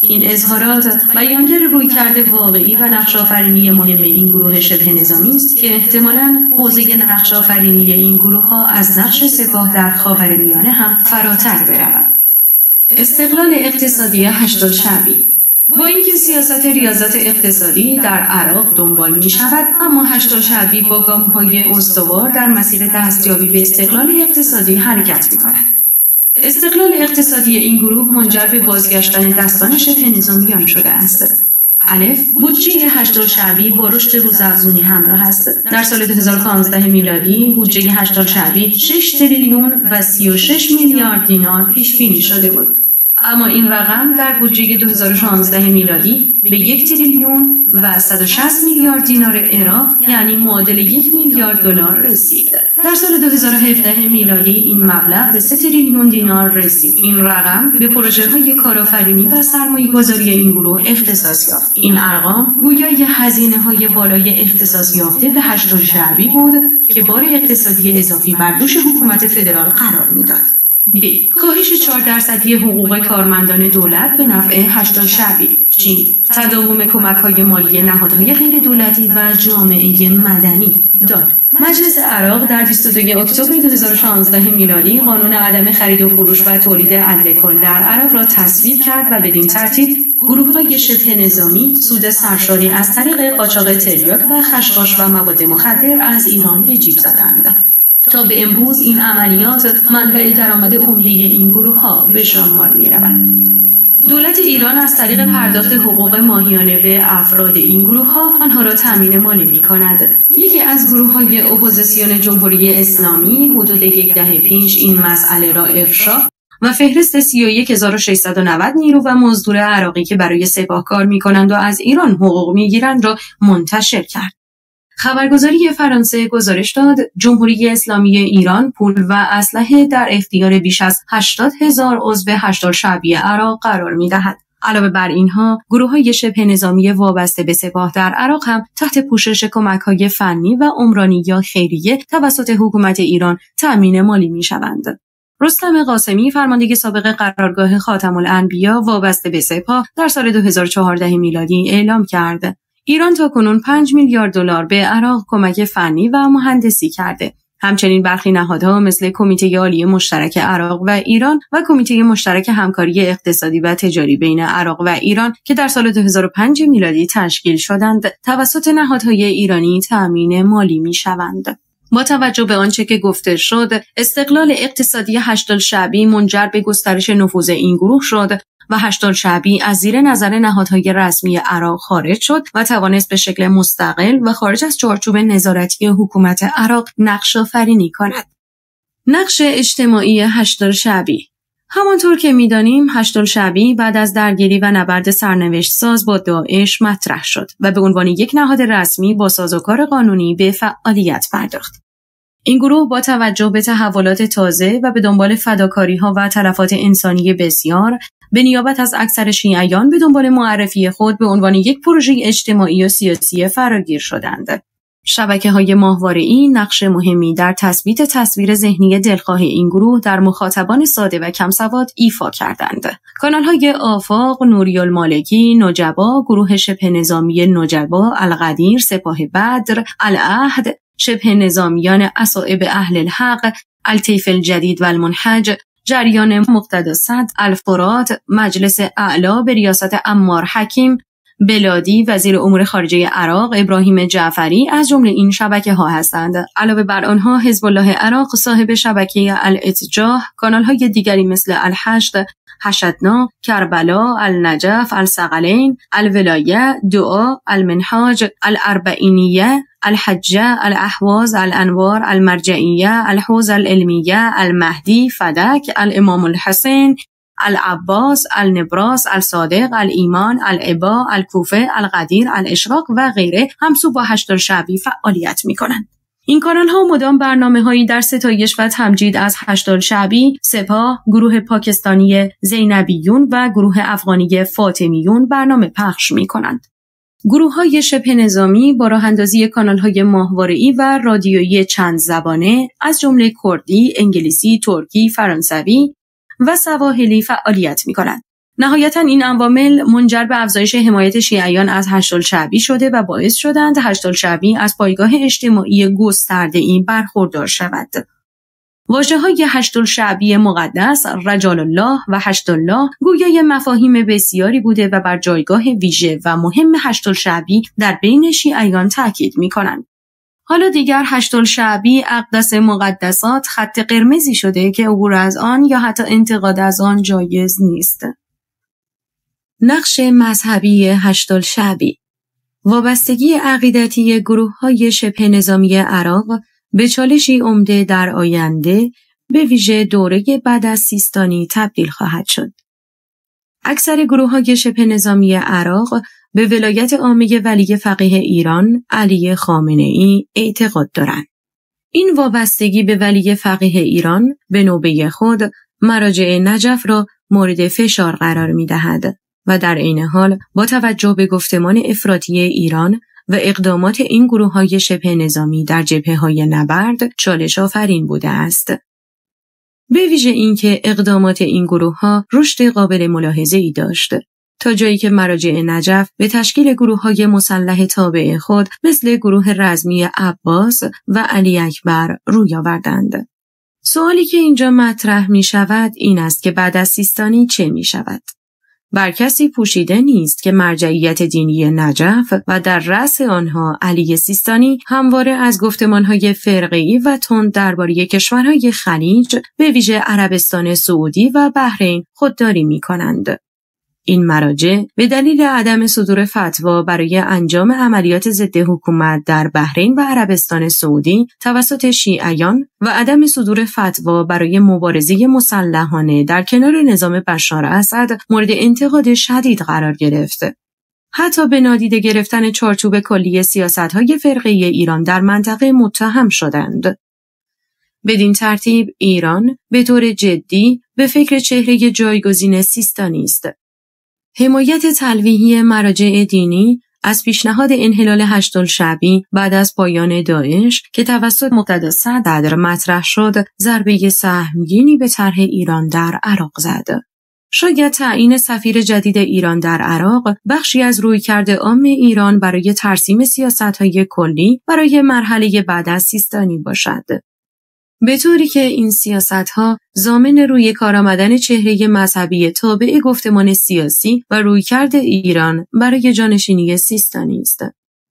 این اظهارات بیانگر رویکرد واقعی و نقش‌آفرینی مهم این گروه شبه نظامی است که احتمالاً حوزه نقش‌آفرینی این گروه‌ها از نقش سپاه در خاورمیانه هم فراتر برود. استقلال اقتصادی هشتالشعبی. با اینکه سیاست ریاضت اقتصادی در عراق دنبال می شود، اما هشتالشعبی با گام‌های استوار در مسیر دستیابی به استقلال اقتصادی حرکت می کند. استقلال اقتصادی این گروه منجر به بازگشتن دستان شبه نظامیان شده است. الف، بودجه هشتالشعبی با رشد روزافزونی همراه است. در سال 2015 میلادی بودجه هشتالشعبی 6 تریلیون و 36 میلیارد دینار پیش بینی شده بود. اما این رقم در بودجه 2016 میلادی به 1 تریلیون و 160 میلیارد دینار عراق یعنی معادل 1 میلیارد دلار رسید. در سال 2017 میلادی این مبلغ به 3 تریلیون دینار رسید. این رقم به پروژه‌های کارآفرینی و سرمایه‌گذاری این گروه اختصاص یافت. این ارقام گویای هزینه‌های بالای اختصاص یافته به هشتالشعبی بود که بار اقتصادی اضافی بر دوش حکومت فدرال قرار می‌داد. ب. کاهش 4% حقوق کارمندان دولت به نفع هشتالشعبی. چین. تداوم کمک‌های مالی نهادهای غیر دولتی و جامعه مدنی. دال. مجلس عراق در 22 اکتبر 2016 میلادی قانون عدم خرید و فروش و تولید الکل در عراق را تصویب کرد و بدین ترتیب گروه‌های شبه نظامی سود سرشاری از طریق قاچاق تریاک و خشخاش و مواد مخدر از ایران به جیب زدند. تا به امروز این عملیات منبع درآمد عمده این گروه‌ها به شمار می‌رود. دولت ایران از طریق پرداخت حقوق ماهیانه به افراد این گروه‌ها آنها را تامین مالی می‌کند. یکی از گروه‌های اپوزیسیون جمهوری اسلامی حدود یک دهه پیش این مسئله را افشا و فهرست 31690 نیرو و مزدور عراقی که برای سپاه کار می‌کنند و از ایران حقوق می‌گیرند را منتشر کرد. خبرگزاری فرانسه گزارش داد جمهوری اسلامی ایران پول و اسلحه در اختیار بیش از 80,000 عضو هشتالشعبی عراق قرار می‌دهد. علاوه بر اینها، گروه‌های شبه نظامی وابسته به سپاه در عراق هم تحت پوشش کمک‌های فنی و عمرانی یا خیریه توسط حکومت ایران تأمین مالی می‌شوند. رستم قاسمی فرمانده سابق قرارگاه خاتم الانبیا وابسته به سپاه در سال 2014 میلادی اعلام کرد ایران تاکنون 5 میلیارد دلار به عراق کمک فنی و مهندسی کرده. همچنین برخی نهادها مثل کمیته عالی مشترک عراق و ایران و کمیته مشترک همکاری اقتصادی و تجاری بین عراق و ایران که در سال 2005 میلادی تشکیل شدند، توسط نهادهای ایرانی تأمین مالی می‌شوند. با توجه به آنچه که گفته شد، استقلال اقتصادی هشتالشعبی منجر به گسترش نفوذ این گروه شد و هشتالشعبی از زیر نظر نهادهای رسمی عراق خارج شد و توانست به شکل مستقل و خارج از چارچوب نظارتی حکومت عراق نقش‌آفرینی کند. نقش اجتماعی هشتالشعبی. همانطور که می‌دانیم هشتالشعبی بعد از درگیری و نبرد سرنوشت ساز با داعش مطرح شد و به عنوان یک نهاد رسمی با سازوکار قانونی به فعالیت پرداخت. این گروه با توجه به تحولات تازه و به دنبال فداکاری‌ها و تلفات انسانی بسیار به نیابت از اکثر شیعیان به دنبال معرفی خود به عنوان یک پروژه اجتماعی و سیاسی فراگیر شدند. شبکه‌های ماهواره‌ای نقش مهمی در تثبیت تصویر ذهنی دلخواه این گروه در مخاطبان ساده و کم سواد ایفا کردند. کانال‌های آفاق، نوری المالکی، نجبا، گروه شبه نظامی نجبا، القدیر، سپاه بدر، العهد، شبه نظامیان اصائب اهل الحق، الطیف الجدید و المنهج، جریان مقتدا صدر، الفرات، مجلس اعلی به ریاست عمار حکیم، بلادی وزیر امور خارجه عراق، ابراهیم جعفری از جمله این شبکه‌ها هستند. علاوه بر آنها حزب الله عراق صاحب شبکه الاتجاه، کانال‌های دیگری مثل الحشد، حشدنا، کربلا، النجف، الثقلین، الولایه، دعا، المنهاج، الاربعینیه، الحجه، الاحواز، الانوار، المرجعیه، الحوز العلمیه، المهدی، فدک، الامام الحسین، العباس، النبراس، الصادق، الایمان، العبا، الکوفه، القدیر، الاشراق و غیره همسو با هشتالشعبی فعالیت می‌کنند. این کانال‌ها مدام برنامه‌هایی در ستایش و تمجید از هشتالشعبی، سپاه، گروه پاکستانی زینبیون و گروه افغانی فاطمیون برنامه پخش می‌کنند. گروه‌های شبه نظامی با راه‌اندازی کانال‌های ماهواره‌ای و رادیویی چند زبانه از جمله کردی، انگلیسی، ترکی، فرانسوی و سواحلی فعالیت می‌کنند. نهایتاً این عوامل منجر به افزایش حمایت شیعیان از هشت‌الشعبی شده و باعث شدند هشت‌الشعبی از پایگاه اجتماعی گسترده‌ای برخوردار شود. واژه‌های هشت‌الشعبی مقدس، رجال الله و هشت الله گویای مفاهیم بسیاری بوده و بر جایگاه ویژه و مهم هشت‌الشعبی در بین شیعیان تاکید می‌کنند. حالا دیگر هشت‌الشعبی اقدس مقدسات خط قرمزی شده که عبور از آن یا حتی انتقاد از آن جایز نیست. نقش مذهبی هشت‌الشعبی، وابستگی عقیدتی گروه‌های شبه نظامی عراق به چالشی عمده در آینده به ویژه دوره بعد از سیستانی تبدیل خواهد شد. اکثر گروه‌های شبه نظامی عراق به ولایت عامه ولی فقیه ایران علی خامنه‌ای اعتقاد دارند. این وابستگی به ولی فقیه ایران به نوبه خود مراجع نجف را مورد فشار قرار می‌دهد و در عین حال با توجه به گفتمان افراطی ایران و اقدامات این گروه‌های شبه نظامی در جبهه‌های نبرد چالش آفرین بوده است. به ویژه اینکه اقدامات این گروه‌ها رشد قابل ملاحظه‌ای داشت تا جایی که مراجع نجف به تشکیل گروه‌های مسلح تابع خود مثل گروه رزمی عباس و علی اکبر روی آوردند. سوالی که اینجا مطرح می شود این است که بعد از سیستانی چه می شود؟ بر کسی پوشیده نیست که مرجعیت دینی نجف و در رأس آنها علی سیستانی همواره از گفتمانهای فرقه‌ای و تند درباره کشورهای خلیج به ویژه عربستان سعودی و بحرین خودداری می کنند. این مراجع به دلیل عدم صدور فتوا برای انجام عملیات ضد حکومت در بحرین و عربستان سعودی توسط شیعیان و عدم صدور فتوا برای مبارزه مسلحانه در کنار نظام بشار اسد مورد انتقاد شدید قرار گرفت. حتی به نادیده گرفتن چارچوب کلی سیاست‌های فرقه‌ای ایران در منطقه متهم شدند. بدین ترتیب ایران به طور جدی به فکر چهره جایگزین سیستانی است. حمایت تلویحی مراجع دینی از پیشنهاد انحلال هشت‌الشعبی بعد از پایان داعش که توسط مقتدی صدر مطرح شد، ضربه سهمگینی به طرح ایران در عراق زد. شاید تعیین سفیر جدید ایران در عراق بخشی از رویکرد عام ایران برای ترسیم سیاست‌های کلی برای مرحله بعد از سیستانی باشد. به طوری که این سیاست‌ها ضامن روی کار آمدن چهره مذهبی تابع گفتمان سیاسی و رویکرد ایران برای جانشینی سیستانی است.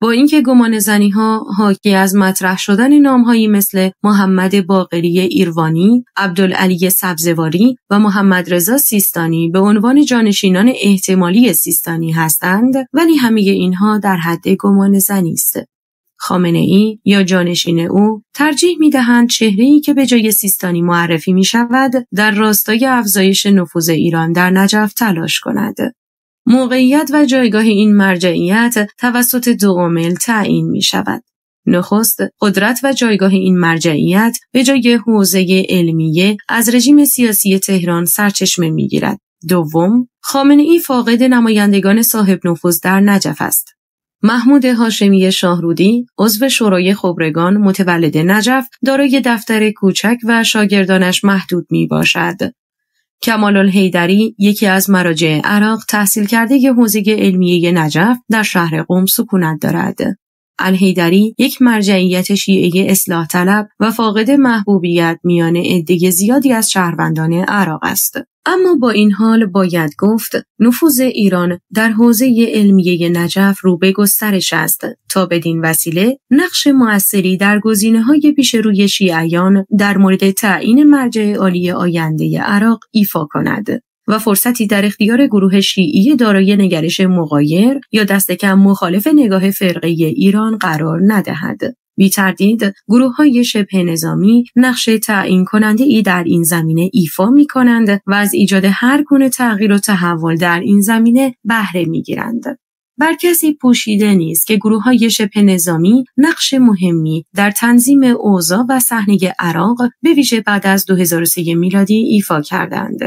با اینکه گمانه‌زنی‌ها حاکی از مطرح شدن نام‌هایی مثل محمد باقری ایروانی، عبدالعلی سبزواری و محمد رضا سیستانی به عنوان جانشینان احتمالی سیستانی هستند، ولی همه اینها در حد گمانه‌زنی است. خامنه‌ای یا جانشین او ترجیح می‌دهند چهره‌ای که به جای سیستانی معرفی می‌شود در راستای افزایش نفوذ ایران در نجف تلاش کند. موقعیت و جایگاه این مرجعیت توسط دو عامل تعیین می‌شود. نخست، قدرت و جایگاه این مرجعیت به جای حوزه علمیه از رژیم سیاسی تهران سرچشمه می‌گیرد. دوم، خامنه‌ای فاقد نمایندگان صاحب نفوذ در نجف است. محمود هاشمی شاهرودی، عضو شورای خبرگان متولد نجف، دارای دفتر کوچک و شاگردانش محدود می باشد. کمال الحیدری، یکی از مراجع عراق، تحصیل کرده حوزه علمیه نجف در شهر قم سکونت دارد. الحیدری یک مرجعیت شیعه اصلاح طلب و فاقد محبوبیت میان عده زیادی از شهروندان عراق است. اما با این حال باید گفت نفوذ ایران در حوزه علمیه نجف رو به گسترش است تا بدین وسیله نقش مؤثری در گزینه‌های پیش روی شیعیان در مورد تعیین مرجع عالی آینده عراق ایفا کند و فرصتی در اختیار گروه شیعی دارای نگرش مغایر یا دست کم مخالف نگاه فرقه‌ای ایران قرار ندهد. بی تردید گروه‌های شبه نظامی نقش تعیین کننده‌ای در این زمینه ایفا می‌کنند و از ایجاد هر گونه تغییر و تحول در این زمینه بهره می‌گیرند. بر کسی پوشیده نیست که گروه‌های شبه نظامی نقش مهمی در تنظیم اوضاع و صحنه عراق به ویژه بعد از 2003 میلادی ایفا کردند.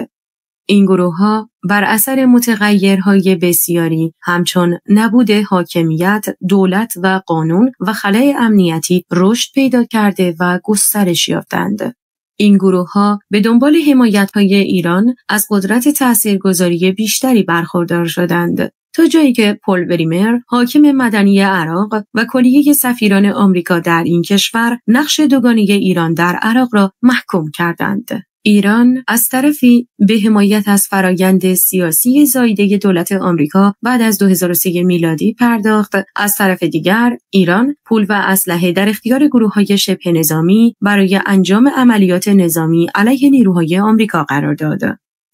این گروه‌ها بر اثر متغیرهای بسیاری همچون نبود حاکمیت، دولت و قانون و خلأ امنیتی رشد پیدا کرده و گسترش یافتند. این گروه‌ها به دنبال حمایت‌های ایران از قدرت تاثیرگذاری بیشتری برخوردار شدند، تا جایی که پل بریمر، حاکم مدنی عراق و کلیه سفیران آمریکا در این کشور، نقش دوگانه ایران در عراق را محکوم کردند. ایران از طرفی به حمایت از فرایند سیاسی زاییده دولت آمریکا بعد از 2003 میلادی پرداخت، از طرف دیگر ایران پول و اسلحه در اختیار گروه‌های شبه نظامی برای انجام عملیات نظامی علیه نیروهای آمریکا قرار داد.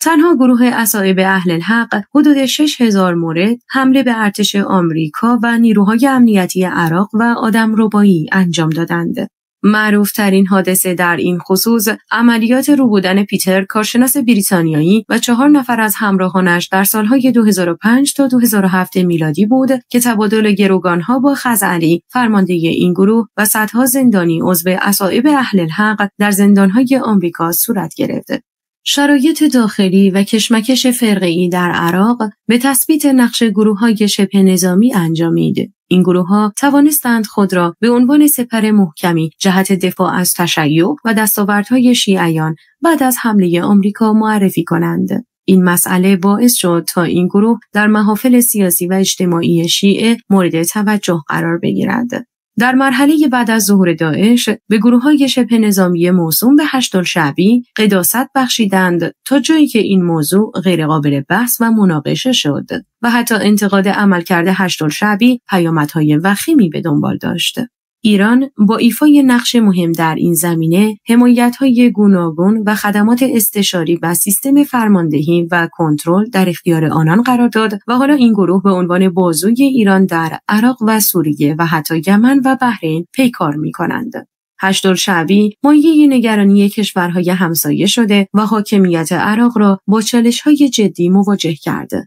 تنها گروه اصائب اهل الحق حدود 6000 مورد حمله به ارتش آمریکا و نیروهای امنیتی عراق و آدمربایی انجام دادند. معروف ترین حادثه در این خصوص عملیات روبودن پیتر، کارشناس بریتانیایی و 4 نفر از همراهانش در سالهای 2005 تا 2007 میلادی بود که تبادل گروگانها با خزعلی، فرمانده این گروه، و صدها زندانی عضو اصائب اهل الحق در زندانهای آمریکا صورت گرفت. شرایط داخلی و کشمکش فرقه‌ای در عراق به تثبیت نقش گروه‌های شبه نظامی انجامید. این گروه‌ها توانستند خود را به عنوان سپر محکمی جهت دفاع از تشیع و دستاوردهای شیعیان بعد از حمله آمریکا معرفی کنند. این مسئله باعث شد تا این گروه در محافل سیاسی و اجتماعی شیعه مورد توجه قرار بگیرد. در مرحله بعد از ظهور داعش به گروه‌های شبه نظامی موسوم به هشت‌الشعبی قداست بخشیدند، تا جایی که این موضوع غیرقابل بحث و مناقشه شد و حتی انتقاد عملکرد هشت‌الشعبی پیامدهای وخیمی به دنبال داشت. ایران با ایفای نقش مهم در این زمینه حمایت‌های گوناگون و خدمات استشاری و سیستم فرماندهی و کنترل در اختیار آنان قرار داد و حالا این گروه به عنوان بازوی ایران در عراق و سوریه و حتی یمن و بحرین پیکار می‌کنند. هشت‌الشعبی مایه نگرانی کشورهای همسایه شده و حاکمیت عراق را با چالش‌های جدی مواجه کرده.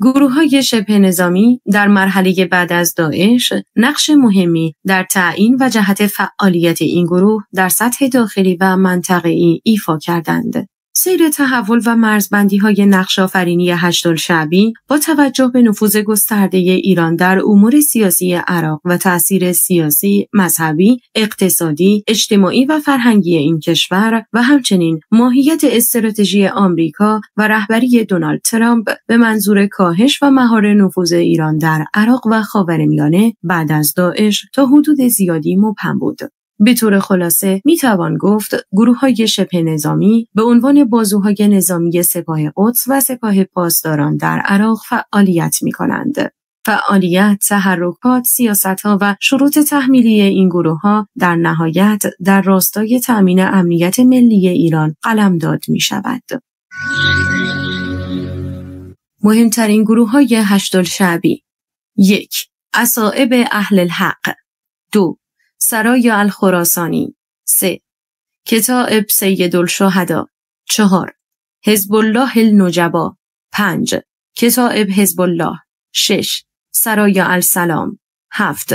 گروه‌های شبه نظامی در مرحله بعد از داعش نقش مهمی در تعیین و جهت فعالیت این گروه در سطح داخلی و منطقه‌ای ایفا کردند. سیر تحول و مرزبندی‌های نقش‌آفرینی هشت‌الشعبی با توجه به نفوذ گسترده ایران در امور سیاسی عراق و تأثیر سیاسی، مذهبی، اقتصادی، اجتماعی و فرهنگی این کشور و همچنین ماهیت استراتژی آمریکا و رهبری دونالد ترامپ به منظور کاهش و مهار نفوذ ایران در عراق و خاورمیانه بعد از داعش تا حدود زیادی مبهم بود. به طور خلاصه میتوان گفت گروه‌های شبه نظامی به عنوان بازوهای نظامی سپاه قدس و سپاه پاسداران در عراق فعالیت می‌کنند. فعالیت، تحرکات، سیاست‌ها و شروط تحمیلی این گروه‌ها در نهایت در راستای تأمین امنیت ملی ایران قلمداد می‌شود. مهمترین گروه‌های هشت‌الشعبی: 1. اصائب اهل الحق. 2. سرای الخراسانی. 3. کتائب سیدالشهدا. 4. حزب الله النجبا. 5. کتائب حزب الله. 6. سرای السلام. 7.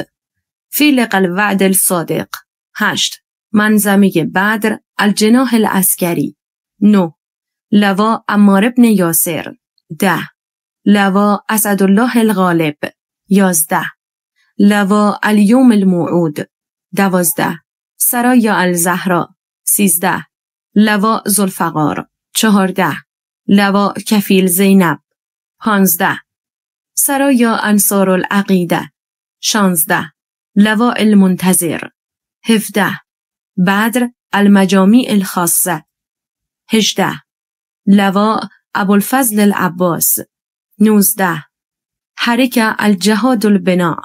فیلق الوعد الصادق. 8. منظمه بدر الجناح العسکری. 9. لوا عمار بن یاسر. 10. لوا اسدالله الغالب. 11. لوا الیوم الموعود. 12. سرای الزهرا. 13. لوا ذوالفقار. 14. لوا کفیل زینب. 15. سرای انصار العقیده. 16. لوا المنتظر. 17. بدر المجامیع الخاصه. 18. لوا ابوالفضل العباس. 19. حرکه الجهاد البناء.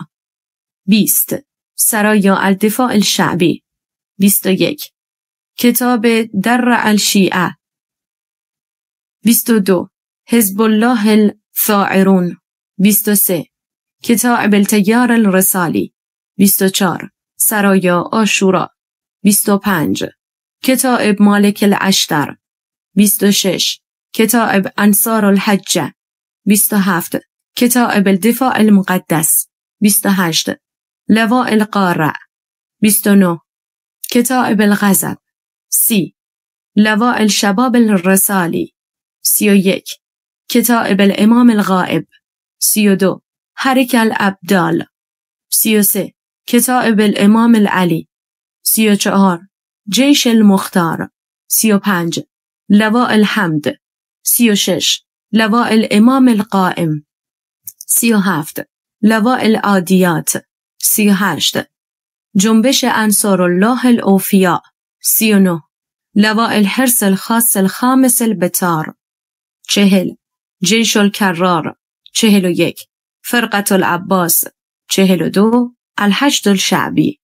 20. سرای الدفاع الشعبی. 21. کتاب در الشیعه. 22. حزب الله الثائرون. 23. کتاب التیار الرسالی. 24. سرای عاشورا. 25. کتاب مالک الاشتر. 26. کتاب انصار الحجه. 27. کتاب الدفاع المقدس. 28. لواء القارع. 29. کتاب الغضب. 30. لواء الشباب الرسالی. 31. کتاب الامام الغائب. 32. حرکه الابدال. 33. کتاب الامام العلی. 34. جیش المختار. 35. لواء الحمد. 36. لواء الامام القائم. 37. لواء العادیات. 38. جنبش انصار الله الاوفیاء. 39. لواء الحرس الخاص الخامس البتار. 40. جیش الکرار. 41. فرقة العباس. 42. الحشد الشعبی.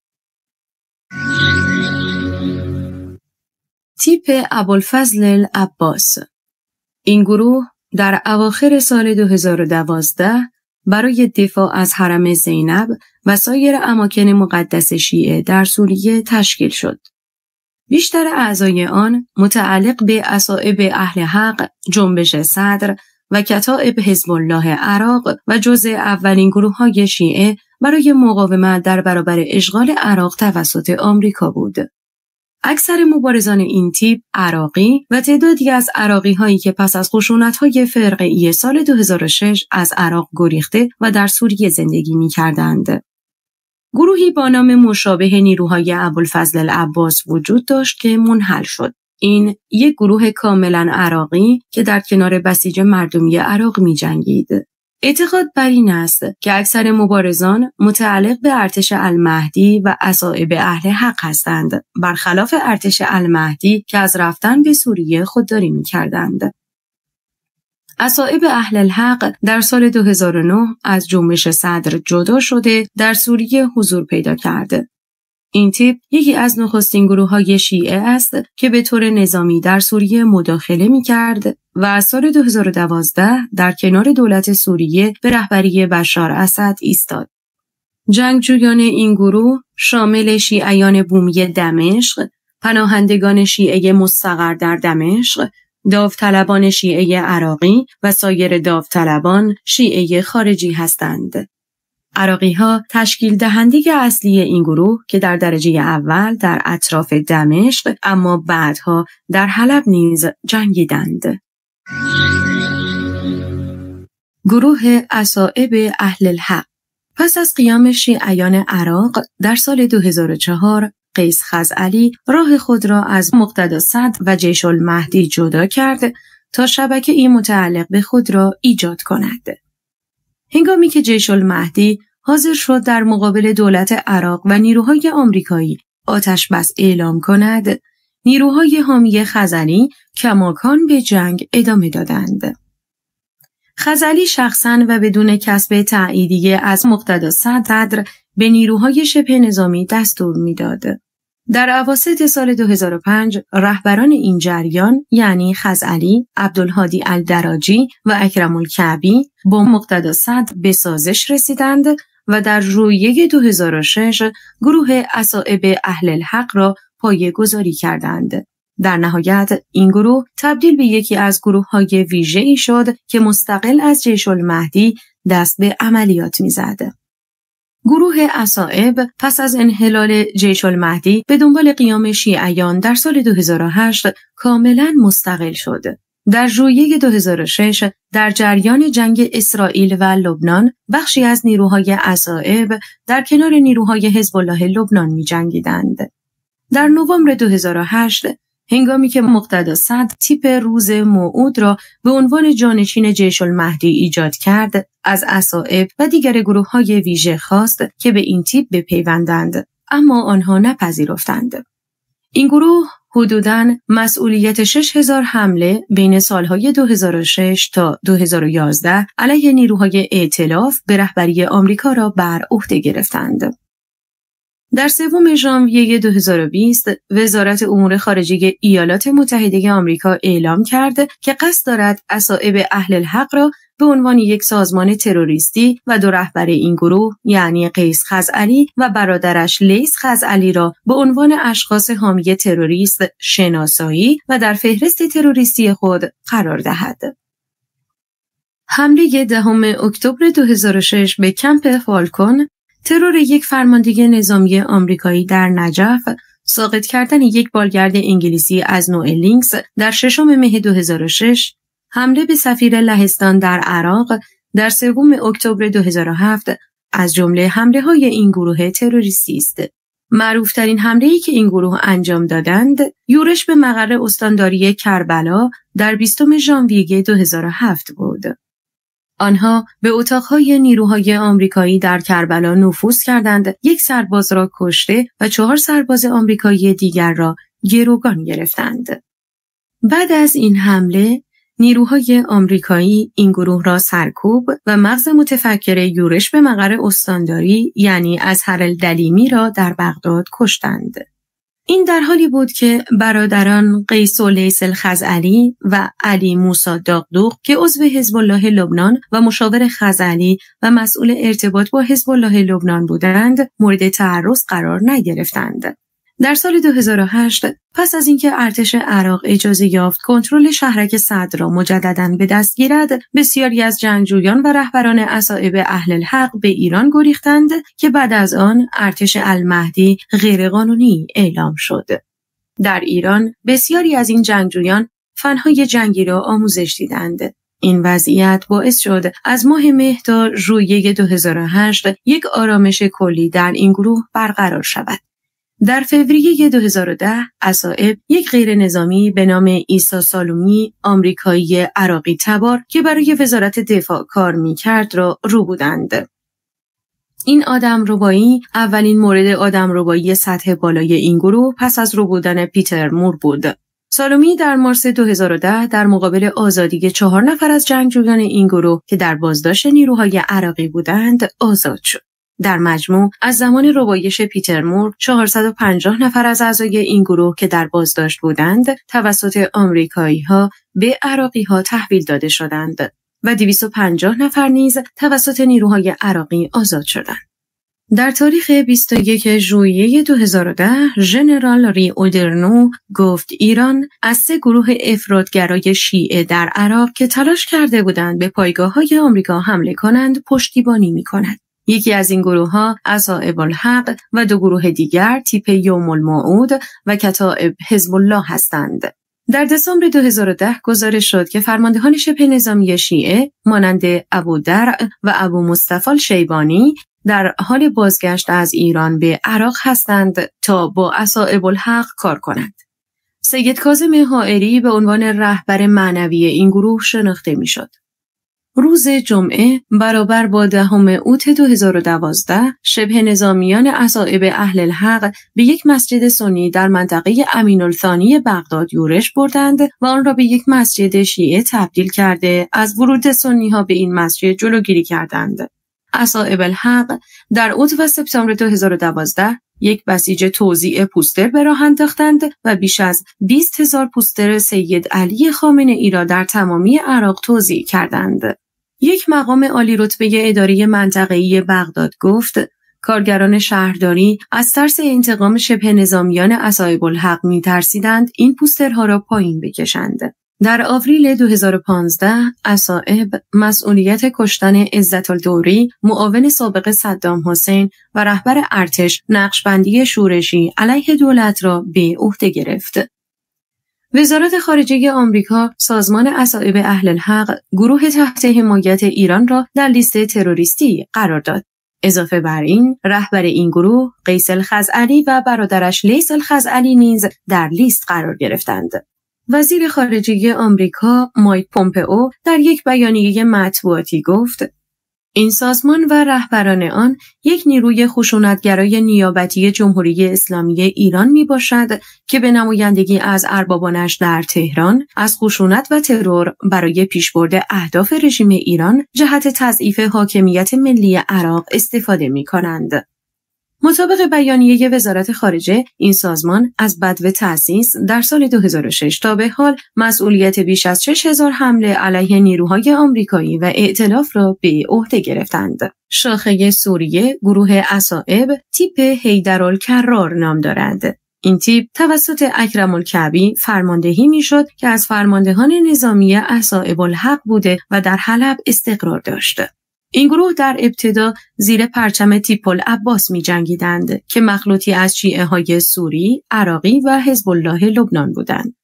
تیپ ابوالفضل العباس. این گروه در اواخر سال 2012 برای دفاع از حرم زینب و سایر اماکن مقدس شیعه در سوریه تشکیل شد. بیشتر اعضای آن متعلق به اصائب اهل حق، جنبش صدر و کتائب حزب الله عراق و جزء اولین گروه‌های شیعه برای مقاومت در برابر اشغال عراق توسط آمریکا بود. اکثر مبارزان این تیپ عراقی و تعدادی از عراقی‌هایی که پس از خشونت‌های فرقه‌ای سال 2006 از عراق گریخته و در سوریه زندگی می‌کردند. گروهی با نام مشابه نیروهای ابوالفضل العباس وجود داشت که منحل شد. این یک گروه کاملا عراقی که در کنار بسیج مردمی عراق می‌جنگید. اعتقاد بر این است که اکثر مبارزان متعلق به ارتش المهدی و اصائب اهل حق هستند، برخلاف ارتش المهدی که از رفتن به سوریه خودداری می‌کردند. اصائب اهل الحق در سال 2009 از جنبش صدر جدا شده در سوریه حضور پیدا کرده. این تیپ یکی از نخستین گروه‌های شیعه است که به طور نظامی در سوریه مداخله می‌کرد و از سال 2012 در کنار دولت سوریه به رهبری بشار اسد ایستاد. جنگجویان این گروه شامل شیعیان بومی دمشق، پناهندگان شیعه مستقر در دمشق، داوطلبان شیعه عراقی و سایر داوطلبان شیعه خارجی هستند. عراقی‌ها تشکیل دهنده اصلی این گروه که در درجه اول در اطراف دمشق اما بعدها در حلب نیز جنگیدند. گروه اصائب اهل الحق. پس از قیام شیعیان عراق در سال 2004 قیس خزعلی راه خود را از مقتدا صدر و جیش المهدی جدا کرد تا شبکه‌ای متعلق به خود را ایجاد کند. هنگامی که جیش المهدی حاضر شد در مقابل دولت عراق و نیروهای آمریکایی آتش بس اعلام کند، نیروهای حامی خزعلی کماکان به جنگ ادامه دادند. خزعلی شخصاً و بدون کسب تأییدیه از مقتدا صدر به نیروهای شبه نظامی دستور میداد. در اواسط سال 2005 رهبران این جریان یعنی خزعلی، عبدالهادی الدراجی و اکرم الکعبی با مقتدا صدر به سازش رسیدند و در ژوئیه 2006 گروه اصائب اهل الحق را پایه‌گذاری کردند. در نهایت این گروه تبدیل به یکی از گروه‌های ویژه‌ای شد که مستقل از جیش المهدی دست به عملیات می‌زد. گروه اصائب پس از انحلال جیش المهدی به دنبال قیام شیعیان در سال 2008 کاملا مستقل شد. در ژوئیه 2006 در جریان جنگ اسرائیل و لبنان بخشی از نیروهای اصائب در کنار نیروهای حزب الله لبنان می‌جنگیدند. در نوامبر 2008 هنگامی که مقتدا صدر تیپ روز موعود را به عنوان جانشین جیش المهدی ایجاد کرد، از اصائب و دیگر گروه‌های ویژه خواست که به این تیپ بپیوندند، اما آنها نپذیرفتند. این گروه حدوداً مسئولیت 6000 حمله بین سالهای 2006 تا 2011 علیه نیروهای ائتلاف به رهبری آمریکا را بر عهده گرفتند. در 3 ژانویه 2020 وزارت امور خارجه ایالات متحده آمریکا اعلام کرد که قصد دارد اصائب اهل الحق را به عنوان یک سازمان تروریستی و دو رهبر این گروه یعنی قیس خزعلی و برادرش لیث خزعلی را به عنوان اشخاص حامی تروریست شناسایی و در فهرست تروریستی خود قرار دهد. حمله 10 اکتبر 2006 به کمپ فالکون، ترور یک فرمانده نظامی آمریکایی در نجف، ساقط کردن یک بالگرد انگلیسی از نوع لینکس در 6 مه 2006، حمله به سفیر لهستان در عراق در 3 اکتبر 2007 از جمله حمله‌های این گروه تروریستی است. معروفترین حمله‌ای که این گروه انجام دادند، یورش به مقر استانداری کربلا در 20 ژانویه 2007 بود. آنها به اتاقهای نیروهای آمریکایی در کربلا نفوذ کردند، 1 سرباز را کشته و 4 سرباز آمریکایی دیگر را گروگان گرفتند. بعد از این حمله، نیروهای آمریکایی این گروه را سرکوب و مغز متفکر یورش به مقر استانداری یعنی اظهر الدلیمی را در بغداد کشتند. این در حالی بود که برادران قیس و لیث الخزعلی و علی موسی داغدوغ که عضو حزب الله لبنان و مشاور خزعلی و مسئول ارتباط با حزب الله لبنان بودند، مورد تعرض قرار نگرفتند. در سال 2008 پس از اینکه ارتش عراق اجازه یافت کنترل شهرک سعد را مجدداً به دست گیرد، بسیاری از جنگجویان و رهبران اصائب اهل الحق به ایران گریختند که بعد از آن ارتش المهدی غیرقانونی اعلام شد. در ایران بسیاری از این جنگجویان فنهای جنگی را آموزش دیدند. این وضعیت باعث شد از ماه مه تا ژوئیه 2008 یک آرامش کلی در این گروه برقرار شود. در فوریه 2010 اصائب یک غیر نظامی به نام عیسی سالومی، آمریکایی عراقی تبار که برای وزارت دفاع کار می‌کرد را رو بودند. این آدمربایی اولین مورد آدمربایی سطح بالای این گروه پس از رو بودن پیتر مور بود. سالومی در مارس 2010 در مقابل آزادی 4 نفر از جنگجویان این گروه که در بازداشت نیروهای عراقی بودند آزاد شد. در مجموع از زمان ربایش پیتر مور 450 نفر از اعضای این گروه که در بازداشت بودند توسط آمریکایی‌ها به عراقی‌ها تحویل داده شدند و 250 نفر نیز توسط نیروهای عراقی آزاد شدند. در تاریخ 21 ژوئیه 2010 ژنرال ری اودرنو گفت ایران از 3 گروه افراطگرای شیعه در عراق که تلاش کرده بودند به پایگاه‌های آمریکا حمله کنند پشتیبانی می‌کند. یکی از این گروه‌ها اصائب الحق و 2 گروه دیگر تیپ یوم الموعود و کتائب حزب الله هستند. در دسامبر 2010 گزارش شد که فرماندهان شبه نظامی شیعه مانند ابو درع و ابو مصطفی الشیبانی در حال بازگشت از ایران به عراق هستند تا با اصائب الحق کار کنند. سید کاظم حائری به عنوان رهبر معنوی این گروه شناخته می‌شد. روز جمعه برابر با 10 اوت 2012 شبه نظامیان اصائب اهل الحق به یک مسجد سنی در منطقه امین‌الثانی بغداد یورش بردند و آن را به یک مسجد شیعه تبدیل کرده از ورود سنی‌ها به این مسجد جلوگیری کردند. اصائب الحق در اوت و سپتامبر 2012 یک بسیج توزیع پوستر به راه انداختند و بیش از 20,000 پوستر سید علی خامنه‌ای را در تمامی عراق توزیع کردند. یک مقام عالی رتبه اداری منطقه‌ای بغداد گفت کارگران شهرداری از ترس انتقام شبه نظامیان اصائب الحق می‌ترسیدند این پوسترها را پایین بکشند. در آوریل 2015 اصائب مسئولیت کشتن عزت الدوری، معاون سابق صدام حسین و رهبر ارتش نقشبندی شورشی علیه دولت را به عهده گرفت. وزارت خارجه آمریکا سازمان اصائب اهل الحق گروه تحت حمایت ایران را در لیست تروریستی قرار داد. اضافه بر این رهبر این گروه قیس الخزعلی و برادرش لیث الخزعلی نیز در لیست قرار گرفتند. وزیر خارجه آمریکا مایک پومپئو در یک بیانیه مطبوعاتی گفت این سازمان و رهبران آن یک نیروی خشونتگرای نیابتی جمهوری اسلامی ایران می باشد که به نمایندگی از اربابانش در تهران از خشونت و ترور برای پیشبرد اهداف رژیم ایران جهت تضعیف حاکمیت ملی عراق استفاده می کنند. مطابق بیانیه وزارت خارجه این سازمان از بدو تأسیس در سال 2006 تا به حال مسئولیت بیش از 6,000 حمله علیه نیروهای آمریکایی و ائتلاف را به عهده گرفتند. شاخه سوریه گروه اصائب تیپ حیدرالکرار نام دارد. این تیپ توسط اکرم الکعبی فرماندهی میشد که از فرماندهان نظامی اصائب الحق بوده و در حلب استقرار داشت. این گروه در ابتدا زیر پرچم تیپ العباس می جنگیدند که مخلوطی از شیعه های سوری، عراقی و حزب الله لبنان بودند.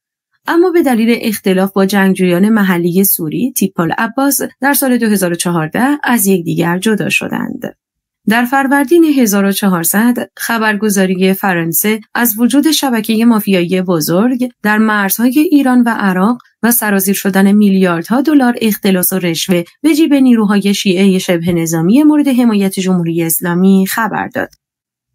اما به دلیل اختلاف با جنگجویان محلی سوری، تیپ العباس در سال 2014 از یکدیگر جدا شدند. در فروردین 1400 خبرگزاری فرانسه از وجود شبکه مافیایی بزرگ در مرزهای ایران و عراق و سرازیر شدن میلیاردها دلار اختلاس و رشوه به جیب نیروهای شیعه شبه نظامی مورد حمایت جمهوری اسلامی خبر داد.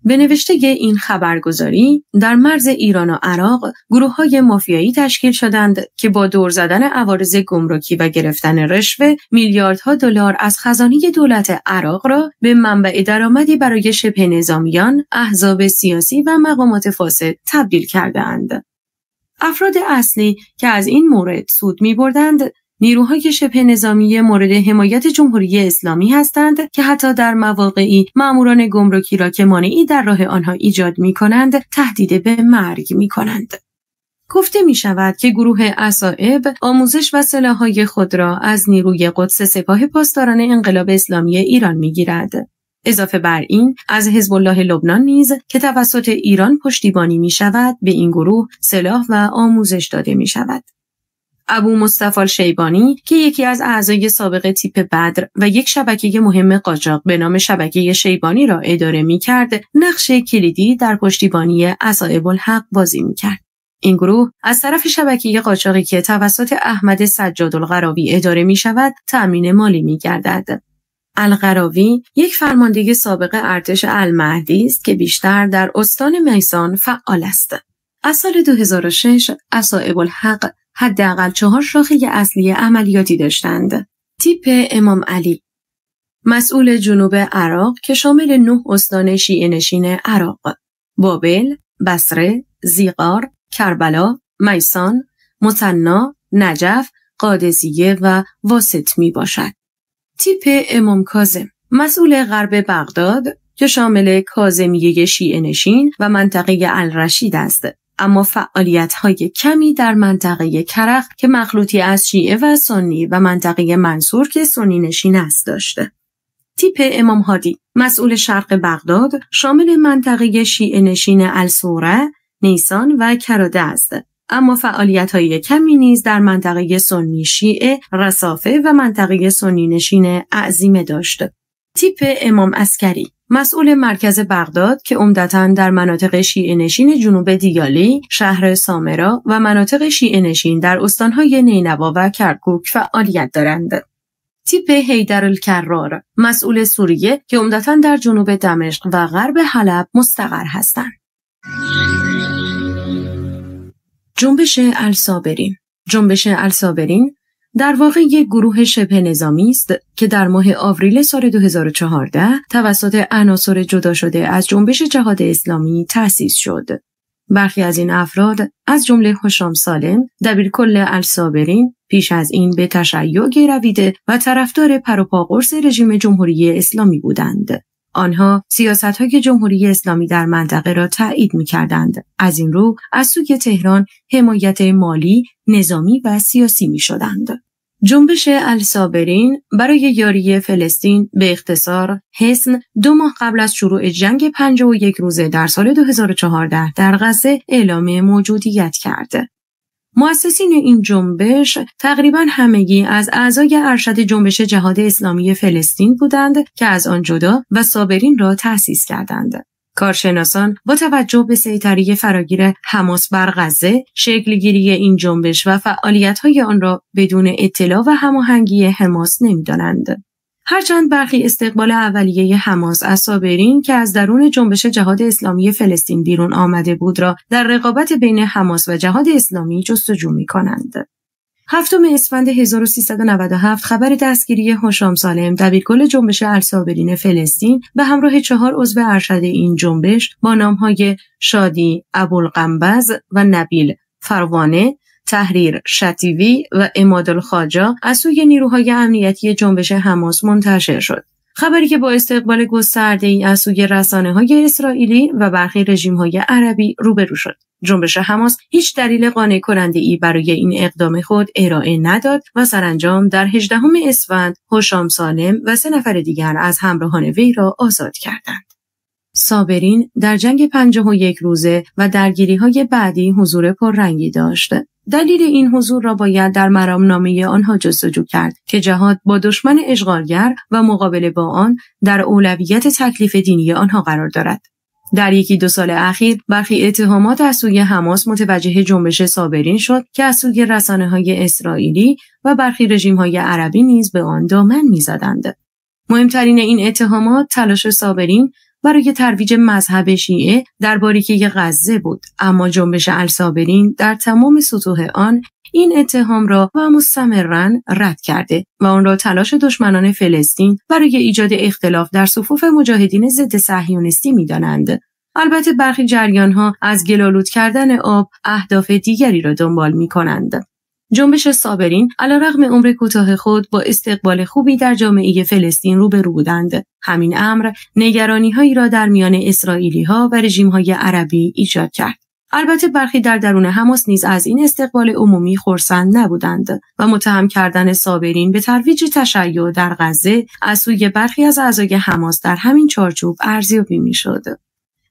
به نوشته این خبرگزاری در مرز ایران و عراق گروه‌های مافیایی تشکیل شدند که با دور زدن عوارض گمرکی و گرفتن رشوه میلیاردها دلار از خزانه دولت عراق را به منبع درآمدی برای شبه نظامیان، احزاب سیاسی و مقامات فاسد تبدیل کرده‌اند. افراد اصلی که از این مورد سود می‌بردند نیروهای شبه نظامی مورد حمایت جمهوری اسلامی هستند که حتی در مواقعی ماموران گمرکی را که مانعی در راه آنها ایجاد می‌کنند تهدید به مرگ می‌کنند. گفته می‌شود که گروه عصائب آموزش و سلاح‌های خود را از نیروی قدس سپاه پاسداران انقلاب اسلامی ایران می‌گیرد. اضافه بر این از حزب الله لبنان نیز که توسط ایران پشتیبانی می‌شود به این گروه سلاح و آموزش داده می‌شود. ابو مصطفی الشیبانی که یکی از اعضای سابق تیپ بدر و یک شبکه مهم قاچاق به نام شبکه شیبانی را اداره می‌کرد، نقش کلیدی در پشتیبانی عصائب الحق بازی می‌کرد. این گروه از طرف شبکه قاچاقی که توسط احمد سجاد القراوی اداره می‌شود، تأمین مالی می‌گردد. القراوی یک فرمانده سابق ارتش المهدی است که بیشتر در استان میسان فعال است. از سال 2006 عصائب الحق حداقل 4 شاخه اصلی عملیاتی داشتند. تیپ امام علی، مسئول جنوب عراق که شامل 9 استان شیعه نشین عراق: بابل، بصره، زیغار، کربلا، میسان، مثنا، نجف، قادسیه و واسط می باشد. تیپ امام کاظم، مسئول غرب بغداد که شامل کاظمیه شیعه نشین و منطقه الرشید است، اما فعالیت‌های کمی در منطقه کرخ که مخلوطی از شیعه و سنی و منطقه منصور که سنی نشین است داشته. تیپ امام هادی، مسئول شرق بغداد، شامل منطقه شیعه نشین الصوره، نیسان و کراده است، اما فعالیت‌های کمی نیز در منطقه سنی شیعه، رصافه و منطقه سنی نشین اعظیمه داشت. تیپ امام عسکری، مسئول مرکز بغداد که عمدتاً در مناطق شیعه نشین جنوب دیالی، شهر سامرا و مناطق شیعه نشین در استانهای نینوا و کرکوک فعالیت دارند. تیپ حیدرالکرار، مسئول سوریه که عمدتاً در جنوب دمشق و غرب حلب مستقر هستند. جنبش الصابرین. جنبش الصابرین در واقع یک گروه شبه نظامی است که در ماه آوریل سال 2014 توسط عناصر جدا شده از جنبش جهاد اسلامی تأسیس شد. برخی از این افراد از جمله هشام سالم، دبیرکل الصابرین، پیش از این به تشیع گرویده و طرفدار پروپاقرص رژیم جمهوری اسلامی بودند. آنها سیاست‌های جمهوری اسلامی در منطقه را تایید می‌کردند. از این رو از سوی تهران حمایت مالی، نظامی و سیاسی می‌شدند. جنبش الصابرین برای یاری فلسطین، به اختصار حصن، 2 ماه قبل از شروع جنگ 51 روزه در سال 2014 در غزه اعلام موجودیت کرد. مؤسسین این جنبش تقریباً همگی از اعضای ارشد جنبش جهاد اسلامی فلسطین بودند که از آن جدا و صابرین را تأسیس کردند. کارشناسان با توجه به سیطره فراگیر حماس بر غزه، شکلگیری این جنبش و فعالیت‌های آن را بدون اطلاع و هماهنگی حماس نمی‌دانند. هرچند برخی استقبال اولیه حماس از صابرین که از درون جنبش جهاد اسلامی فلسطین بیرون آمده بود را در رقابت بین حماس و جهاد اسلامی جستجو می‌کنند. 7 اسفند 1397 خبر دستگیری هشام سالم، دبیرکل جنبش الصابرین فلسطین، به همراه 4 عضو ارشد این جنبش با نام‌های شادی ابوالقنبز و نبیل فروانه، تحریر شتیوی و عمادالخواجا از سوی نیروهای امنیتی جنبش حماس منتشر شد. خبری که با استقبال گسترده‌ای از سوی رسانه‌های اسرائیلی و برخی رژیم‌های عربی روبرو شد. جنبش حماس هیچ دلیل قانع کننده‌ای برای این اقدام خود ارائه نداد و سرانجام در 18 اسفند هشام سالم و 3 نفر دیگر از همراهان وی را آزاد کردند. صابرین در جنگ 51 روزه و درگیری‌های بعدی حضور پررنگی داشت. دلیل این حضور را باید در مرامنامه آنها جستجو کرد که جهاد با دشمن اشغالگر و مقابله با آن در اولویت تکلیف دینی آنها قرار دارد. در 1-2 سال اخیر برخی اتهامات از سوی حماس متوجه جنبش صابرین شد که از سوی رسانه‌های اسرائیلی و برخی رژیم‌های عربی نیز به آن دامن می‌زدند. مهمترین این اتهامات تلاش صابرین برای ترویج مذهب شیعه در باریکه غزه بود، اما جنبش الصابرین در تمام سطوح آن این اتهام را و مستمراً رد کرده و آن را تلاش دشمنان فلسطین برای ایجاد اختلاف در صفوف مجاهدین ضد صهیونیستی می‌دانند. البته برخی جریان‌ها از گل‌آلود کردن آب اهداف دیگری را دنبال می‌کنند. جنبش صابرین علیرغم عمر کوتاه خود با استقبال خوبی در جامعه فلسطین روبرو بودند. همین امر نگرانی‌هایی را در میان اسرائیلی‌ها و رژیم‌های عربی ایجاد کرد. البته برخی در درون حماس نیز از این استقبال عمومی خرسند نبودند و متهم کردن صابرین به ترویج تشیع در غزه از سوی برخی از اعضای حماس در همین چارچوب ارزیابی می‌شد.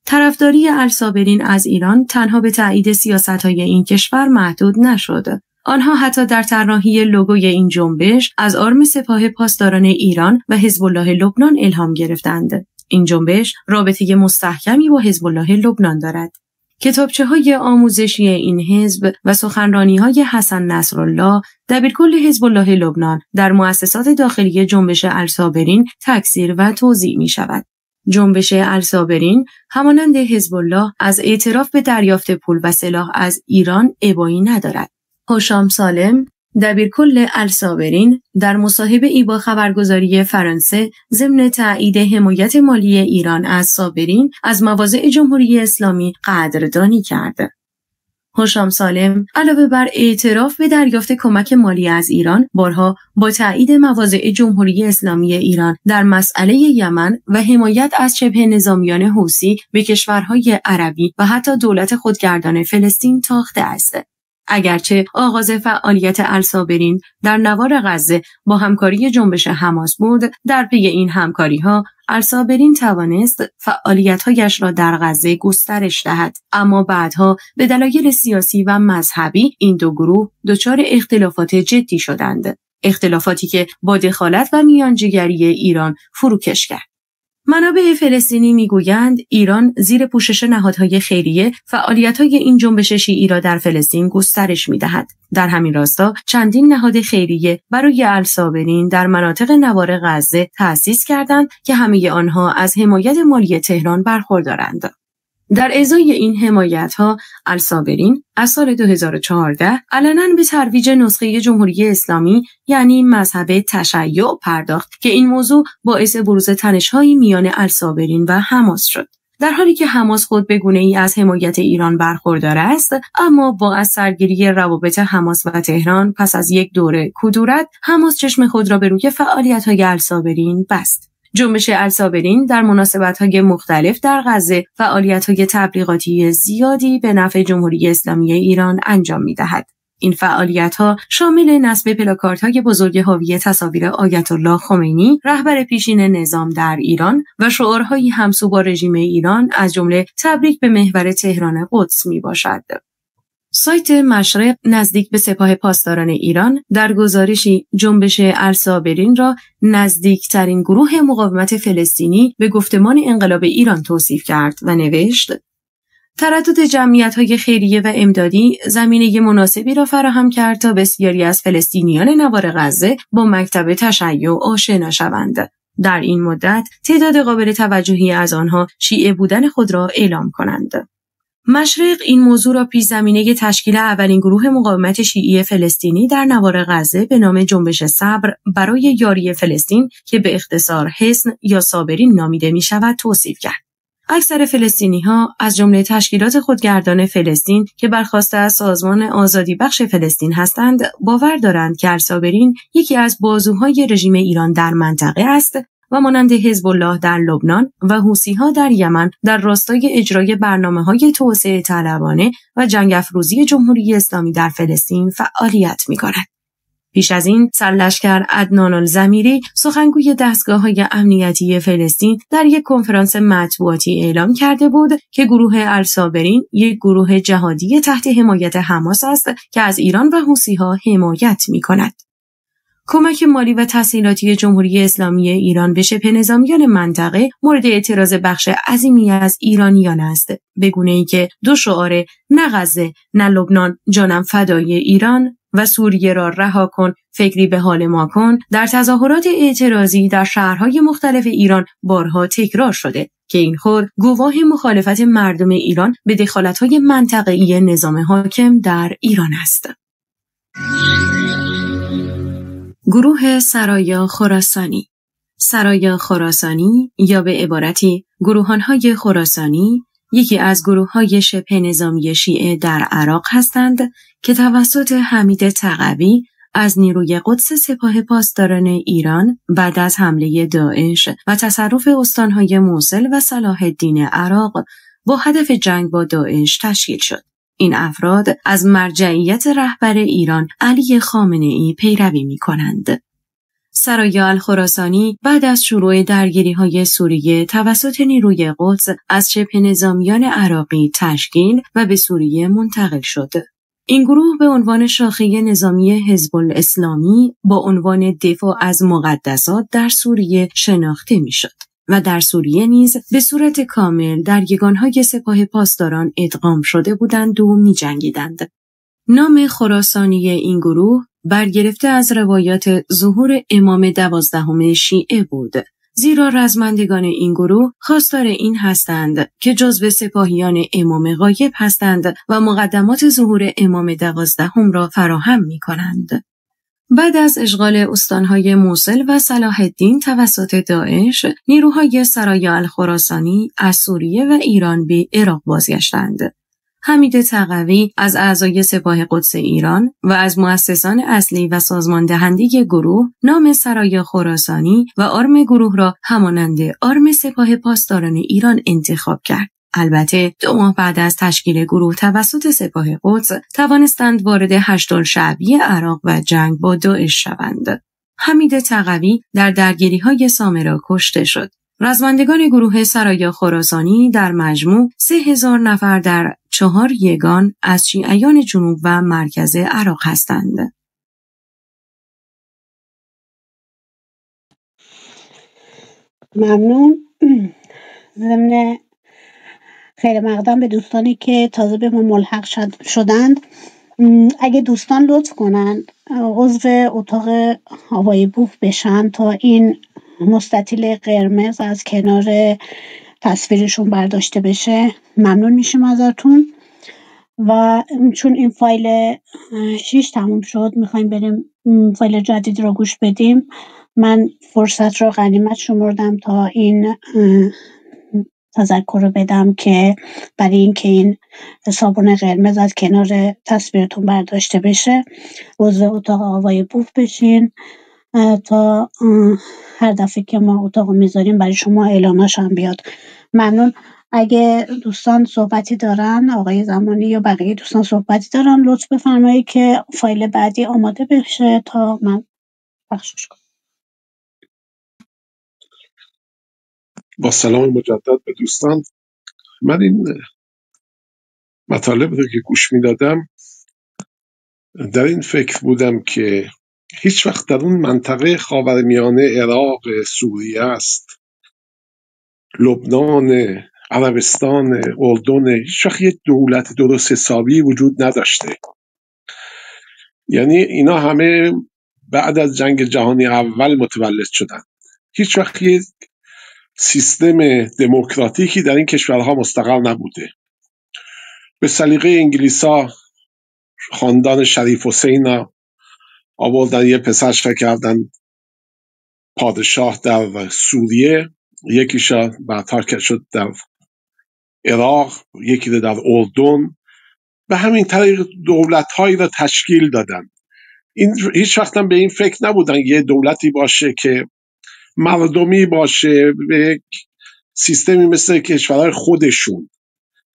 طرفداری الصابرین از ایران تنها به تایید سیاست‌های این کشور محدود نشد. آنها حتی در طراحی لوگوی این جنبش از آرم سپاه پاسداران ایران و حزب الله لبنان الهام گرفتند. این جنبش رابطه مستحکمی با حزب الله لبنان دارد. کتابچه‌های آموزشی این حزب و سخنرانی‌های حسن نصرالله دبیرکل حزب الله لبنان در مؤسسات داخلی جنبش الصابرین تکثیر و توزیع می‌شود. جنبش الصابرین همانند حزب الله از اعتراف به دریافت پول و سلاح از ایران ابایی ندارد. هشام سالم دبیرکل الصابرین در مصاحبه‌ای با خبرگزاری فرانسه ضمن تایید حمایت مالی ایران از صابرین از مواضع جمهوری اسلامی قدردانی کرد. هشام سالم علاوه بر اعتراف به دریافت کمک مالی از ایران، بارها با تایید مواضع جمهوری اسلامی ایران در مسئله یمن و حمایت از شبه نظامیان حوثی به کشورهای عربی و حتی دولت خودگردان فلسطین تاخته است. اگرچه آغاز فعالیت الصابرین در نوار غزه با همکاری جنبش حماس بود، در پی این همکاری‌ها الصابرین توانست فعالیت‌هایش را در غزه گسترش دهد، اما بعدها به دلایل سیاسی و مذهبی این دو گروه دچار اختلافات جدی شدند، اختلافاتی که با دخالت و میانجیگری ایران فروکش کرد. منابع فلسطینی میگویند ایران زیر پوشش نهادهای خیریه فعالیت‌های این جنبش شیعی را در فلسطین گسترش می‌دهد. در همین راستا چندین نهاد خیریه برای الصابرین در مناطق نوار غزه تأسیس کردند که همه آنها از حمایت مالی تهران برخوردارند. در ازای این حمایت‌ها الصابرین از سال 2014 علنا به ترویج نسخه جمهوری اسلامی یعنی مذهب تشیع پرداخت که این موضوع باعث بروز تنش‌های میان الصابرین و حماس شد. در حالی که حماس خود به گونه‌ای از حمایت ایران برخوردار است، اما با از سرگیری روابط حماس و تهران پس از یک دوره کدورت، حماس چشم خود را به روی فعالیت‌های الصابرین بست. جنبش الصابرین در مناسبت‌های مختلف در غزه فعالیت‌های تبلیغاتی زیادی به نفع جمهوری اسلامی ایران انجام می‌دهد. این فعالیت‌ها شامل نصب پلاکاردهای بزرگ حاوی تصاویر آیت الله خمینی، رهبر پیشین نظام در ایران و شعارهای همسو با رژیم ایران از جمله تبریک به محور تهران قدس میباشد. سایت مشرق نزدیک به سپاه پاسداران ایران در گزارشی جنبش الصابرین را نزدیکترین گروه مقاومت فلسطینی به گفتمان انقلاب ایران توصیف کرد و نوشت: تردد جمعیت‌های خیریه و امدادی زمینه مناسبی را فراهم کرد تا بسیاری از فلسطینیان نوار غزه با مکتب تشیع آشنا شوند. در این مدت تعداد قابل توجهی از آنها شیعه بودن خود را اعلام کنند. مشرق این موضوع را پیش زمینه تشکیل اولین گروه مقاومت شیعی فلسطینی در نوار غزه به نام جنبش صبر برای یاری فلسطین که به اختصار حصن یا صابرین نامیده می شود توصیف کرد. اکثر فلسطینی‌ها از جمله تشکیلات خودگردان فلسطین که برخواسته از سازمان آزادی بخش فلسطین هستند باور دارند که الصابرین یکی از بازوهای رژیم ایران در منطقه است و مانند حزب الله در لبنان و حوثی‌ها در یمن در راستای اجرای برنامه‌های توسعه طلبانه و جنگ افروزی جمهوری اسلامی در فلسطین فعالیت می‌کند. پیش از این سرلشکر عدنان الضمیری سخنگوی دستگاه‌های امنیتی فلسطین در یک کنفرانس مطبوعاتی اعلام کرده بود که گروه الصابرین یک گروه جهادی تحت حمایت حماس است که از ایران و حوثی‌ها حمایت می‌کند. کمک مالی و تسهیلاتی جمهوری اسلامی ایران به شبه نظامیان منطقه مورد اعتراض بخش عظیمی از ایرانیان است، به گونه‌ای که دو شعار نه غزه نه لبنان جانم فدای ایران و سوریه را رها کن فکری به حال ما کن در تظاهرات اعتراضی در شهرهای مختلف ایران بارها تکرار شده که این خود گواه مخالفت مردم ایران به دخالت‌های منطقه‌ای نظام حاکم در ایران است. گروه سرایا خراسانی. سرایا خراسانی یا به عبارتی گروهان‌های خراسانی یکی از گروه‌های شبه نظامی شیعه در عراق هستند که توسط حمید تقوی از نیروی قدس سپاه پاسداران ایران بعد از حمله داعش و تصرف استان‌های موصل و صلاح الدین عراق با هدف جنگ با داعش تشکیل شد. این افراد از مرجعیت رهبر ایران علی خامنه‌ای پیروی می‌کنند. سرایا الخراسانی بعد از شروع درگیری‌های سوریه توسط نیروی قدس از شبه نظامیان عراقی تشکیل و به سوریه منتقل شد. این گروه به عنوان شاخه نظامی حزب الاسلامی با عنوان دفاع از مقدسات در سوریه شناخته می‌شد و در سوریه نیز به صورت کامل در یگانهای سپاه پاسداران ادغام شده بودند و می‌جنگیدند. نام خراسانی این گروه برگرفته از روایات ظهور امام 12 شیعه بود، زیرا رزمندگان این گروه خواستار این هستند که جزو سپاهیان امام غایب هستند و مقدمات ظهور امام 12 را فراهم می‌کنند. بعد از اشغال استانهای موصل و صلاح الدین توسط داعش، نیروهای سرایا الخراسانی از سوریه و ایران به عراق بازگشتند. حمید تقوی از اعضای سپاه قدس ایران و از مؤسسان اصلی و سازمان دهنده گروه نام سرایا خراسانی و آرم گروه را همانند آرم سپاه پاسداران ایران انتخاب کرد. البته 2 ماه بعد از تشکیل گروه توسط سپاه قدس توانستند وارد هشت‌الشعبی عراق و جنگ با داعش شوند. حمید تقوی در درگیری‌های سامرا کشته شد. رزمندگان گروه سرایا خراسانی در مجموع 3000 نفر در 4 یگان از شیعیان جنوب و مرکز عراق هستند. ممنون. ضمن خیر مقدم به دوستانی که تازه به ما ملحق شدند، اگه دوستان لطف کنند عضو اتاق هوای بوف بشن تا این مستطیل قرمز از کنار تصویرشون برداشته بشه، ممنون میشیم ازتون. و چون این فایل 6 تموم شد، میخوایم بریم فایل جدید رو گوش بدیم. من فرصت رو غنیمت شمردم تا این تذکر رو بدم که برای اینکه این صابون قرمز از کنار تصویرتون برداشته بشه، عضو اتاق هوای بوف بشین تا هر دفعه که ما اتاق میذاریم برای شما اعلاناش هم بیاد. ممنون. اگه دوستان صحبتی دارن، آقای زمانی یا بقیه دوستان صحبتی دارن، لطف بفرمایید که فایل بعدی آماده بشه تا من پخشش کنم. با سلام مجدد به دوستان. من این مطالب رو که گوش میدادم در این فکر بودم که هیچ وقت در اون منطقه خاورمیانه، عراق، سوریه است، لبنان، عربستان، اردن، هیچ وقت یه دولت درست حسابی وجود نداشته. یعنی اینا همه بعد از جنگ جهانی اول متولد شدن. هیچ وقت یه سیستم دموکراتیکی در این کشورها مستقر نبوده. به سلیقه انگلیسا خاندان شریف حسین آوردن، یه پسرش کردن پادشاه در سوریه، یکیشا بعدها شد در عراق، یکی رو در اردن. به همین طریق دولت‌هایی را تشکیل دادن. این هیچ وقت هم به این فکر نبودن یه دولتی باشه که مردمی باشه، به سیستمی مثل کشورهای خودشون.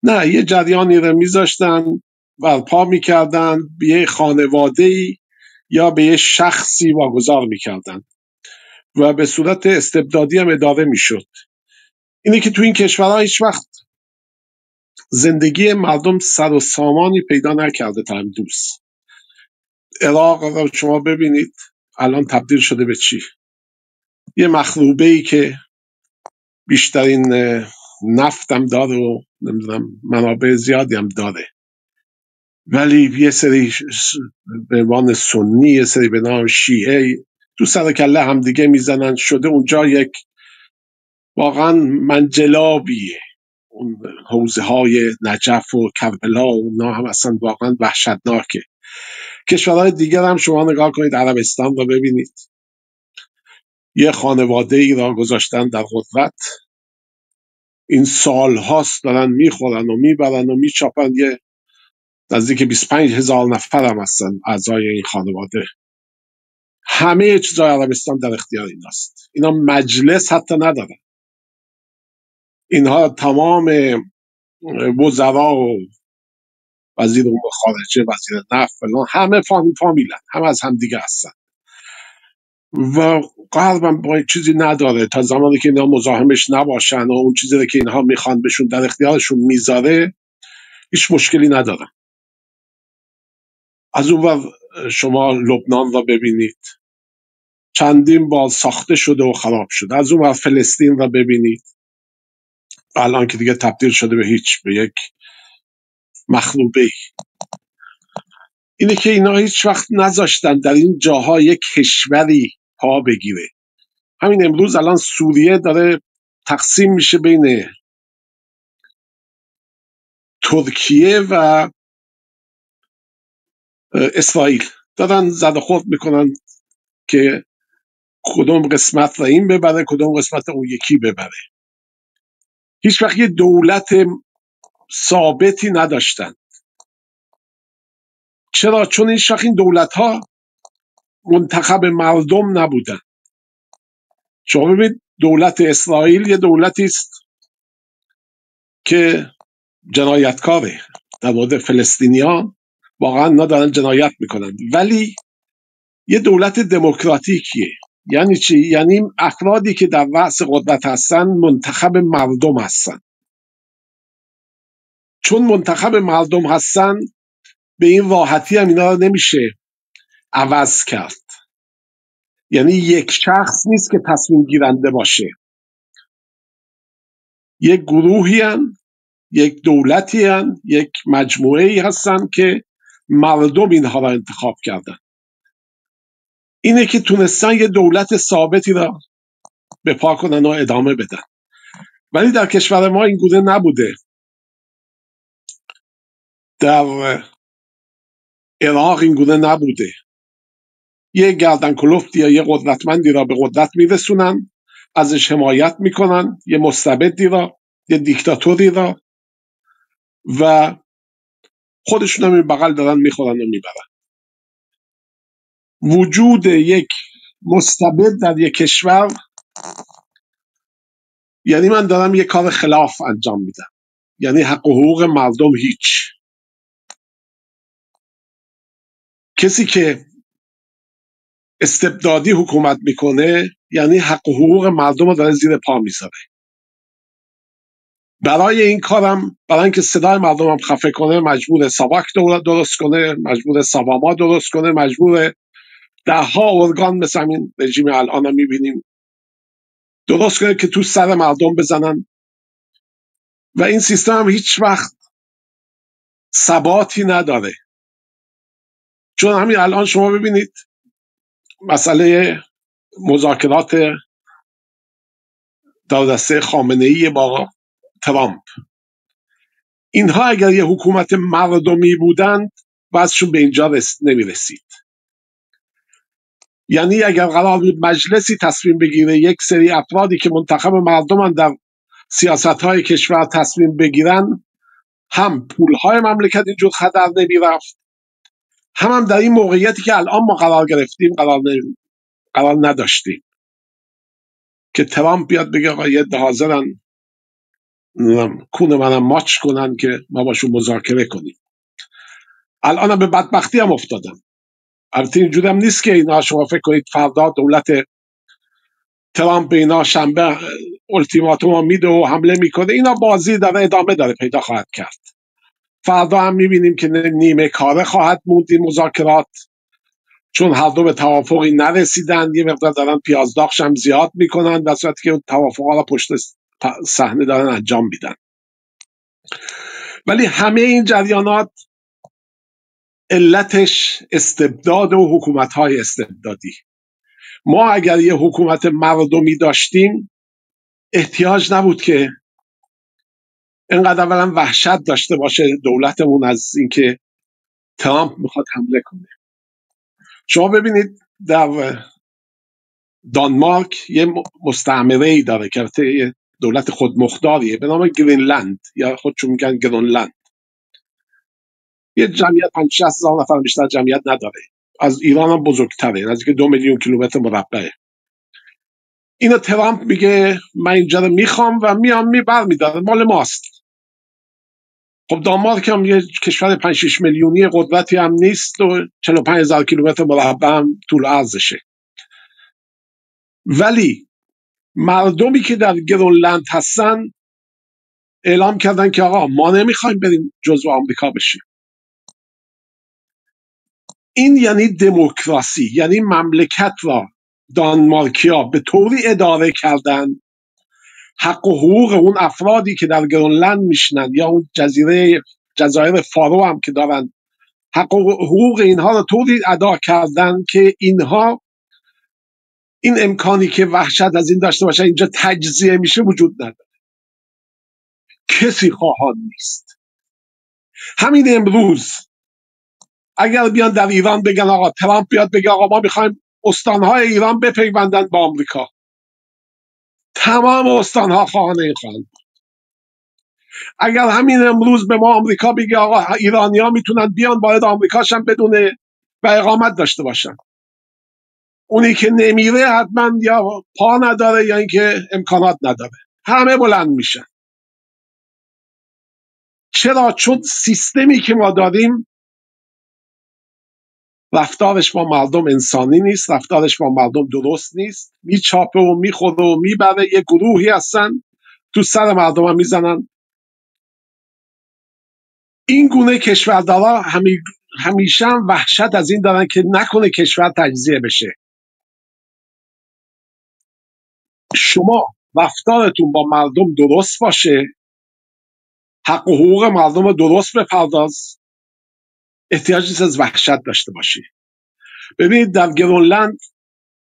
نه، یه جریانی رو میذاشتن برپا میکردن، یه خانواده‌ای یا به یه شخصی واگذار میکردن و به صورت استبدادی هم اداره میشد. اینه که تو این کشورها هیچ وقت زندگی مردم سر و سامانی پیدا نکرده تا امروز. عراق رو شما ببینید الان تبدیل شده به چی؟ یه مخروبه ای که بیشترین نفتم داره و نمیدونم منابع زیادی هم داره، ولی یه سری به عنوان سنی، یه سری به نام شیعه تو سر کله هم دیگه میزنن، شده اونجا یک واقعا منجلابیه. اون حوزه های نجف و کربلا و اونا هم اصلا واقعا وحشتناکه. کشورهای دیگر هم شما نگاه کنید، عربستان رو ببینید، یه خانواده ای را گذاشتن در قدرت، این سال هاست دارن میخورن و میبرن و میچاپن، یه نزدیک 25,000 نفر هم هستن اعضای این خانواده. همه چیزای عربستان در اختیار ایناست. اینا مجلس حتی ندارن. اینها تمام وزرا و وزیر امور خارجه، وزیر نفت فلان، همه فامیلن، همه از هم دیگه هستن و غرب هم با چیزی نداره تا زمانی که اینا مزاحمش نباشن و اون چیزی که اینها میخوان بهشون در اختیارشون میذاره، هیچ مشکلی ندارن. از اون ور شما لبنان را ببینید، چندین بار ساخته شده و خراب شده. از اون ور فلسطین را ببینید، الان که دیگه تبدیل شده به یک مخروبه. اینه که اینا هیچ وقت نذاشتن در این جاها یک کشوری پا بگیره. همین امروز الان سوریه داره تقسیم میشه بین ترکیه و اسرائیل، دارن زد و خورد میکنن که کدوم قسمت را این ببره، کدوم قسمت اون یکی ببره. هیچ وقت یه دولت ثابتی نداشتن. چرا؟ چون هیچ وقت این دولت ها منتخب مردم نبودن. شما ببینید دولت اسرائیل یه دولتی است که جنایتکاره در مورد فلسطینیان، واقعا ندارن جنایت میکنن، ولی یه دولت دموکراتیکیه. یعنی چی؟ یعنی افرادی که در رأس قدرت هستن منتخب مردم هستن. چون منتخب مردم هستن به این راحتی هم اینا رو نمیشه عوض کرد. یعنی یک شخص نیست که تصمیم گیرنده باشه، یک گروهی هن، یک دولتی هن، یک مجموعه ای هستن که مردم اینها را انتخاب کردن. اینه که تونستن یه دولت ثابتی را به پا کنن و ادامه بدن. ولی در کشور ما این گونه نبوده. در عراق این گونه نبوده. یه گردن کلفتی یا یه قدرتمندی را به قدرت میرسونن، ازش حمایت میکنن، یه مستبدی را، یه دیکتاتوری را، و خودشون هم این بغل دارن میخورن و میبرن. وجود یک مستبد در یک کشور یعنی من دارم یک کار خلاف انجام میدم، یعنی حق و حقوق مردم هیچ. کسی که استبدادی حکومت میکنه یعنی حق و حقوق مردم رو داره زیر پا میذاره. برای این کارم، برای اینکه صدای مردم هم خفه کنه، مجبور ساواک درست کنه، مجبور ساواما درست کنه، مجبور ده ها ارگان مثل این رژیم الان هم میبینیم درست کنه که تو سر مردم بزنن. و این سیستم هم هیچ وقت ثباتی نداره. چون همین الان شما ببینید مسئله مذاکرات دولت خامنه‌ای با ترامپ، اینها اگر یه حکومت مردمی بودند وضعشون به اینجا نمیرسید. یعنی اگر قرار بود مجلسی تصمیم بگیره یک سری افرادی که منتخب مردمن در سیاست‌های کشور تصمیم بگیرن، هم پولهای مملکت اینجور خطر نمیرفت، هم در این موقعیتی که الان ما قرار گرفتیم قرار نداشتیم که ترامپ بیاد بگه آقا یه حاضرن کون منم ماچ کنن که ما باشون مذاکره کنیم. الان به بدبختی هم افتادن. البته اینجوری هم نیست که اینا شما فکر کنید فردا دولت ترامپ به اینا شنبه التیماتوم میده و حمله میکنه. اینا بازی داره ادامه داره پیدا خواهد کرد. فردا هم میبینیم که نیمه کاره خواهد موند این مذاکرات، چون هر دو به توافقی نرسیدن. یه مقدار دارن پیازداغش هم زیاد میکنن، در صورتی که توافقها را پشت صحنه دارن انجام میدن. ولی همه این جریانات علتش استبداد و حکومت‌های استبدادی. ما اگر یه حکومت مردمی داشتیم احتیاج نبود که اینقدر اولا وحشت داشته باشه دولتمون از اینکه ترامپ میخواد حمله کنه. شما ببینید در دانمارک یه مستعمره ای داره که یه دولت خودمختاریه به نام گرینلند، یا خودشون میگن گرونلند. یه جمعیت 50-60 هزار نفر، بیشتر جمعیت نداره. از ایران هم بزرگتره، نزدیک 2 میلیون کیلومتر مربع. اینو ترامپ میگه من اینجا رو میخوام و میام برمیداره، مال ماست. خب دانمارک هم یه کشور 5-6 میلیونی قدرتی هم نیست و 45,000 کیلومتر مربع هم طول عرضشه. ولی مردمی که در گرونلند هستن اعلام کردن که آقا ما نمیخوایم بریم جزو آمریکا بشیم. این یعنی دموکراسی، یعنی مملکت را دانمارکیا به طوری اداره کردن حق و حقوق اون افرادی که در گرونلند میشنن یا اون جزایر فارو هم که دارن، حق و حقوق اینها را طوری ادا کردن که اینها این امکانی که وحشت از این داشته باشه اینجا تجزیه میشه وجود نداره. کسی خواهان نیست. همین امروز اگر بیان در ایران بگن آقا ترامپ بیاد بگه آقا ما میخوایم استانهای ایران بپیوندن با آمریکا، تمام استانها خواهان این خواهند. اگر همین امروز به ما آمریکا بگه آقا ایرانی‌ها میتونن بیان وارد آمریکاشن بدون و اقامت داشته باشن، اونی که نمیره حتما یا پا نداره یا اینکه امکانات نداره، همه بلند میشن. چرا؟ چون سیستمی که ما داریم رفتارش با مردم انسانی نیست، رفتارش با مردم درست نیست. میچاپه و میخوره و میبره. یه گروهی هستن تو سر مردم هم میزنن. این گونه کشوردارا همیشه هم وحشت از این دارن که نکنه کشور تجزیه بشه. شما رفتارتون با مردم درست باشه، حق و حقوق مردم رو درست بپرداز، احتیاج نیست از وحشت داشته باشی. ببینید در گرونلند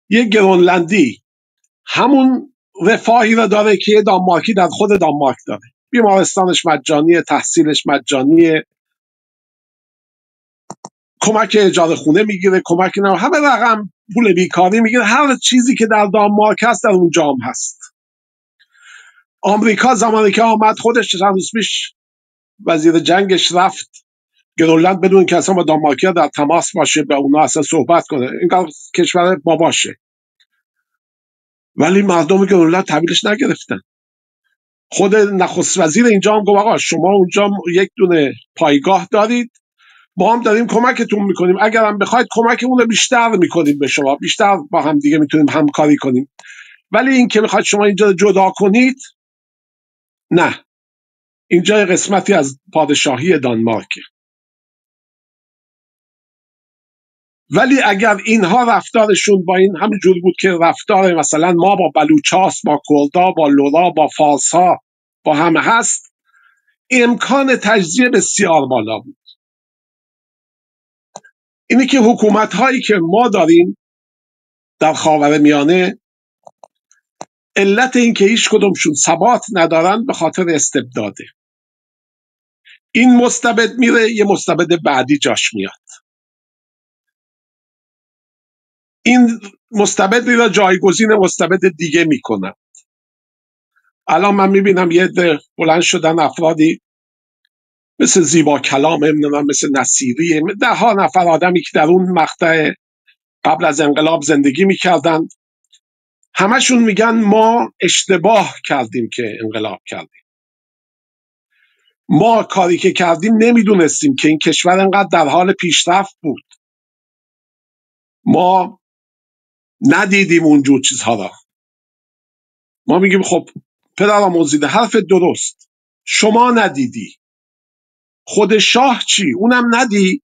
یه گرونلندی همون رفاهی رو داره که یه دانمارکی در خود دانمارک داره. بیمارستانش مجانیه، تحصیلش مجانیه، کمک اجاره خونه میگیره، کمک همه رقم پول بیکاری میگیره. هر چیزی که در دانمارک هست در اونجا هم هست. آمریکا زمانی که آمد خودش چند روز پیش وزیر جنگش رفت گرونلند بدون که اصلا با دانمارکیا در تماس باشه، به اونا اصلا صحبت کنه، اینقدر کشور ما باشه. ولی مردم گرونلند تحویلش نگرفتن. خود نخست وزیر اینجا هم گفت آقا شما اونجا یک دونه پایگاه دارید، ما هم داریم کمکتون میکنیم، اگر هم بخواید کمکمون رو بیشتر میکنیم به شما، بیشتر با هم دیگه میتونیم همکاری کنیم. ولی این که میخواید شما اینجا جدا کنید، نه، اینجا قسمتی از پادشاهی دانمارکه. ولی اگر اینها رفتارشون با این همینجور بود که رفتار مثلا ما با بلوچاس، با کردا، با لورا، با فارس‌ها با همه هست، امکان تجزیه بسیار بالا بود. اینی که حکومت هایی که ما داریم در خاورمیانه، علت این که هیچ کدومشون ثبات ندارن به خاطر استبداده. این مستبد میره، یه مستبد بعدی جاش میاد. این مستبدی را جایگزین مستبد دیگه میکنن. الان من میبینم یه بلند شدن افرادی مثل زیبا کلام، مثل نصیری، 10 نفر آدمی که در اون مقطع قبل از انقلاب زندگی میکردن، همشون میگن ما اشتباه کردیم که انقلاب کردیم. ما کاری که کردیم نمیدونستیم که این کشور انقدر در حال پیشرفت بود. ما ندیدیم اونجور چیزها را. ما میگیم خب پدرآموزیده، حرف درست، شما ندیدی، خود شاه چی؟ اونم ندید.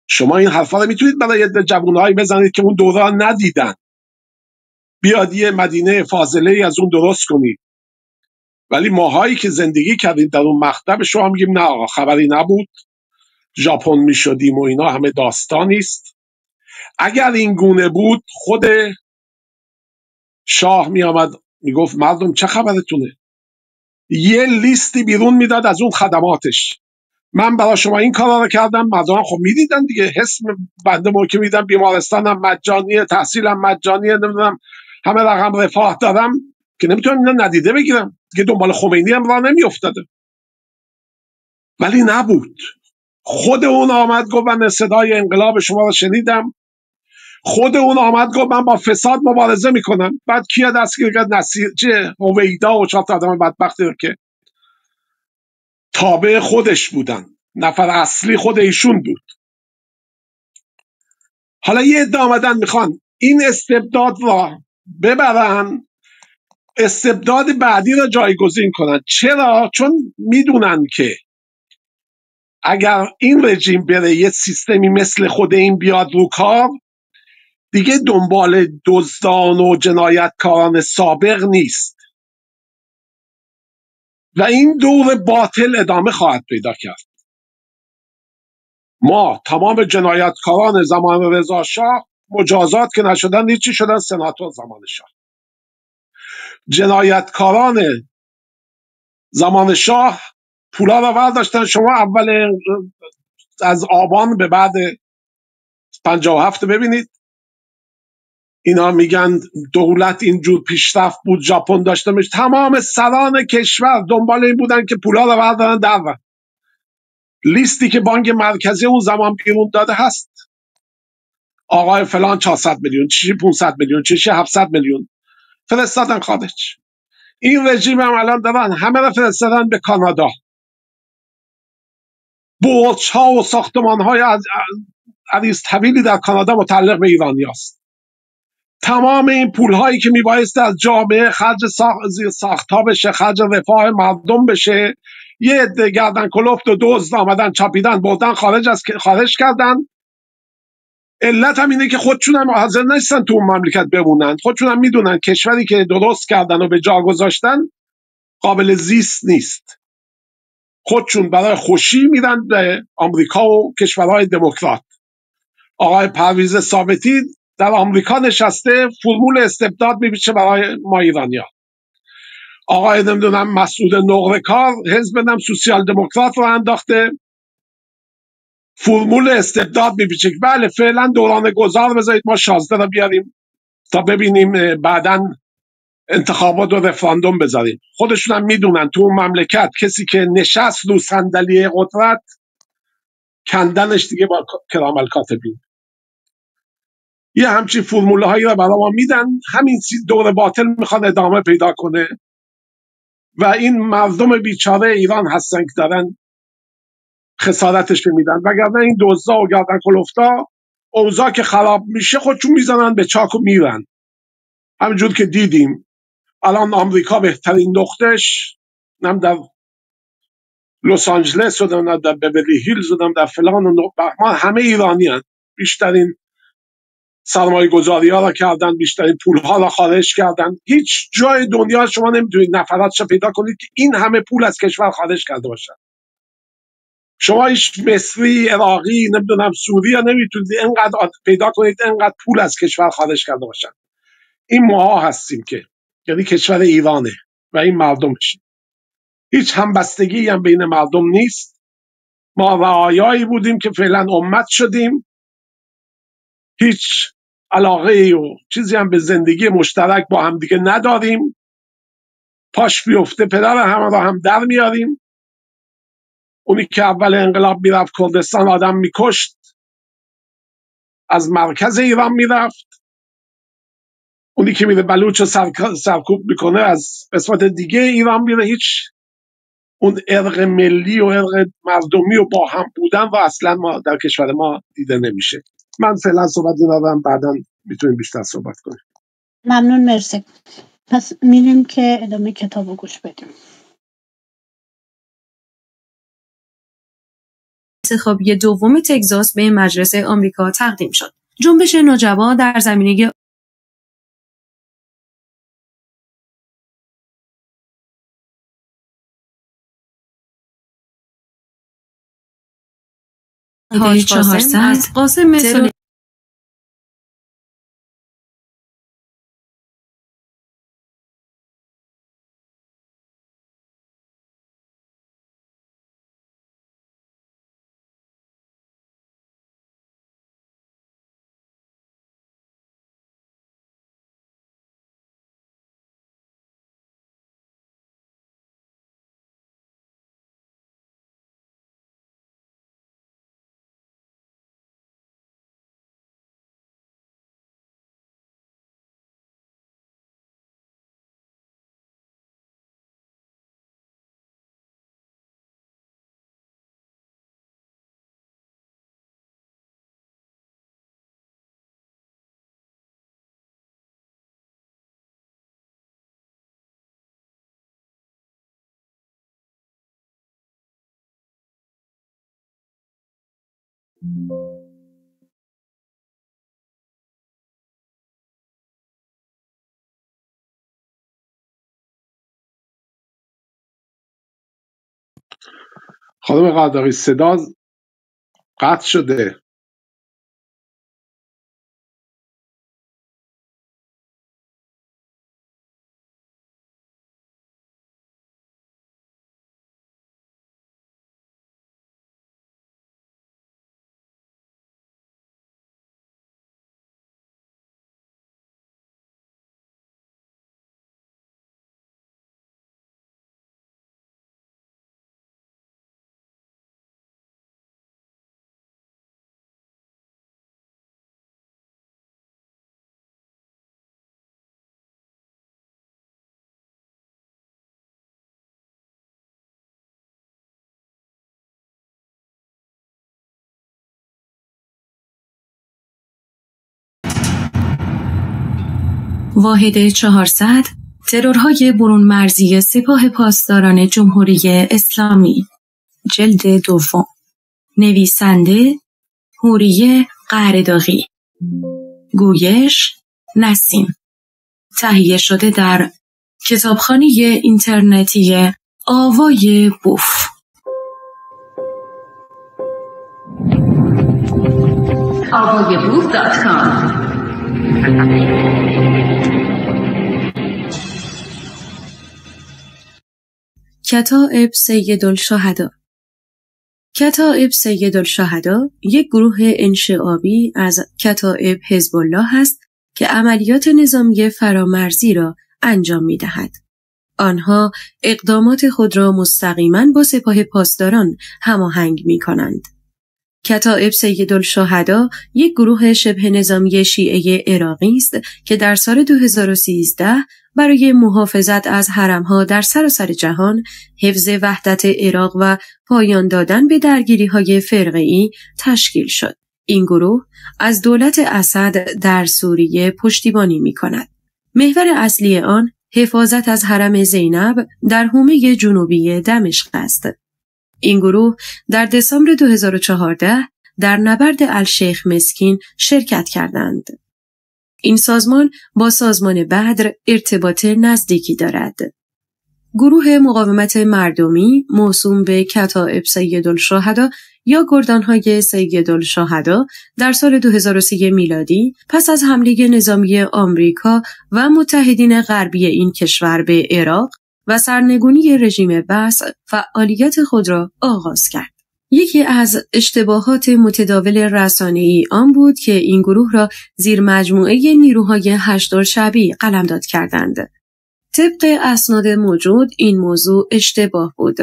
شما این حرفا رو میتونید برای جوانهایی بزنید که اون دوران ندیدن، بیاد یه مدینه فاضله از اون درست کنید. ولی ماهایی که زندگی کردیم در اون مقطع به شما میگیم نه آقا، خبری نبود، ژاپن میشدیم و اینا همه داستانی است. اگر این گونه بود خود شاه میآمد میگفت مردم چه خبرتونه، یه لیستی بیرون میداد از اون خدماتش، من برای شما این کارا رو کردم. مردم خب میدیدن دیگه، حس بنده موقع میدم بیمارستانم مجانیه، تحصیلم مجانیه، نمیدونم همه رقم رفاه دارم که نمیتونم اینا ندیده بگیرم دیگه. دنبال خمینی هم راه نمیافتاده. ولی نبود. خود اون آمد گفت من صدای انقلاب شما رو شنیدم، خود اون آمد گفت من با فساد مبارزه میکنم. بعد کیا دستگیر کرد؟ نصیر چه هویدا و چهار تا آدم بدبختی رو که تابع خودش بودن، نفر اصلی خود ایشون بود. حالا یه عده آمدن میخوان این استبداد را ببرن، استبداد بعدی را جایگزین کنن. چرا؟ چون میدونن که اگر این رژیم بره یه سیستمی مثل خود این بیاد رو کار، دیگه دنبال دزدان و جنایتکاران سابق نیست و این دور باطل ادامه خواهد پیدا کرد. ما تمام جنایتکاران زمان رضا شاه مجازات که نشدن، هیچی شدن سناتور زمان شاه. جنایتکاران زمان شاه پولا رو برداشتن. شما اول از آبان به بعد 57 ببینید، اینا میگن دولت اینجور پیشرفت بود، ژاپن داشته میشه. تمام سران کشور دنبال این بودن که پولا رو بردارن در لیستی که بانک مرکزی اون زمان بیرون داده هست. آقای فلان 400 میلیون، چیزی 500 میلیون، چیزی 700 میلیون فرستادن خارج. این رژیم هم الان دارن همه رو فرستادن به کانادا. برج ها و ساختمان های عریض طویلی در کانادا متعلق به ایرانی هست. تمام این پول هایی که میبایست از جامعه خرج ساخت ها بشه، خرج رفاه مردم بشه، یه عده گردن کلفت و دزد آمدن چاپیدن بردن خارج کردن. علت هم اینه که خودشون هم حاضر نیستن تو اون مملکت بمونن. خودشون هم میدونن کشوری که درست کردن و به جا گذاشتن قابل زیست نیست. خودشون برای خوشی میرن به آمریکا و کشورهای دموکرات. آقای پرویز ثابتی در آمریکا نشسته فرمول استبداد میپیچه برای ما ایرانیا. آقای نمیدونم مسعود نقره‌کار حزب سوسیال دموکرات رو انداخته، فرمول استبداد میپیچه. بله فعلا دوران گذار بذارید ما 16 رو بیاریم تا ببینیم بعداً انتخابات و رفراندوم بذاریم. خودشون هم میدونن تو اون مملکت کسی که نشست رو صندلی قدرت کندنش دیگه با کرام الکاتبین. یه همچین فرموله هایی رو برای ما میدن. همین دور باطل میخواد ادامه پیدا کنه و این مردم بیچاره ایران هستن که دارن خسارتش میدن. وگرنه این دزدا و گردن کلفتا اوضاع که خراب میشه خودشون میزنن به چاک و میرن. همینجور که دیدیم الان آمریکا بهترین نقطهش نم در لس آنجلس و در بیولی هیلز و در فلان و ما همه ایرانی هستند. بیشترین سرمایه گذاری ها را کردن، بیشترین پول ها را خارج کردن. هیچ جای دنیا شما نمیتونید نفراتش پیدا کنید که این همه پول از کشور خارج کرده باشن. شما هیچ مصری، عراقی، نمیدونم سوری نمیتونید اینقدر پیدا کنید اینقدر پول از کشور خارج کرده باشن. این ماها هستیم که یعنی کشور ایرانه و این مردمش. هیچ همبستگی هم بین مردم نیست. ما رعایایی بودیم که فعلا امت شدیم. هیچ علاقه و چیزی هم به زندگی مشترک با هم دیگه نداریم. پاش بیفته پدر همه را هم در میاریم. اونی که اول انقلاب میرفت کردستان آدم میکشت، از مرکز ایران میرفت. اونی که میره بلوچ رو سرکوب میکنه از قسمت دیگه ایران میره. هیچ اون ارق ملی و ارق مردمی و با هم بودن و اصلا ما در کشور ما دیده نمیشه. من فعلا صحبت ندارم، بعدا میتونیم بیشتر صحبت کنیم. ممنون، مرسی. پس میریم که ادامه کتاب رو گوش بدیم. انتخابی دوم تگزاس به مجلس آمریکا تقدیم شد. جنبش نوجوا در زمینه حاج 400 از قاسم سلیمانی خانم قرداغی صدا قطع شده. واحد 400 ترورهای برون مرزی سپاه پاسداران جمهوری اسلامی، جلد دوم، نویسنده حوریه قرداغی، گویش نسیم، تهیه شده در کتابخانه اینترنتی آوای بوف. avayaboof.com. کتائب سیدالشهدا. کتائب سیدالشهدا یک گروه انشعابی از کتائب حزب الله است که عملیات نظامی فرامرزی را انجام می‌دهد. آنها اقدامات خود را مستقیماً با سپاه پاسداران هماهنگ می‌کنند. کتائب سیدالشهدا یک گروه شبه نظامی شیعه عراقی است که در سال 2013 برای محافظت از حرمها در سراسر جهان، حفظ وحدت عراق و پایان دادن به درگیری‌های فرقه‌ای تشکیل شد. این گروه از دولت اسد در سوریه پشتیبانی می‌کند. محور اصلی آن حفاظت از حرم زینب در حومه جنوبی دمشق است. این گروه در دسامبر 2014 در نبرد الشیخ مسکین شرکت کردند. این سازمان با سازمان بدر ارتباط نزدیکی دارد. گروه مقاومت مردمی موسوم به کتائب سیدالشهدا یا گردانهای سیدالشهدا در سال 2003 میلادی پس از حمله نظامی آمریکا و متحدین غربی این کشور به عراق و سرنگونی رژیم بعث فعالیت خود را آغاز کرد. یکی از اشتباهات متداول رسانه‌ای آن بود که این گروه را زیر مجموعه نیروهای هشت‌الشعبی قلمداد کردند. طبق اسناد موجود این موضوع اشتباه بود.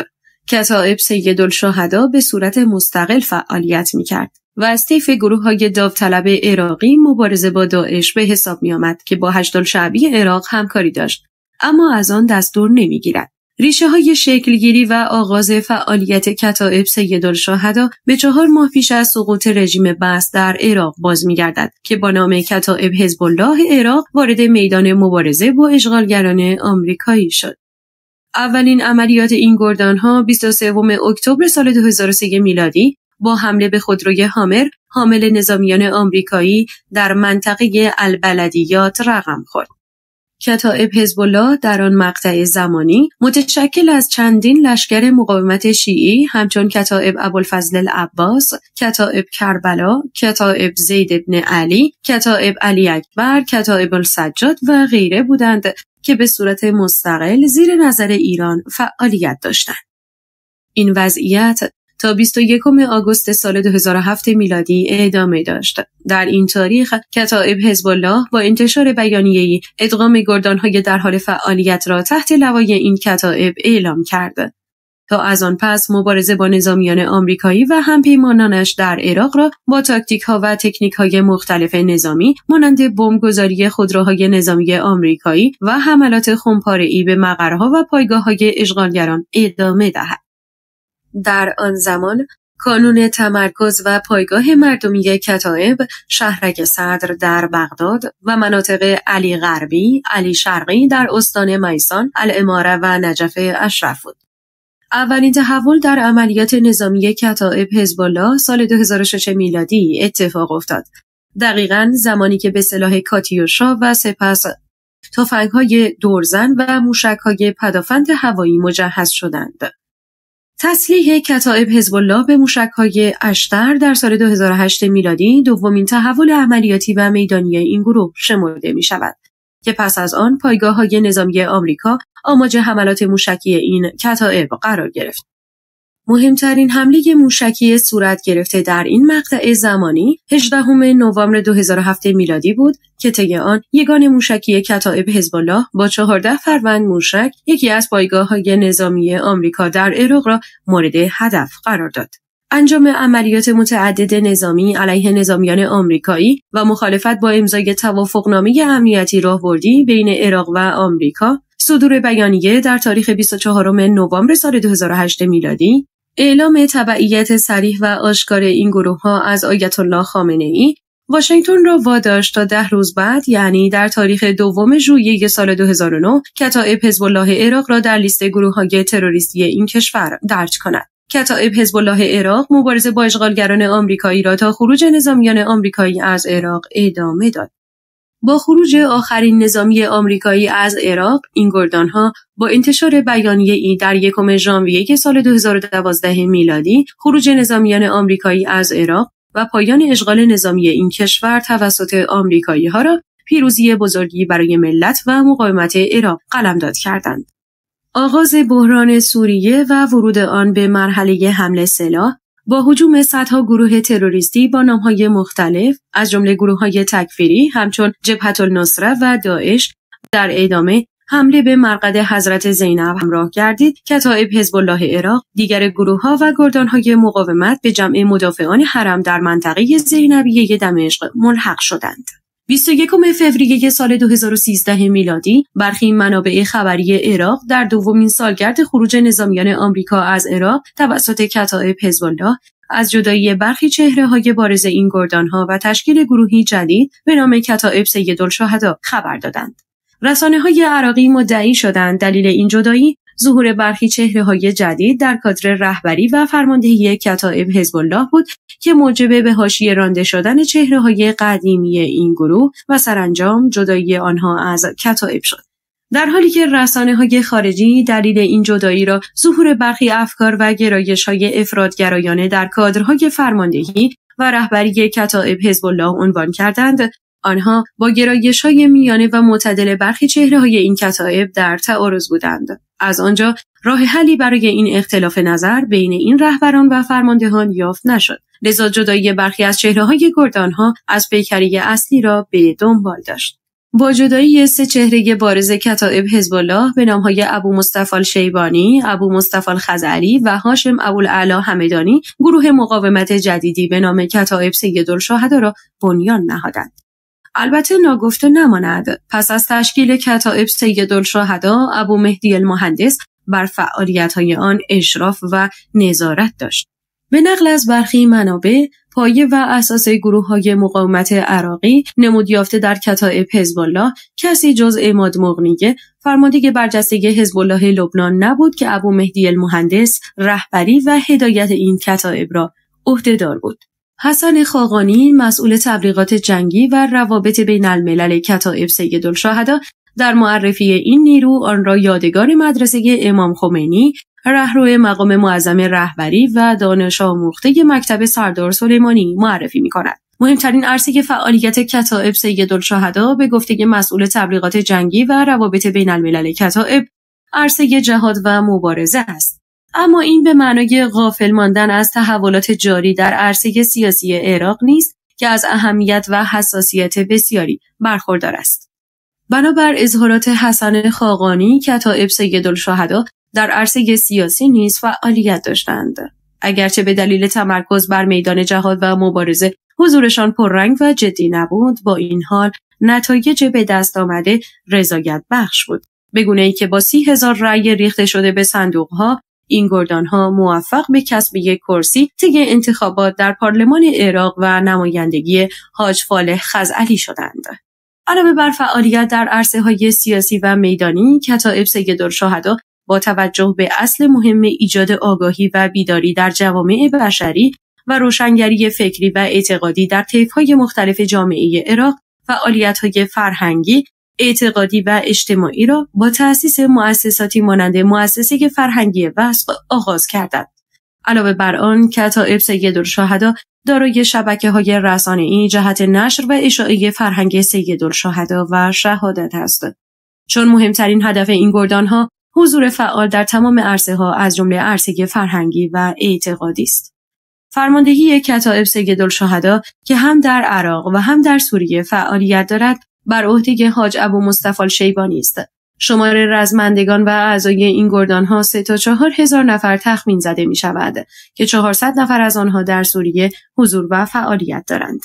کتائب سیدالشهدا به صورت مستقل فعالیت می‌کرد و از طیف گروه‌های داوطلب عراقی مبارزه با داعش به حساب می‌آمد که با هشت‌الشعبی عراق همکاری داشت، اما از آن دستور نمی‌گیرد. ریشه‌های شکلگیری و آغاز فعالیت کتائب سیدالشهدا به 4 ماه پیش از سقوط رژیم بعث در عراق باز می‌گردد که با نام کتائب حزب الله عراق وارد میدان مبارزه با اشغالگران آمریکایی شد. اولین عملیات این گردان‌ها 23 اکتبر سال 2003 میلادی با حمله به خودروی هامر حامل نظامیان آمریکایی در منطقه البلدیات رقم خورد. کتائب حزب الله در آن مقطع زمانی متشکل از چندین لشکر مقاومت شیعی همچون کتائب ابوالفضل العباس، کتائب کربلا، کتائب زید بن علی، کتائب علی اکبر، کتائب السجاد و غیره بودند که به صورت مستقل زیر نظر ایران فعالیت داشتند. این وضعیت تا 21 آگوست سال 2007 میلادی ادامه داشت. در این تاریخ کتائب حزب الله با انتشار بیانیه‌ای ادغام گردان‌های در حال فعالیت را تحت لوای این کتائب اعلام کرد. تا از آن پس مبارزه با نظامیان آمریکایی و همپیمانانش در عراق را با تاکتیک‌ها و تکنیک‌های مختلف نظامی مانند بمبگذاری خودروهای نظامی آمریکایی و حملات خمپاره‌ای به مقرها و پایگاه‌های اشغالگران ادامه دهد. در آن زمان کانون تمرکز و پایگاه مردمی کتائب شهرک صدر در بغداد و مناطق علی غربی، علی شرقی در استان میسان، الاماره و نجف اشرف بود. اولین تحول در عملیات نظامی کتائب حزب الله سال 2006 میلادی اتفاق افتاد. دقیقاً زمانی که به سلاح کاتیوشا و سپس تفنگ‌های دورزن و موشک‌های پدافند هوایی مجهز شدند. تسلیح کتائب حزب الله به موشک‌های اشتر در سال 2008 میلادی دومین تحول عملیاتی و میدانی این گروه شمرده می‌شود که پس از آن پایگاه‌های نظامی آمریکا آماج حملات موشکی این کتائب قرار گرفت. مهمترین حمله موشکی صورت گرفته در این مقطع زمانی 18 نوامبر 2007 میلادی بود که طی آن یگان موشکی کتائب حزب الله با 14 فروند موشک یکی از پایگاه‌های نظامی آمریکا در عراق را مورد هدف قرار داد. انجام عملیات متعدد نظامی علیه نظامیان آمریکایی و مخالفت با امضای توافقنامه امنیتی راهبردی بین عراق و آمریکا، صدور بیانیه در تاریخ 24 نوامبر سال 2008 میلادی، اعلام تبعیت صریح و آشکار این گروه‌ها از آیت الله خامنه‌ای، واشنگتن را واداشت تا 10 روز بعد یعنی در تاریخ 2 ژوئیه سال 2009 کتائب حزب الله عراق را در لیست گروه‌های تروریستی این کشور درج کند. کتائب حزب الله عراق مبارزه با اشغالگران آمریکایی را تا خروج نظامیان آمریکایی از عراق ادامه داد. با خروج آخرین نظامی آمریکایی از عراق، این گردان‌ها با انتشار بیانیه‌ای در 1 ژانویه سال 2012 میلادی خروج نظامیان آمریکایی از عراق و پایان اشغال نظامی این کشور توسط آمریکایی‌ها را پیروزی بزرگی برای ملت و مقاومت عراق قلمداد کردند. آغاز بحران سوریه و ورود آن به مرحله حمله سلاح با هجوم صدها گروه تروریستی با نام‌های مختلف از جمله گروه‌های تکفیری همچون جبهة النصره و داعش در ادامه حمله به مرقد حضرت زینب همراه گردید، کتائب حزب الله عراق دیگر گروه‌ها و گردان‌های مقاومت به جمع مدافعان حرم در منطقه زینبیه دمشق ملحق شدند. 21 فوریه سال 2013 میلادی برخی منابع خبری عراق در دومین سالگرد خروج نظامیان آمریکا از عراق توسط کتائب حزب الله از جدایی برخی چهره‌های بارز این گردان‌ها و تشکیل گروهی جدید به نام کتائب سیدالشهدا خبر دادند. رسانه‌های عراقی مدعی شدند دلیل این جدایی ظهور برخی چهره‌های جدید در کادر رهبری و فرماندهی کتائب حزب الله بود که موجب به حاشیه رانده شدن چهره‌های قدیمی این گروه و سرانجام جدایی آنها از کتائب شد. در حالی که رسانه‌های خارجی دلیل این جدایی را ظهور برخی افکار و گرایش‌های افراط‌گرایانه در کادرهای فرماندهی و رهبری کتائب حزب الله عنوان کردند، آنها با گرایش‌های میانه و معتدل برخی چهره‌های این کتائب در تعارض بودند. از آنجا راه حلی برای این اختلاف نظر بین این رهبران و فرماندهان یافت نشد. لذا جدایی برخی از چهره‌های گردان‌ها از پیکری اصلی را به دنبال داشت. با جدایی 3 چهره بارز کتائب حزب الله به نام‌های ابو مصطفی الشیبانی، ابو مصطفی الخزعلی و هاشم ابوالعلا همدانی، گروه مقاومت جدیدی به نام کتائب سیدالشهدا را بنیان نهادند. البته ناگفته نماند پس از تشکیل کتائب سیدالشهدا، ابو مهدی المهندس بر فعالیت‌های آن اشراف و نظارت داشت. به نقل از برخی منابع، پایه و اساس گروه‌های مقاومت عراقی نمود یافته در کتایب حزب الله کسی جز عماد مغنیه، فرمانده برجسته حزب الله لبنان نبود که ابو مهدی المهندس رهبری و هدایت این کتایب را عهده‌دار بود. حسن خاقانی، مسئول تبلیغات جنگی و روابط بین الملل کتایب سیدالشهدا، در معرفی این نیرو آن را یادگار مدرسه امام خمینی، رهرو مقام معظم رهبری و دانش آموخته مکتب سردار سلیمانی معرفی می‌کند. مهمترین عرصه فعالیت کتایب سیدالشهدا به گفته مسئول تبلیغات جنگی و روابط بین الملل کتایب، عرصه جهاد و مبارزه است. اما این به معنای غافل ماندن از تحولات جاری در عرصه سیاسی عراق نیست که از اهمیت و حساسیت بسیاری برخوردار است. بنابر اظهارات حسن خاقانی، کتایب سیدالشهدا در عرصه سیاسی نیز فعالیت داشتند. اگرچه به دلیل تمرکز بر میدان جهاد و مبارزه حضورشان پررنگ و جدی نبود، با این حال نتایج به دست آمده رضایت بخش بود. به گونه‌ای که با 30,000 رأی ریخته شده به صندوق‌ها، این گردان‌ها موفق به کسب یک کرسی طی انتخابات در پارلمان عراق و نمایندگی حاج فالح خزعلی شدند. علاوه بر فعالیت در عرصه‌های سیاسی و میدانی، کتایب سیدالشهدا با توجه به اصل مهم ایجاد آگاهی و بیداری در جوامع بشری و روشنگری فکری و اعتقادی در طیف‌های مختلف جامعه عراق، فعالیت‌های فرهنگی، اعتقادی و اجتماعی را با تأسیس مؤسساتی مانند مؤسسه فرهنگی وصف آغاز کردند. علاوه بر آن، کتایب سیدالشهدا دارای شبکه‌های رسانه‌ای جهت نشر و اشاعه فرهنگ سیدالشهدا و شهادت است. چون مهمترین هدف این گردان‌ها حضور فعال در تمام عرصه‌ها از جمله عرصه فرهنگی و اعتقادی است. فرماندهی کتایب سیدالشهدا که هم در عراق و هم در سوریه فعالیت دارد، بر عهده حاج ابو مصطفی الشیبانی است. شمار رزمندگان و اعضای این گردان‌ها 3 تا 4,000 نفر تخمین زده می‌شود که 400 نفر از آنها در سوریه حضور و فعالیت دارند.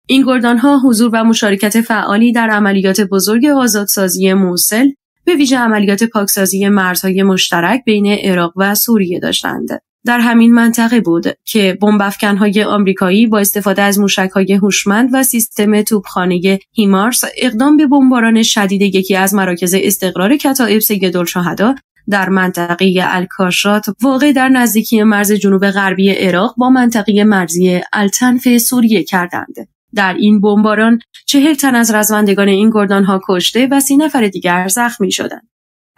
این گردان‌ها حضور و مشارکت فعالی در عملیات بزرگ آزادسازی موصل، به ویژه عملیات پاکسازی مرزهای مشترک بین عراق و سوریه داشتند. در همین منطقه بود که بمب‌افکن‌های آمریکایی با استفاده از موشک‌های هوشمند و سیستم توپخانه هیمارس اقدام به بمباران شدید یکی از مراکز استقرار کتایب سیدالشهدا در منطقه الکاشات واقع در نزدیکی مرز جنوب غربی عراق با منطقه مرزی التنف سوریه کردند. در این بمباران 40 تن از رزمندگان این گردان‌ها کشته و 30 نفر دیگر زخمی شدند.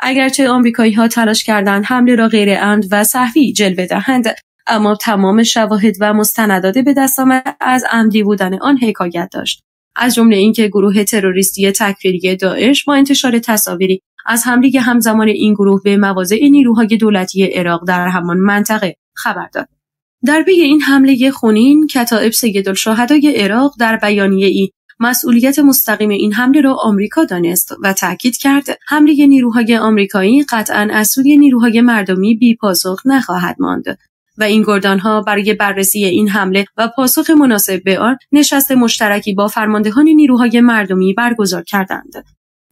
اگرچه آمریکایی‌ها تلاش کردند حمله را غیر عمد و سهوی جلوه دهند، اما تمام شواهد و مستندات به دست آمده از عمدی بودن آن حکایت داشت. از جمله اینکه گروه تروریستی تکفیری داعش با انتشار تصاویری از حمله همزمان این گروه به مواضع نیروهای دولتی عراق در همان منطقه خبر داد. در پی این حمله خونین، کتایب سیدالشهدای عراق در بیانیه‌ای مسئولیت مستقیم این حمله را آمریکا دانست و تاکید کرد حمله نیروهای آمریکایی قطعاً از سوی نیروهای مردمی بی‌پاسخ نخواهد ماند و این گردان‌ها برای بررسی این حمله و پاسخ مناسب به آن نشست مشترکی با فرماندهان نیروهای مردمی برگزار کردند.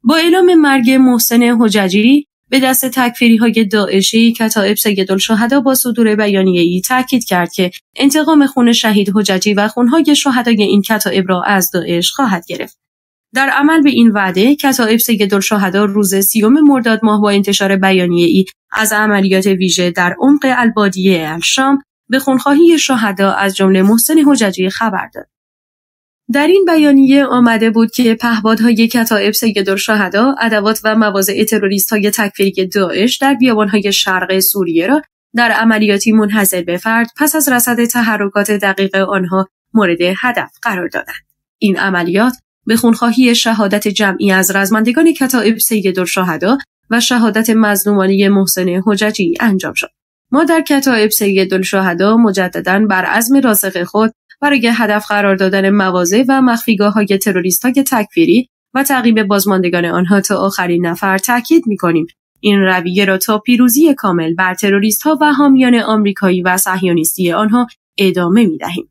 با اعلام مرگ محسن حججی به دست تکفیری‌های داعشی، کتایب سیدالشهدا با صدور بیانیه‌ای تاکید کرد که انتقام خون شهید حججی و خون‌های شهدای این کتایب را از داعش خواهد گرفت. در عمل به این وعده، کتایب سیدالشهدا روز 30 مرداد ماه با انتشار بیانیه‌ای از عملیات ویژه در عمق البادیه الشام به خونخواهی شهدا از جمله محسن حججی خبر داد. در این بیانیه آمده بود که پهپادهای کتایب سیدالشهدا ادوات و مواضع تروریست‌های تکفیری داعش در بیابان‌های شرق سوریه را در عملیاتی منحصر به فرد پس از رصد تحرکات دقیق آنها مورد هدف قرار دادند. این عملیات به خونخواهی شهادت جمعی از رزمندگان کتایب سیدالشهدا و شهادت مظلومانه محسن حججی انجام شد. ما در کتایب سیدالشهدا مجدداً بر عزم راسخ خود برای هدف قرار دادن مواضع و مخفیگاه‌های تروریست‌های تکفیری و تعقیب بازماندگان آنها تا آخرین نفر تاکید می‌کنیم. این رویه را تا پیروزی کامل بر تروریست‌ها و حامیان آمریکایی و صهیونیستی آنها ادامه می‌دهیم.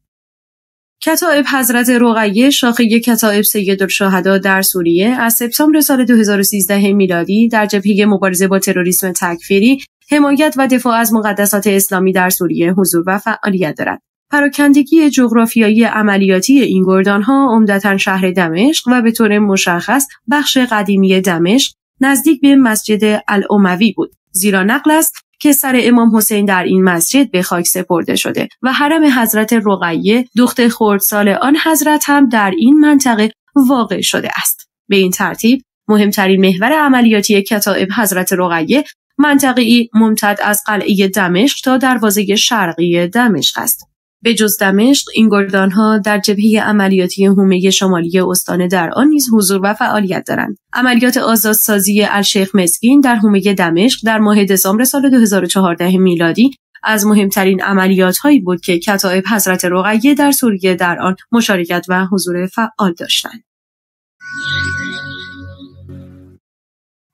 کتایب حضرت رقیه شاخه کتایب سیدالشهدا در سوریه از سپتامبر سال 2013 میلادی در جبهه مبارزه با تروریسم تکفیری، حمایت و دفاع از مقدسات اسلامی در سوریه حضور و فعالیت دارد. پراکندگی جغرافیایی عملیاتی این گردان‌ها عمدتاً شهر دمشق و به طور مشخص بخش قدیمی دمشق نزدیک به مسجد الاموی بود، زیرا نقل است که سر امام حسین در این مسجد به خاک سپرده شده و حرم حضرت رقیه دختر خردسال آن حضرت هم در این منطقه واقع شده است. به این ترتیب مهمترین محور عملیاتی کتایب حضرت رقیه منطقه‌ای ممتد از قلعه دمشق تا دروازه شرقی دمشق است. به جز دمشق، این گردان‌ها در جبهه عملیاتی حومه شمالی استان درعا نیز حضور و فعالیت دارند. عملیات آزادسازی الشیخ مسکین در حومه دمشق در ماه دسامبر سال 2014 میلادی از مهمترین عملیات‌هایی بود که کتایب حضرت رقیه در سوریه در آن مشارکت و حضور فعال داشتند.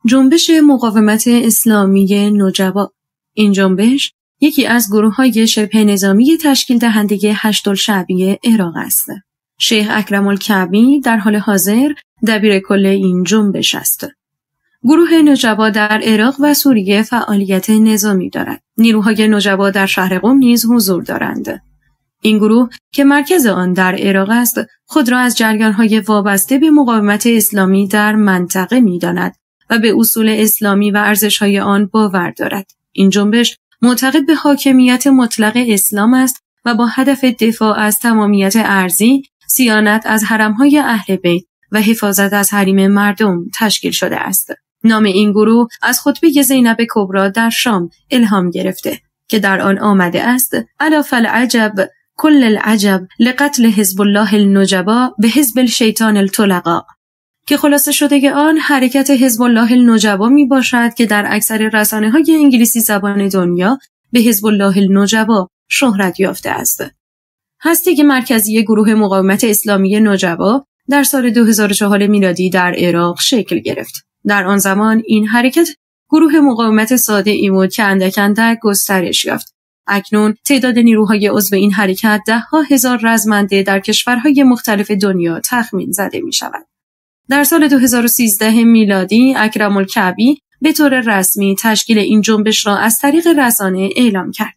جنبش مقاومت اسلامی نجبا. این جنبش یکی از گروه‌های شبه نظامی تشکیل دهنده هشت‌الشعبیه عراق است. شیخ اکرم الکعبی در حال حاضر دبیر کل این جنبش است. گروه نجبا در عراق و سوریه فعالیت نظامی دارد. نیروهای نجبا در شهر قم نیز حضور دارند. این گروه که مرکز آن در عراق است، خود را از جریان‌های وابسته به مقاومت اسلامی در منطقه می‌داند و به اصول اسلامی و ارزش‌های آن باور دارد. این جنبش معتقد به حاکمیت مطلق اسلام است و با هدف دفاع از تمامیت ارضی، صیانت از حرم‌های اهل بیت و حفاظت از حریم مردم تشکیل شده است. نام این گروه از خطبه زینب کبری در شام الهام گرفته که در آن آمده است: الا فالعجب کل العجب لقتل حزب الله النجبا به حزب الشیطان الطلقا، که خلاصه شده آن حرکت حزب الله النجبا می باشد که در اکثر رسانه‌های انگلیسی زبان دنیا به حزب الله النجبا شهرت یافته است. هسته مرکزی گروه مقاومت اسلامی نجبا در سال 2004 میلادی در عراق شکل گرفت. در آن زمان این حرکت گروه مقاومت ساده ای بود که اندک اندک گسترش یافت. اکنون تعداد نیروهای عضو این حرکت 10,000 رزمنده در کشورهای مختلف دنیا تخمین زده می شود. در سال 2013 میلادی اکرم الکعبی به طور رسمی تشکیل این جنبش را از طریق رسانه اعلام کرد.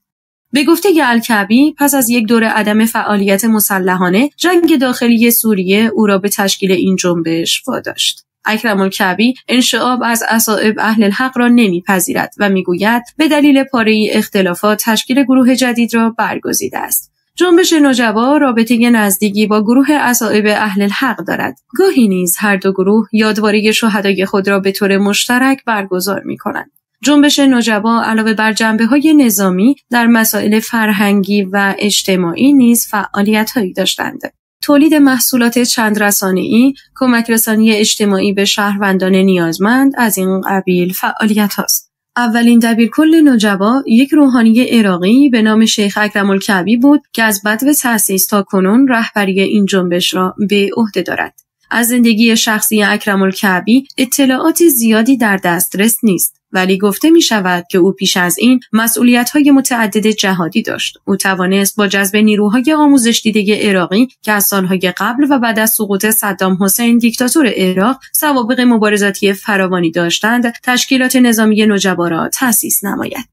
به گفته الکعبی، پس از یک دوره عدم فعالیت مسلحانه، جنگ داخلی سوریه او را به تشکیل این جنبش واداشت. اکرم الکعبی انشعاب از اصائب اهل الحق را نمیپذیرد و میگوید به دلیل پاره‌ای اختلافات تشکیل گروه جدید را برگزیده است. جنبش نجبا رابطه نزدیکی با گروه اصائب اهل الحق دارد. گاهی نیز هر دو گروه یادواری شهدای خود را به طور مشترک برگزار می‌کنند. جنبش نجبا علاوه بر جنبه‌های نظامی در مسائل فرهنگی و اجتماعی نیز فعالیت‌هایی داشتند. تولید محصولات چند رسانه‌ای، کمک رسانی اجتماعی به شهروندان نیازمند از این قبیل فعالیت‌هاست. اولین دبیرکل نجبا یک روحانی عراقی به نام شیخ اکرم الکعبی بود که از بدو تأسیس تا کنون رهبری این جنبش را به عهده دارد. از زندگی شخصی اکرم الکعبی اطلاعات زیادی در دسترس نیست، ولی گفته می شود که او پیش از این مسئولیت‌های متعدد جهادی داشت. او توانست با جذب نیروهای آموزش دیده عراقی که از سالهای قبل و بعد از سقوط صدام حسین دیکتاتور عراق سوابق مبارزاتی فراوانی داشتند، تشکیلات نظامی نجبا را تأسیس نماید.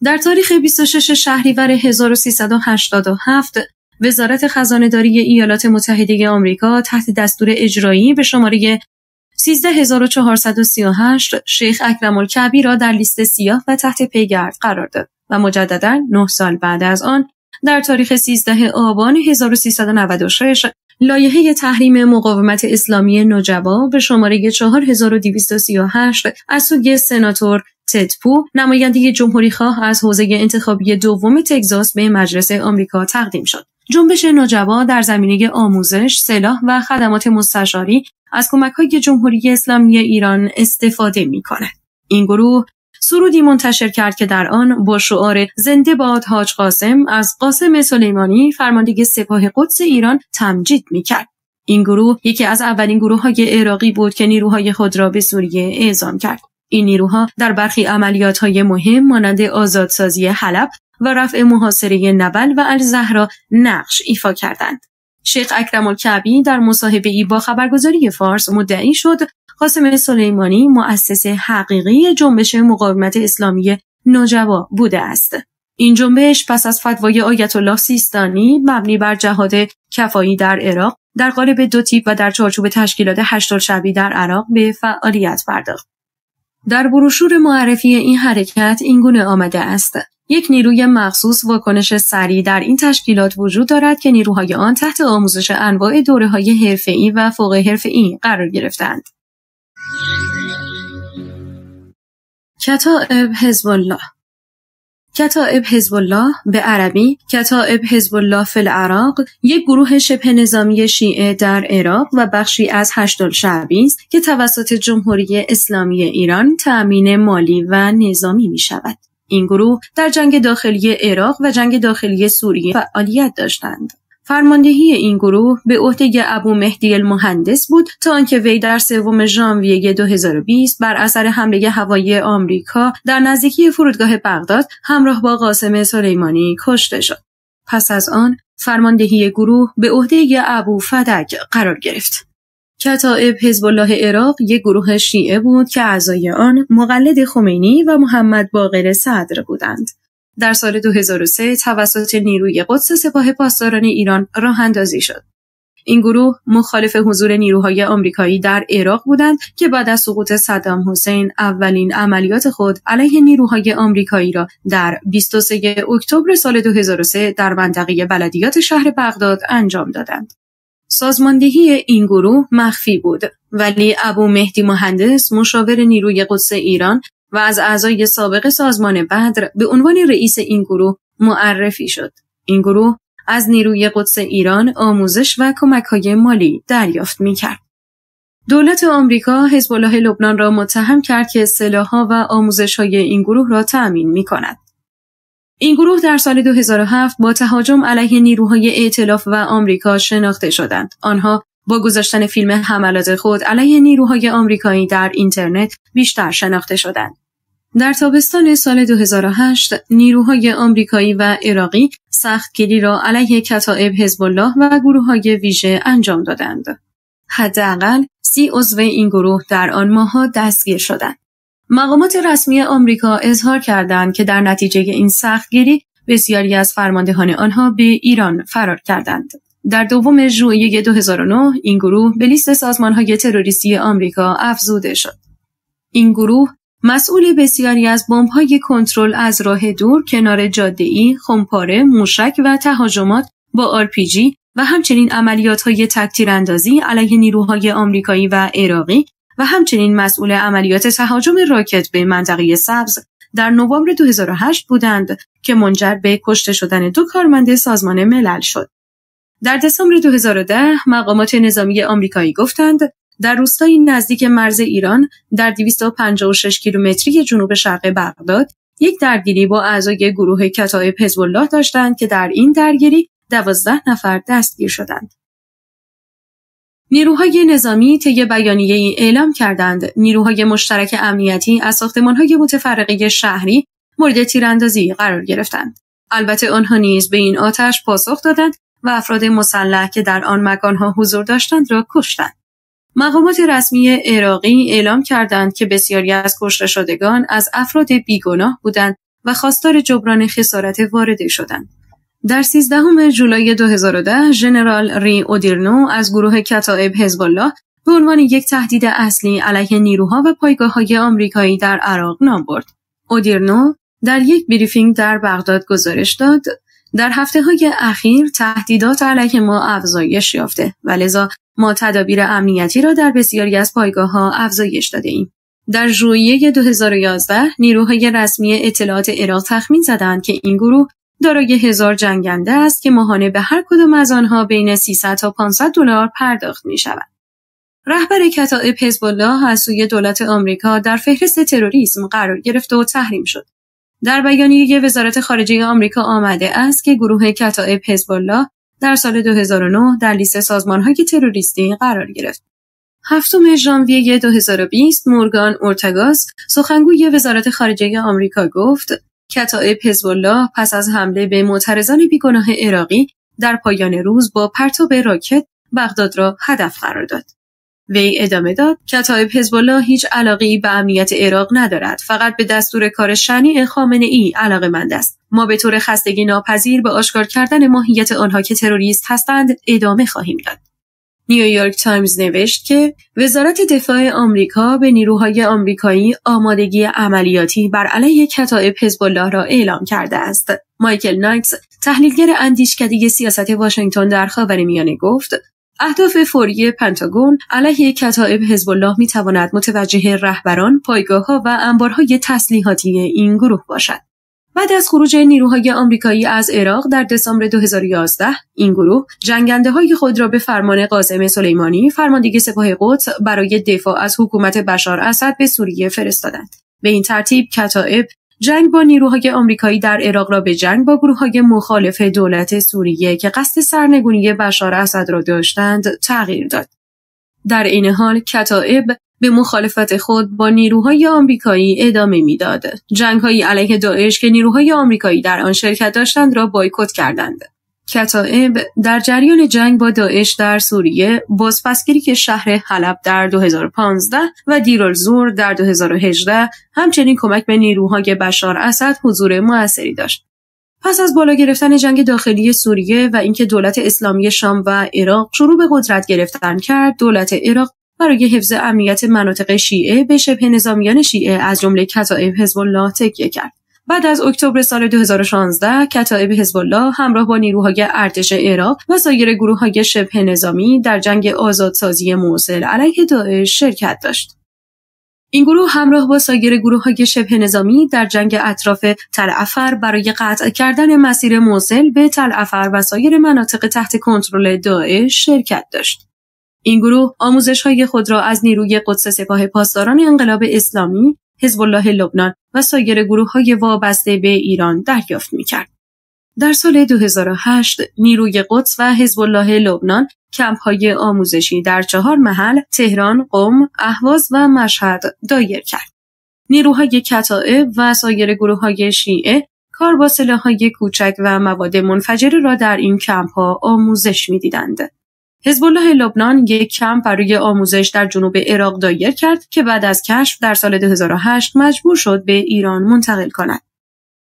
در تاریخ 26 شهریور 1387 وزارت خزانه‌داری ایالات متحده آمریکا تحت دستور اجرایی به شماره 13438 شیخ اکرم الکعبی را در لیست سیاه و تحت پیگرد قرار داد و مجدداً 9 سال بعد از آن در تاریخ 13 آبان 1396 لایحه تحریم مقاومت اسلامی نجبا به شماره 4238 از سوی سناتور تد پو، نماینده جمهوری‌خواه از حوزه انتخابی دوم تگزاس، به مجلس آمریکا تقدیم شد. جنبش نجبا در زمینه آموزش، سلاح و خدمات مستشاری از کمک‌های جمهوری اسلامی ایران استفاده می‌کند. این گروه سرودی منتشر کرد که در آن با شعار زنده باد حاج قاسم از قاسم سلیمانی فرمانده سپاه قدس ایران تمجید می‌کرد. این گروه یکی از اولین گروه‌های عراقی بود که نیروهای خود را به سوریه اعزام کرد. این نیروها در برخی عملیات‌های مهم مانند آزادسازی حلب و رفع محاصره نبل و الزهرا نقش ایفا کردند. شیخ اکرم الکعبی در مصاحبه‌ای با خبرگزاری فارس مدعی شد قاسم سلیمانی مؤسس حقیقی جنبش مقاومت اسلامی نوجوا بوده است. این جنبش پس از فتوای آیت الله سیستانی مبنی بر جهاد کفایی در عراق در قالب 2 تیپ و در چارچوب تشکیلات هشت‌الشعبی در عراق به فعالیت پرداخت. در بروشور معرفی این حرکت اینگونه آمده است: یک نیروی مخصوص واکنش سریع در این تشکیلات وجود دارد که نیروهای آن تحت آموزش انواع دوره‌های حرفه‌ای و فوق حرفه‌ای قرار گرفتند. کتائب حزب الله. کتائب حزب الله به عربی کتائب حزب الله فی العراق یک گروه شبه نظامی شیعه در عراق و بخشی از هشت‌الشعبی است که توسط جمهوری اسلامی ایران تأمین مالی و نظامی می شود. این گروه در جنگ داخلی عراق و جنگ داخلی سوریه فعالیت داشتند. فرماندهی این گروه به عهده ابو مهدی المهندس بود تا آنکه وی در 3 ژانویه 2020 بر اثر حمله هوایی آمریکا در نزدیکی فرودگاه بغداد همراه با قاسم سلیمانی کشته شد. پس از آن فرماندهی گروه به عهده ابو فدک قرار گرفت. کتائب حزب الله عراق یک گروه شیعه بود که اعضای آن مقلد خمینی و محمد باقر صدر بودند. در سال 2003 توسط نیروی قدس سپاه پاسداران ایران راه اندازی شد. این گروه مخالف حضور نیروهای آمریکایی در عراق بودند که بعد از سقوط صدام حسین اولین عملیات خود علیه نیروهای آمریکایی را در 23 اکتبر سال 2003 در منطقه بلدیات شهر بغداد انجام دادند. سازماندهی این گروه مخفی بود، ولی ابو مهدی مهندس مشاور نیروی قدس ایران و از اعضای سابق سازمان بدر به عنوان رئیس این گروه معرفی شد. این گروه از نیروی قدس ایران آموزش و کمک‌های مالی دریافت می‌کرد. دولت آمریکا حزب الله لبنان را متهم کرد که سلاح‌ها و آموزش‌های این گروه را تأمین می‌کند. این گروه در سال 2007 با تهاجم علیه نیروهای ائتلاف و آمریکا شناخته شدند. آنها با گذاشتن فیلم حملات خود علیه نیروهای آمریکایی در اینترنت بیشتر شناخته شدند. در تابستان سال 2008 نیروهای آمریکایی و عراقی سختگیری را علیه کتائب حزب الله و گروه‌های ویژه انجام دادند. حداقل 30 عضو این گروه در آن ماه‌ها دستگیر شدند. مقامات رسمی آمریکا اظهار کردند که در نتیجه این سختگیری بسیاری از فرماندهان آنها به ایران فرار کردند. در 2 ژوئیه 2009 این گروه به لیست سازمان‌های تروریستی آمریکا افزوده شد. این گروه مسئول بسیاری از بمب‌های کنترل از راه دور کنار جاده‌ای، خمپاره، موشک و تهاجمات با RPG و همچنین عملیات‌های تک‌تیراندازی علیه نیروهای آمریکایی و عراقی و همچنین مسئول عملیات تهاجم راکت به منطقه سبز در نوامبر 2008 بودند که منجر به کشته شدن 2 کارمند سازمان ملل شد. در دسامبر 2010 مقامات نظامی آمریکایی گفتند در روستایی نزدیک مرز ایران در 256 کیلومتری جنوب شرق بغداد یک درگیری با اعضای گروه کتائب حزب الله داشتند که در این درگیری 12 نفر دستگیر شدند. نیروهای نظامی طی بیانیه‌ای اعلام کردند نیروهای مشترک امنیتی از ساختمان‌های متفرقه شهری مورد تیراندازی قرار گرفتند. البته آنها نیز به این آتش پاسخ دادند و افراد مسلح که در آن مکانها حضور داشتند را کشتند. مقامات رسمی عراقی اعلام کردند که بسیاری از کشته شدگان از افراد بیگناه بودند و خواستار جبران خسارت وارده شدند. در 13 جولای 2010 ژنرال ری اودیرنو از گروه کتائب حزب الله به عنوان یک تهدید اصلی علیه نیروها و پایگاه‌های آمریکایی در عراق نام برد. اودیرنو در یک بریفینگ در بغداد گزارش داد: در هفته‌های اخیر تهدیدات علیه ما افزایش یافته و لذا ما تدابیر امنیتی را در بسیاری از پایگاه‌ها افزایش داده‌ایم. در ژوئیه 2011 نیروهای رسمی اطلاعات عراق تخمین زدند که این گروه دارای 1000 جنگنده است که ماهانه به هر کدام از آنها بین 300 تا 500 دلار پرداخت می‌شود. رهبر کتائب حزب الله از سوی دولت آمریکا در فهرست تروریسم قرار گرفت و تحریم شد. در بیانیه وزارت خارجه آمریکا آمده است که گروه کتائب حزب الله در سال 2009 در لیست سازمان‌های تروریستی قرار گرفت. 7 ژانویه 2020 مورگان اورتاگاس سخنگوی وزارت خارجه آمریکا گفت کتایب حزب الله پس از حمله به معترضان بیگناه عراقی در پایان روز با پرتاب راکت بغداد را هدف قرار داد. وی ادامه داد: کتایب حزب الله هیچ علاقه‌ای به امنیت عراق ندارد، فقط به دستور کار شنیع خامنه‌ای علاقه‌مند است. ما به طور خستگی ناپذیر به آشکار کردن ماهیت آنها که تروریست هستند ادامه خواهیم داد. نیویورک تایمز نوشت که وزارت دفاع آمریکا به نیروهای آمریکایی آمادگی عملیاتی بر علیه کتایب حزب الله را اعلام کرده است. مایکل نایتس، تحلیلگر اندیشکده سیاست واشنگتن در خاورمیانه گفت: اهداف فوری پنتاگون علیه کتایب حزب الله می‌تواند متوجه رهبران، پایگاه‌ها و انبارهای تسلیحاتی این گروه باشد. بعد از خروج نیروهای آمریکایی از عراق در دسامبر 2011، این گروه جنگنده‌های خود را به فرمان قاسم سلیمانی، فرمانده سپاه قدس، برای دفاع از حکومت بشار اسد به سوریه فرستادند. به این ترتیب کتایب جنگ با نیروهای آمریکایی در عراق را به جنگ با گروه‌های مخالف دولت سوریه که قصد سرنگونی بشار اسد را داشتند تغییر داد. در این حال کتایب به مخالفت خود با نیروهای آمریکایی ادامه میداد. جنگ‌های علیه داعش که نیروهای آمریکایی در آن شرکت داشتند را بایکوت کردند. کتایب در جریان جنگ با داعش در سوریه، بازپسگیری شهر حلب در 2015 و دیرالزور در 2018 همچنین کمک به نیروهای بشار اسد حضور موثری داشت. پس از بالا گرفتن جنگ داخلی سوریه و اینکه دولت اسلامی شام و عراق شروع به قدرت گرفتن کرد، دولت عراق برای حفظ امنیت مناطق شیعه به شبه نظامیان شیعه از جمله کتایب حزب الله تکیه کرد. بعد از اکتبر سال 2016 کتایب حزب الله همراه با نیروهای ارتش عراق و سایر گروه‌های شبه نظامی در جنگ آزادسازی موصل علیه داعش شرکت داشت. این گروه همراه با سایر گروه‌های شبه نظامی در جنگ اطراف تل افر برای قطع کردن مسیر موصل به تل افر و سایر مناطق تحت کنترل داعش شرکت داشت. این گروه آموزش‌های خود را از نیروی قدس سپاه پاسداران انقلاب اسلامی، حزب الله لبنان و سایر گروه‌های وابسته به ایران دریافت می‌کرد. در سال 2008 نیروی قدس و حزب الله لبنان کمپ‌های آموزشی در 4 محل تهران، قم، اهواز و مشهد دایر کرد. نیروهای کتایب و سایر گروه‌های شیعه کار با سلاح‌های کوچک و مواد منفجره را در این کمپ‌ها آموزش می‌دیدند. حزب الله لبنان یک کمپ برای آموزش در جنوب عراق دایر کرد که بعد از کشف در سال 2008 مجبور شد به ایران منتقل کند.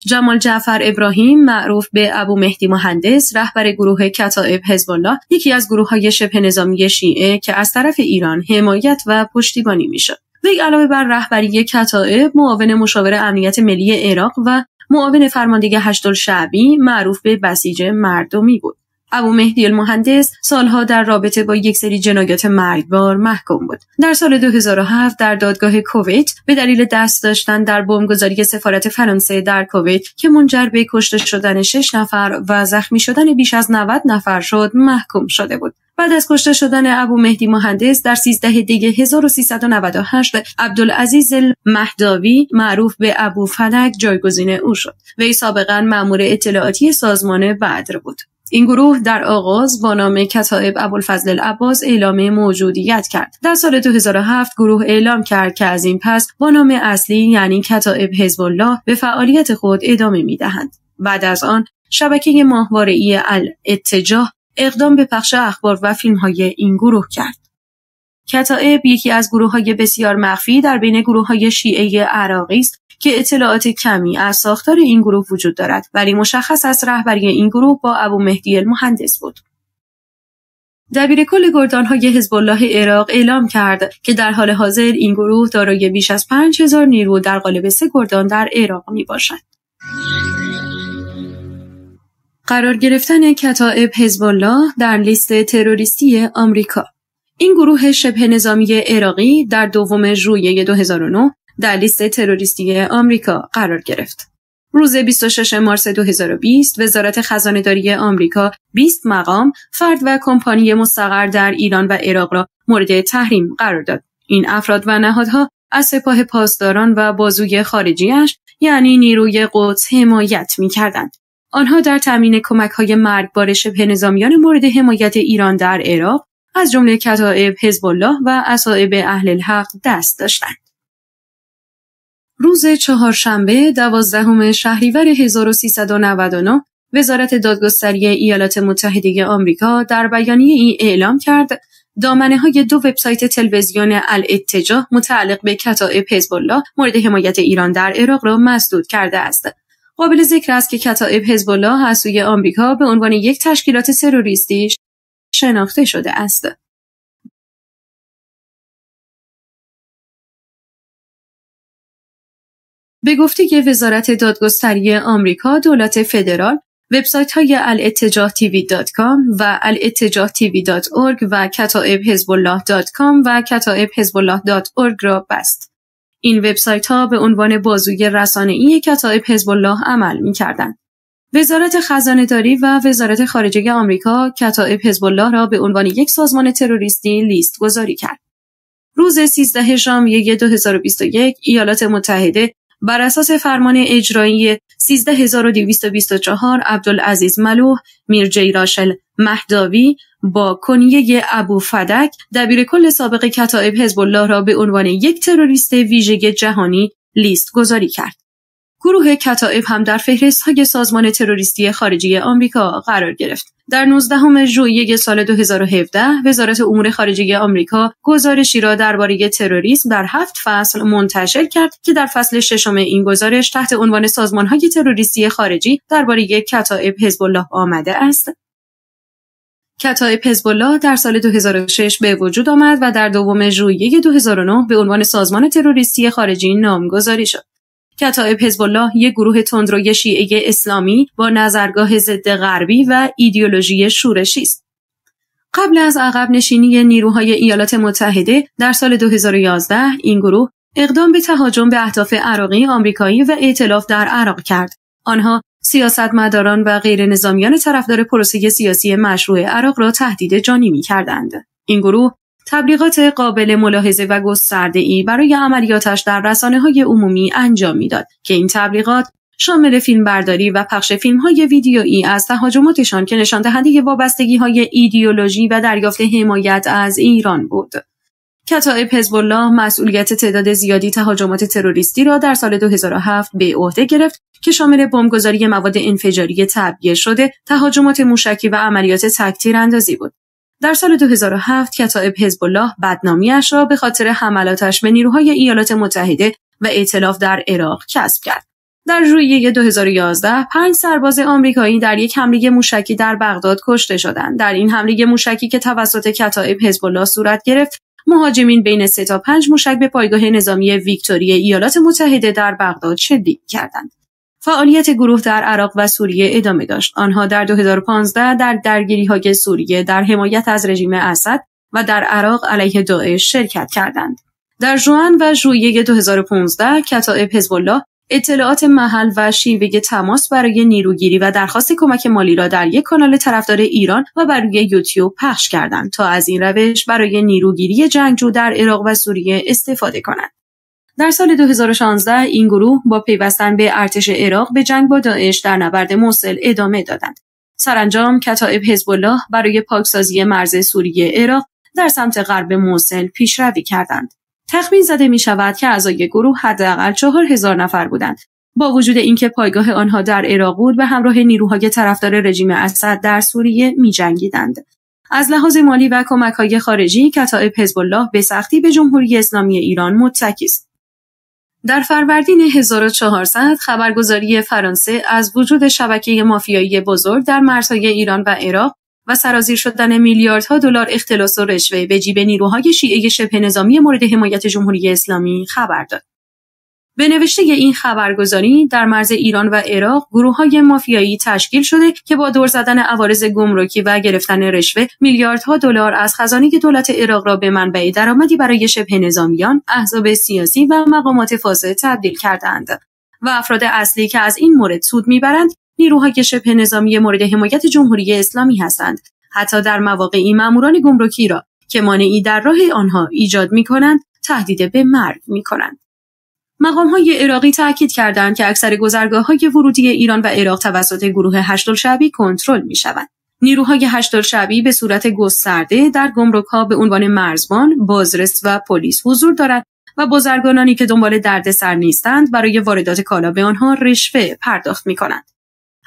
جمال جعفر ابراهیم معروف به ابو مهدی مهندس، رهبر گروه کتایب حزب الله، یکی از گروه‌های شبه نظامی شیعه که از طرف ایران حمایت و پشتیبانی می‌شد. وی علاوه بر رهبری کتایب، معاون مشاور امنیت ملی عراق و معاون فرمانده هشت‌الشعبی معروف به بسیج مردمی بود. ابو مهدی المهندس سالها در رابطه با یک سری جنایات مرگبار محکوم بود. در سال 2007 در دادگاه کویت به دلیل دست داشتن در بمبگذاری سفارت فرانسه در کویت که منجر به کشته شدن 6 نفر و زخمی شدن بیش از 90 نفر شد محکوم شده بود. بعد از کشته شدن ابو مهدی مهندس در 13 دی 1398 عبدالعزیز المهداوی معروف به ابو فلک جایگزین او شد. وی سابقاً مأمور اطلاعاتی سازمان بدر بود. این گروه در آغاز با نام کتایب ابوالفضل العباس اعلام موجودیت کرد. در سال 2007 گروه اعلام کرد که از این پس با نام اصلی یعنی کتایب حزب الله به فعالیت خود ادامه می‌دهند. بعد از آن شبکه ماهواره‌ای الاتجاه اقدام به پخش اخبار و فیلم‌های این گروه کرد. کتایب یکی از گروه‌های بسیار مخفی در بین گروه‌های شیعه عراقی است که اطلاعات کمی از ساختار این گروه وجود دارد، ولی مشخص است رهبری این گروه با ابو مهدی المهندس بود. دبیرکل گردان‌های حزب الله عراق اعلام کرد که در حال حاضر این گروه دارای بیش از 5000 نیرو در قالب 3 گردان در عراق میباشد. قرار گرفتن کتایب حزب الله در لیست تروریستی آمریکا. این گروه شبه نظامی عراقی در 2 ژوئیه 2009 در لیست تروریستی آمریکا قرار گرفت. روز 26 مارس 2020 وزارت خزانه‌داری آمریکا 20 مقام، فرد و کمپانی مستقر در ایران و عراق را مورد تحریم قرار داد. این افراد و نهادها از سپاه پاسداران و بازوی خارجیش یعنی نیروی قدس حمایت می‌کردند. آنها در تامین کمک‌های مرگبار شبه نظامیان مورد حمایت ایران در عراق از جمله کتایب حزب الله و اصائب اهل الحق دست داشتند. روز چهارشنبه 12 شهریور 1399 وزارت دادگستری ایالات متحده آمریکا در بیانیه‌ای اعلام کرد دامنه‌های دو وبسایت تلویزیون الاتجاه متعلق به کتائب حزب الله مورد حمایت ایران در عراق را مسدود کرده است. قابل ذکر است که کتائب حزب الله از سوی آمریکا به عنوان یک تشکیلات تروریستی شناخته شده است. به گفته وزارت دادگستری آمریکا، دولت فدرال وبسایت‌های الاتجاهtv.com و الاتجاهtv.org و کتائبحزبالله.com و کتائبحزبالله.org را بست. این وبسایت‌ها به عنوان بازوی رسانه‌ای کتائب حزب الله عمل می‌کردند. وزارت خزانه‌داری و وزارت خارجه آمریکا کتائب حزب الله را به عنوان یک سازمان تروریستی لیست گذاری کرد. روز 13 ژانویه 2021 ایالات متحده بر اساس فرمان اجرایی 13224 عبدالعزیز ملوح میرجی راشل مهداوی با کنیه ابو فدک دبیرکل سابق کتائب حزب الله را به عنوان یک تروریست ویژه جهانی لیست گذاری کرد. گروه کتائب هم در فهرست‌های سازمان تروریستی خارجی آمریکا قرار گرفت. در 19 ژوئیه سال 2017 وزارت امور خارجه آمریکا گزارشی را درباره تروریسم در 7 فصل منتشر کرد که در فصل 6 این گزارش تحت عنوان سازمان‌های تروریستی خارجی درباره کتائب حزب الله آمده است. کتائب حزب الله در سال 2006 به وجود آمد و در 2 ژوئیه 2009 به عنوان سازمان تروریستی خارجی نامگذاری شد. کتائب حزب الله یک گروه تندروی شیعه اسلامی با نظرگاه ضد غربی و ایدئولوژی شورشی است. قبل از عقب نشینی نیروهای ایالات متحده در سال 2011 این گروه اقدام به تهاجم به اهداف عراقی، آمریکایی و ائتلاف در عراق کرد. آنها سیاستمداران و غیر نظامیان طرفدار پروسه سیاسی مشروع عراق را تهدید جانی می‌کردند. این گروه تبلیغات قابل ملاحظه و گسترده‌ای برای عملیاتش در رسانه‌های عمومی انجام می‌داد که این تبلیغات شامل فیلمبرداری و پخش فیلم‌های ویدیویی از تهاجماتشان که نشان دهنده وابستگی‌های ایدئولوژی و دریافت حمایت از ایران بود. کتائب حزب الله مسئولیت تعداد زیادی تهاجمات تروریستی را در سال 2007 به عهده گرفت که شامل بمبگذاری مواد انفجاری تعبیه شده، تهاجمات موشکی و عملیات تک‌تیراندازی بود. در سال 2007 کتائب حزب الله بدنامی‌اش را به خاطر حملاتش به نیروهای ایالات متحده و ائتلاف در عراق کسب کرد. در ژوئیه 2011 5 سرباز آمریکایی در یک حمله موشکی در بغداد کشته شدند. در این حمله موشکی که توسط کتائب حزب الله صورت گرفت، مهاجمین بین 3 تا 5 موشک به پایگاه نظامی ویکتوری ایالات متحده در بغداد شلیک کردند. فعالیت گروه در عراق و سوریه ادامه داشت. آنها در 2015 در درگیری‌های سوریه در حمایت از رژیم اسد و در عراق علیه داعش شرکت کردند. در ژوئن و ژوئیه 2015 کتائب حزب الله اطلاعات محل و شیوه تماس برای نیروگیری و درخواست کمک مالی را در یک کانال طرفدار ایران و بر روی یوتیوب پخش کردند تا از این روش برای نیروگیری جنگجو در عراق و سوریه استفاده کنند. در سال 2016 این گروه با پیوستن به ارتش عراق به جنگ با داعش در نبرد موصل ادامه دادند. سرانجام کتائب حزب الله برای پاکسازی مرز سوریه عراق در سمت غرب موصل پیشروی کردند. تخمین زده می شود که اعضای گروه حداقل 4000 نفر بودند. با وجود اینکه پایگاه آنها در عراق بود به همراه نیروهای طرفدار رژیم اسد در سوریه می جنگیدند. از لحاظ مالی و کمک‌های خارجی کتائب حزب الله به سختی به جمهوری اسلامی ایران متکی است. در فروردین 1400 خبرگزاری فرانسه از وجود شبکه مافیایی بزرگ در مرزهای ایران و عراق و سرازیر شدن میلیاردها دلار اختلاس و رشوه به جیب نیروهای شیعه شبه نظامی مورد حمایت جمهوری اسلامی خبر داد. به نوشته این خبرگزاری در مرز ایران و عراق گروه‌های مافیایی تشکیل شده که با دور زدن عوارض گمرکی و گرفتن رشوه میلیاردها دلار از خزانه دولت عراق را به منبع درآمدی برای شبه نظامیان، احزاب سیاسی و مقامات فاسد تبدیل کردند و افراد اصلی که از این مورد سود میبرند نیروهای شبه نظامی مورد حمایت جمهوری اسلامی هستند. حتی در مواقعی ماموران گمرکی را که مانعی در راه آنها ایجاد می‌کنند تهدید به مرگ می‌کنند. مقام‌های عراقی تاکید کردند که اکثر گذرگاه‌های ورودی ایران و عراق توسط گروه هشت‌الشعبی کنترل می‌شوند. نیروهای هشت‌الشعبی به صورت گسترده در گمرک‌ها به عنوان مرزبان، بازرس و پلیس حضور دارند و بازرگانانی که دنبال دردسر نیستند برای واردات کالا به آنها رشوه پرداخت می‌کنند.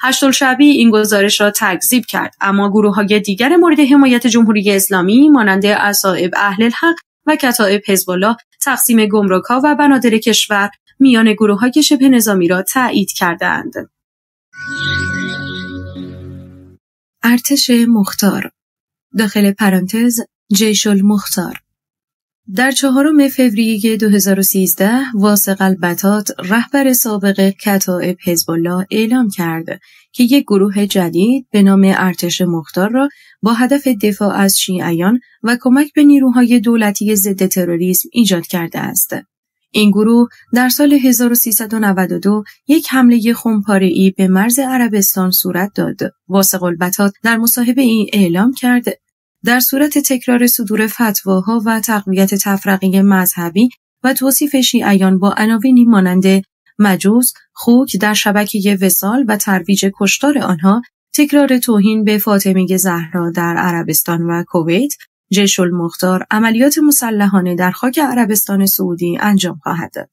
هشت‌الشعبی این گزارش را تکذیب کرد، اما گروه‌های دیگر مورد حمایت جمهوری اسلامی مانند اصحاب اهل الحق و کتائب حزب الله تقسیم گمرک‌ها و بنادر کشور میان گروه‌های شبه نظامی را تایید کردند. ارتش مختار داخل پرانتز جیش المختار. در 4 فوریه 2013 واثق البطاط رهبر سابق کتائب حزب الله اعلام کرد که یک گروه جدید به نام ارتش مختار را با هدف دفاع از شیعیان و کمک به نیروهای دولتی ضد تروریسم ایجاد کرده است. این گروه در سال 1392 یک حمله خونپاره‌ای به مرز عربستان صورت داد. واثق البطاط در مصاحبه این اعلام کرد در صورت تکرار صدور فتواها و تقویت تفرقه مذهبی و توصیف شیعیان با عناوینی مانند مجوس، خوک در شبکه وصال و ترویج کشتار آنها، تکرار توهین به فاطمه زهرا در عربستان و کویت، جیش المختار عملیات مسلحانه در خاک عربستان سعودی انجام خواهد داد.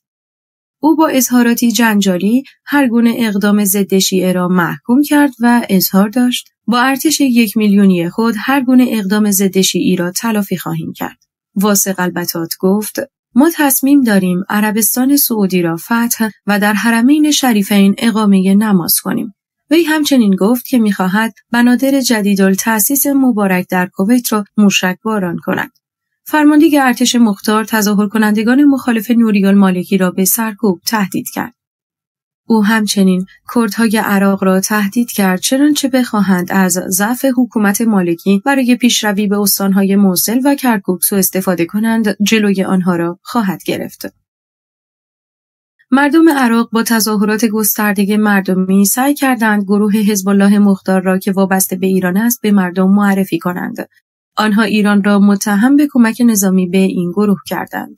او با اظهاراتی جنجالی هر گونه اقدام ضد شیعه را محکوم کرد و اظهار داشت با ارتش 1 میلیونی خود هر گونه اقدام ضد شیعی را تلافی خواهیم کرد. واثق البطاط گفت ما تصمیم داریم عربستان سعودی را فتح و در حرمین شریفین اقامه نماز کنیم. وی همچنین گفت که می‌خواهد بنادر جدیدالتأسیس مبارک در کویت را موشکباران کند. فرمانده ارتش مختار تظاهر کنندگان مخالف نوری المالکی را به سرکوب تهدید کرد. او همچنین کردهای عراق را تهدید کرد چنانچه بخواهند از ضعف حکومت مالکی برای پیشروی به استانهای موصل و کرکوک سوء استفاده کنند جلوی آنها را خواهد گرفت. مردم عراق با تظاهرات گسترده مردمی سعی کردند گروه حزب الله مختار را که وابسته به ایران است به مردم معرفی کنند. آنها ایران را متهم به کمک نظامی به این گروه کردند.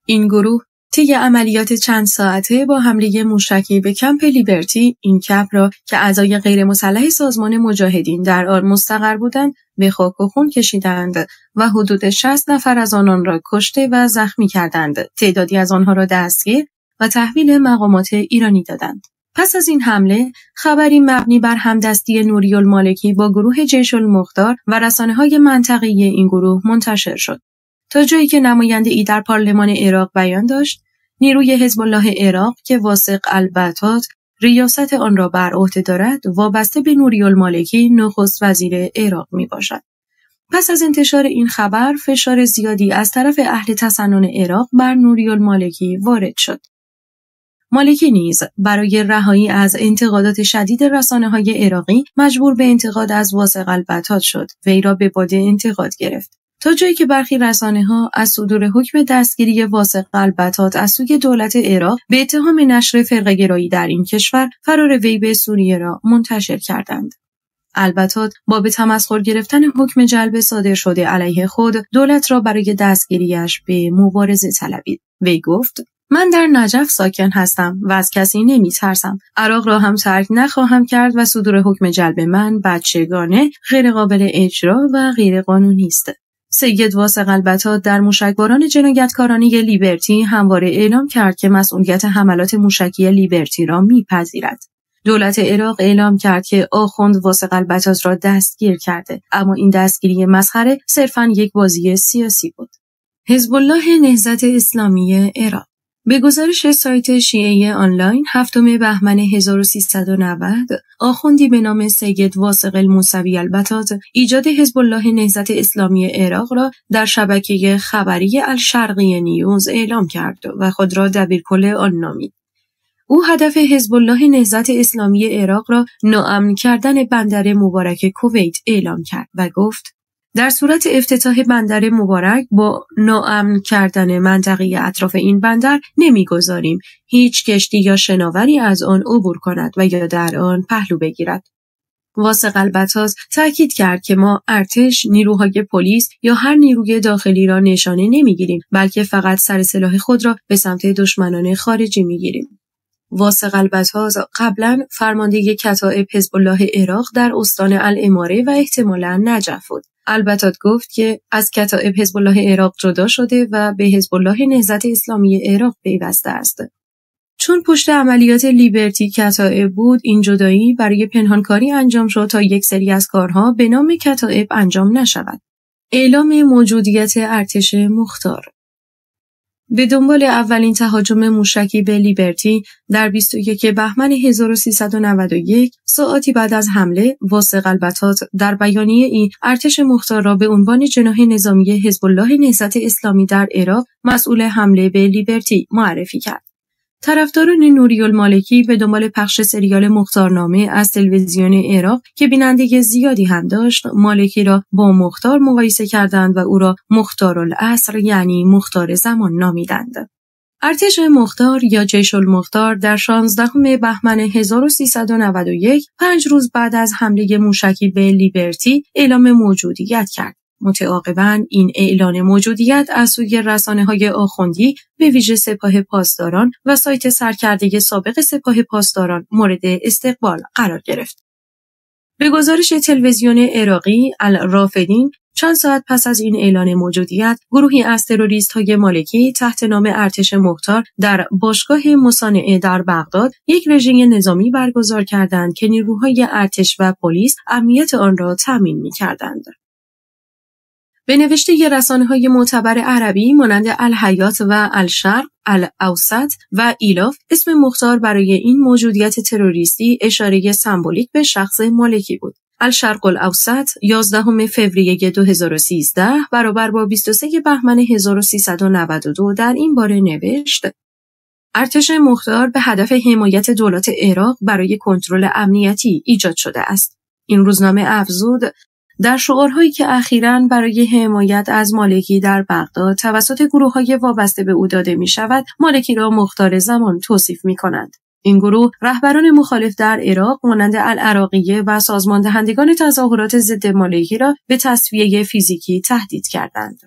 این گروه طی عملیات چند ساعته با حمله موشکی به کمپ لیبرتی، این کمپ را که اعضای غیر مسلح سازمان مجاهدین در آن مستقر بودند به خاک و خون کشیدند و حدود 60 نفر از آنان را کشته و زخمی کردند. تعدادی از آنها را دستگیر و تحویل مقامات ایرانی دادند. پس از این حمله، خبری مبنی بر همدستی نوری المالکی با گروه جیش المختار و رسانه‌های منطقه‌ای این گروه منتشر شد. تا جایی که نماینده‌ای در پارلمان عراق بیان داشت، نیروی حزب الله عراق که واثق البطاط ریاست آن را بر عهده دارد، وابسته به نوری المالکی نخست وزیر عراق میباشد. پس از انتشار این خبر، فشار زیادی از طرف اهل تسنن عراق بر نوری المالکی وارد شد. مالکی نیز برای رهایی از انتقادات شدید رسانه‌های عراقی مجبور به انتقاد از واثق البطاط شد. وی را به باد انتقاد گرفت. تا جایی که برخی رسانه‌ها از صدور حکم دستگیری واثق البطاط از سوی دولت عراق به اتهام نشر فرقه‌گرایی در این کشور فرار وی به سوریه را منتشر کردند. البطاط با به تمسخر گرفتن حکم جلب صادر شده علیه خود، دولت را برای دستگیریش به مبارزه طلبید. وی گفت: من در نجف ساکن هستم و از کسی نمی ترسم. عراق را هم ترک نخواهم کرد و صدور حکم جلب من بچگانه، غیر قابل اجرا و غیر قانونی است. سید واثق البطاط در موشکباران جنایتکارانه لیبرتی همواره اعلام کرد که مسئولیت حملات موشکی لیبرتی را میپذیرد. دولت عراق اعلام کرد که آخوند واثق البطاط را دستگیر کرده، اما این دستگیری مسخره صرفاً یک بازی سیاسی بود. حزب الله نهضت اسلامی عراق به گزارش سایت شیعه آنلاین 7 بهمن 1390 آخوندی به نام سید واثق الموسوی البطاط ایجاد حزب الله نهضت اسلامی عراق را در شبکه خبری الشرقیه نیوز اعلام کرد و خود را دبیرکل آن نامید. او هدف حزب الله نهضت اسلامی عراق را ناامن کردن بندر مبارک کویت اعلام کرد و گفت: در صورت افتتاح بندر مبارک با ناامن کردن منطقه اطراف این بندر نمیگذاریم هیچ کشتی یا شناوری از آن عبور کند و یا در آن پهلو بگیرد. واثق البطاط تاکید کرد که ما ارتش، نیروهای پلیس یا هر نیروی داخلی را نشانه نمیگیریم، بلکه فقط سر سلاح خود را به سمت دشمنان خارجی میگیریم. واثق البطاط قبلا فرمانده کتایب حزب الله عراق در استان الاماره و احتمالاً نجف بود. البطاط گفت که از کتایب حزب الله عراق جدا شده و به حزب الله نهضت اسلامی عراق پیوسته است. چون پشت عملیات لیبرتی کتایب بود، این جدایی برای پنهانکاری انجام شد تا یک سری از کارها به نام کتایب انجام نشود. اعلام موجودیت ارتش مختار. به دنبال اولین تهاجم موشکی به لیبرتی در 21 بهمن 1391 ساعاتی بعد از حمله، واثق البطاط در بیانیه‌ای ارتش مختار را به عنوان جناح نظامی حزب الله نهضت اسلامی در عراق مسئول حمله به لیبرتی معرفی کرد. طرفداران نوری المالکی به دنبال پخش سریال مختارنامه از تلویزیون عراق که بیننده زیادی هم داشت، مالکی را با مختار مقایسه کردند و او را مختارالعصر یعنی مختار زمان نامیدند. ارتش مختار یا جیش المختار در 16 بهمن 1391 5 روز بعد از حمله موشکی به لیبرتی اعلام موجودیت کرد. متعاقباً این اعلان موجودیت از سوی رسانه‌های آخوندی به ویژه سپاه پاسداران و سایت سرکرده سابق سپاه پاسداران مورد استقبال قرار گرفت. به گزارش تلویزیون عراقی الرافدین، چند ساعت پس از این اعلان موجودیت، گروهی از تروریست‌های مالکی تحت نام ارتش مختار در باشگاه مصانعه در بغداد یک رژیم نظامی برگزار کردند که نیروهای ارتش و پلیس امنیت آن را تامین می‌کردند. به نوشته رسانه‌های معتبر عربی مانند الحیات و الشرق، الاوسط و ایلاف، اسم مختار برای این موجودیت تروریستی اشاره سمبولیک به شخص مالکی بود. الشرق الاوسط 11 فوریه 2013 برابر با 23 بهمن 1392 در این باره نوشت: ارتش مختار به هدف حمایت دولت عراق برای کنترل امنیتی ایجاد شده است. این روزنامه افزود: در شعارهایی که اخیراً برای حمایت از مالکی در بغداد توسط گروه‌های وابسته به او داده می‌شود، مالکی را مختار زمان توصیف می‌کنند. این گروه رهبران مخالف در عراق مانند العراقیه و سازماندهندگان تظاهرات ضد مالکی را به تصفیه فیزیکی تهدید کردند.